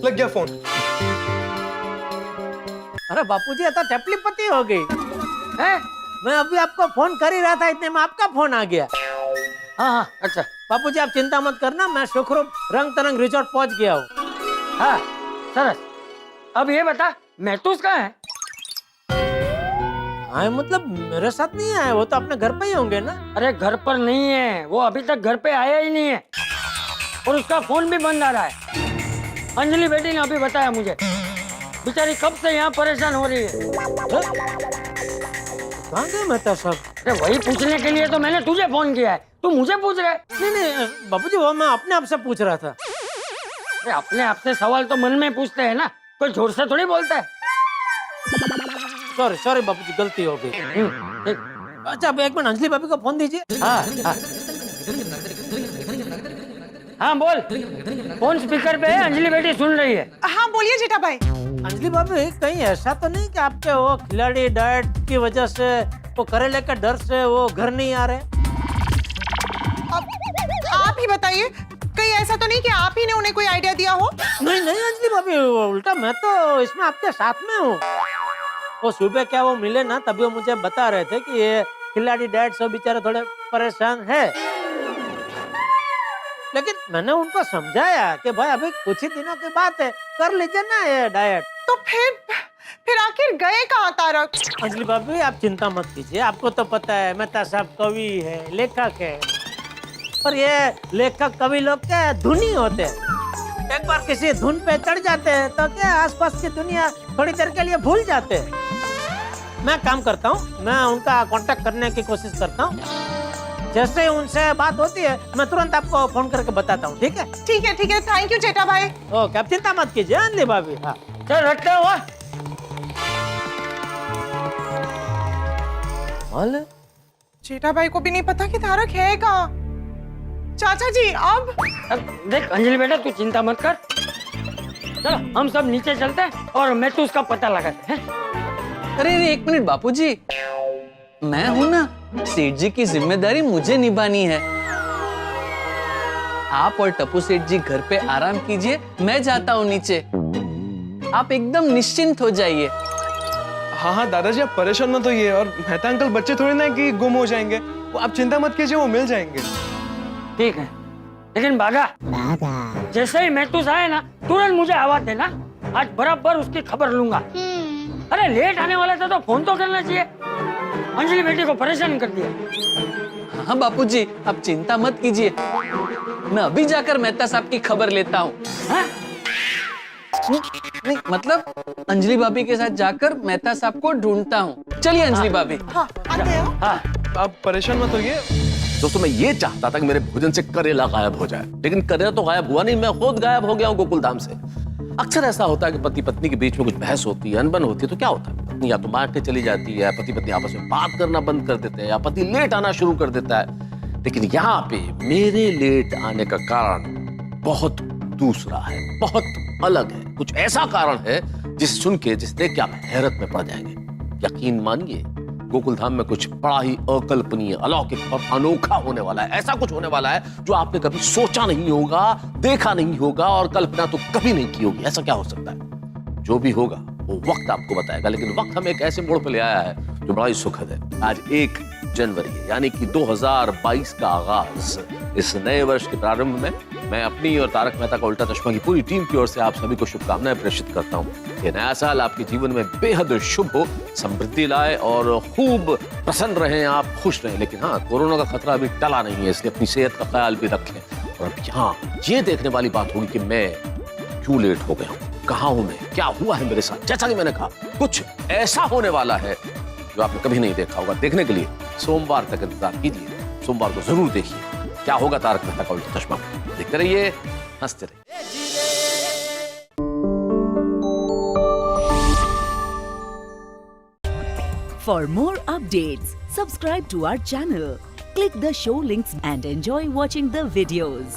लग गया फोन। अरे बापूजी, आता टपलीपति हो गई है। मैं अभी आपको फोन कर ही रहा था, इतने में आपका फोन आ गया। हाँ, अच्छा बापूजी, आप चिंता मत करना, मैं सुखरूप रंग तरंग रिजॉर्ट पहुंच गया हूँ। हाँ, सरस। अब ये बता, महतूस कहाँ है? हाँ, मतलब मेरे साथ नहीं आए, वो तो अपने घर पे ही होंगे ना। अरे घर पर नहीं है, वो अभी तक घर पे आया ही नहीं है, और उसका फोन भी बंद आ रहा है। अंजलि बेटी ने अभी बताया मुझे, बेचारी कब से यहाँ परेशान हो रही है। कहाँ गए मेहता साहब? अरे वही पूछने के लिए तो मैंने तुझे फोन किया है, तू मुझे पूछ रहा है? नहीं बापूजी, वो मैं अपने आप से पूछ रहा था। अरे अपने आप से सवाल तो मन में पूछते हैं ना, कोई जोर से थोड़ी बोलता है। सॉरी बापूजी, गलती हो गई। अच्छा, अब एक मिनट, अंजलि भाभी को फोन दीजिए। हाँ बोल, फोन स्पीकर पे है, अंजलि बेटी सुन रही है। हाँ बोलिए जेठा भाई। अंजलि भाभी, कहीं ऐसा तो नहीं कि आपके वो खिलाड़ी डाइट की वजह से, वो करेले के डर से वो घर नहीं आ रहे? आप ही बताइए, कहीं ऐसा तो नहीं कि आप ही ने उन्हें कोई आइडिया दिया हो? नहीं अंजलि भाभी, उल्टा मैं तो इसमें आपके साथ में हूँ। वो सुबह क्या वो मिले ना, तभी वो मुझे बता रहे थे कि ये खिलाड़ी डाइट से बेचारे थोड़े परेशान है। लेकिन मैंने उनको समझाया कि भाई अभी कुछ ही दिनों की बात है, कर लीजिए ना ये डाइट। तो फिर आखिर गए कहाँ तारक? अंजलि भाभी, आप चिंता मत कीजिए, आपको तो पता है मेहता साहब कवि है, लेखक है, पर ये लेखक कवि लोग क्या धुनी होते हैं। एक बार किसी धुन पे चढ़ जाते हैं तो क्या आसपास की दुनिया थोड़ी देर के लिए भूल जाते हैं। मैं काम करता हूँ, मैं उनका कांटेक्ट करने की कोशिश करता हूँ। जैसे ही उनसे बात होती है, मैं तुरंत आपको फोन करके बताता हूँ। ठीक है? ठीक है, थैंक यू जेठा भाई। ओके, आप चिंता मत कीजिए अंजलि भाभी। हाँ, चल रखते हो। जेठा भाई को भी नहीं पता कि तारक है कहाँ। चाचा जी, अब देख अंजलि बेटा, तू चिंता मत कर, चलो हम सब नीचे चलते हैं और मैं तो उसका पता लगाते हैं। अरे एक मिनट बापूजी, मैं हूं ना, सेठ जी की जिम्मेदारी मुझे निभानी है। आप और टप्पू सेठ जी घर पे आराम कीजिए, मैं जाता हूँ नीचे। आप एकदम निश्चिंत हो जाइए। हाँ दादाजी आप परेशान मत होइए, और मेहता अंकल बच्चे थोड़े ना कि गुम हो जाएंगे, वो आप चिंता मत कीजिए, वो मिल जाएंगे। ठीक है, लेकिन बागा जैसे ही मेहतूस आए ना तुरंत मुझे आवाज देना, आज बराबर उसकी खबर लूंगा। अरे लेट आने वाला था तो फोन तो करना चाहिए, अंजलि बेटी को परेशान कर दिया। हाँ बापूजी आप चिंता मत कीजिए, मैं अभी जाकर मेहता साहब की खबर लेता हूँ। नहीं मतलब अंजलि भाभी के साथ जाकर मेहता साहब को ढूंढता हूँ। चलिए अंजलि भाभी। हाँ, आते हो? हाँ आप परेशान मत होइए। दोस्तों मैं ये चाहता था कि मेरे भोजन से करेला गायब हो जाए, लेकिन करेला तो गायब हुआ नहीं, मैं खुद गायब हो गया हूँ गोकुलधाम से। अक्सर ऐसा होता है कि पति पत्नी के बीच में कुछ बहस होती है, अनबन होती है, तो क्या होता है, पत्नी या तो मार के चली जाती है, पति पत्नी आपस में बात करना बंद कर देते हैं, या पति लेट आना शुरू कर देता है। लेकिन यहाँ पे मेरे लेट आने का कारण बहुत दूसरा है, बहुत अलग है। कुछ ऐसा कारण है जिसे सुन के, जिसे देख के आप हैरत में पड़ जाएंगे। यकीन मानिए गोकुलधाम में कुछ बड़ा ही अकल्पनीय, अलौकिक और अनोखा होने वाला है। ऐसा कुछ होने वाला है जो आपने कभी सोचा नहीं होगा, देखा नहीं होगा, और कल्पना तो कभी नहीं की होगी। ऐसा क्या हो सकता है? जो भी होगा वो वक्त आपको बताएगा, लेकिन वक्त हमें एक ऐसे मोड़ पे ले आया है जो बड़ा ही सुखद है। आज 1 जनवरी है, यानी कि 2022 का आगाज। इस नए वर्ष के प्रारंभ में मैं अपनी और तारक मेहता का उल्टा चश्मा की पूरी टीम की ओर से आप सभी को शुभकामनाएं प्रेषित करता हूं। ये नया साल आपके जीवन में बेहद शुभ हो, समृद्धि लाए और खूब प्रसन्न रहें, आप खुश रहें। लेकिन हाँ, कोरोना का खतरा अभी टला नहीं है, इसलिए अपनी सेहत का ख्याल भी रखें। और अब यहाँ ये देखने वाली बात होगी कि मैं क्यों लेट हो गया हूँ, कहाँ हूँ मैं, क्या हुआ है मेरे साथ। जैसा कि मैंने कहा, कुछ ऐसा होने वाला है जो आपने कभी नहीं देखा होगा। देखने के लिए सोमवार तक इंतजार कीजिए, सोमवार को जरूर देखिए क्या होगा तारक मेहता का उल्टा चश्मा। देखते रहिए, हंसते रहिए। For more updates, subscribe to our channel, click the show links and enjoy watching the videos.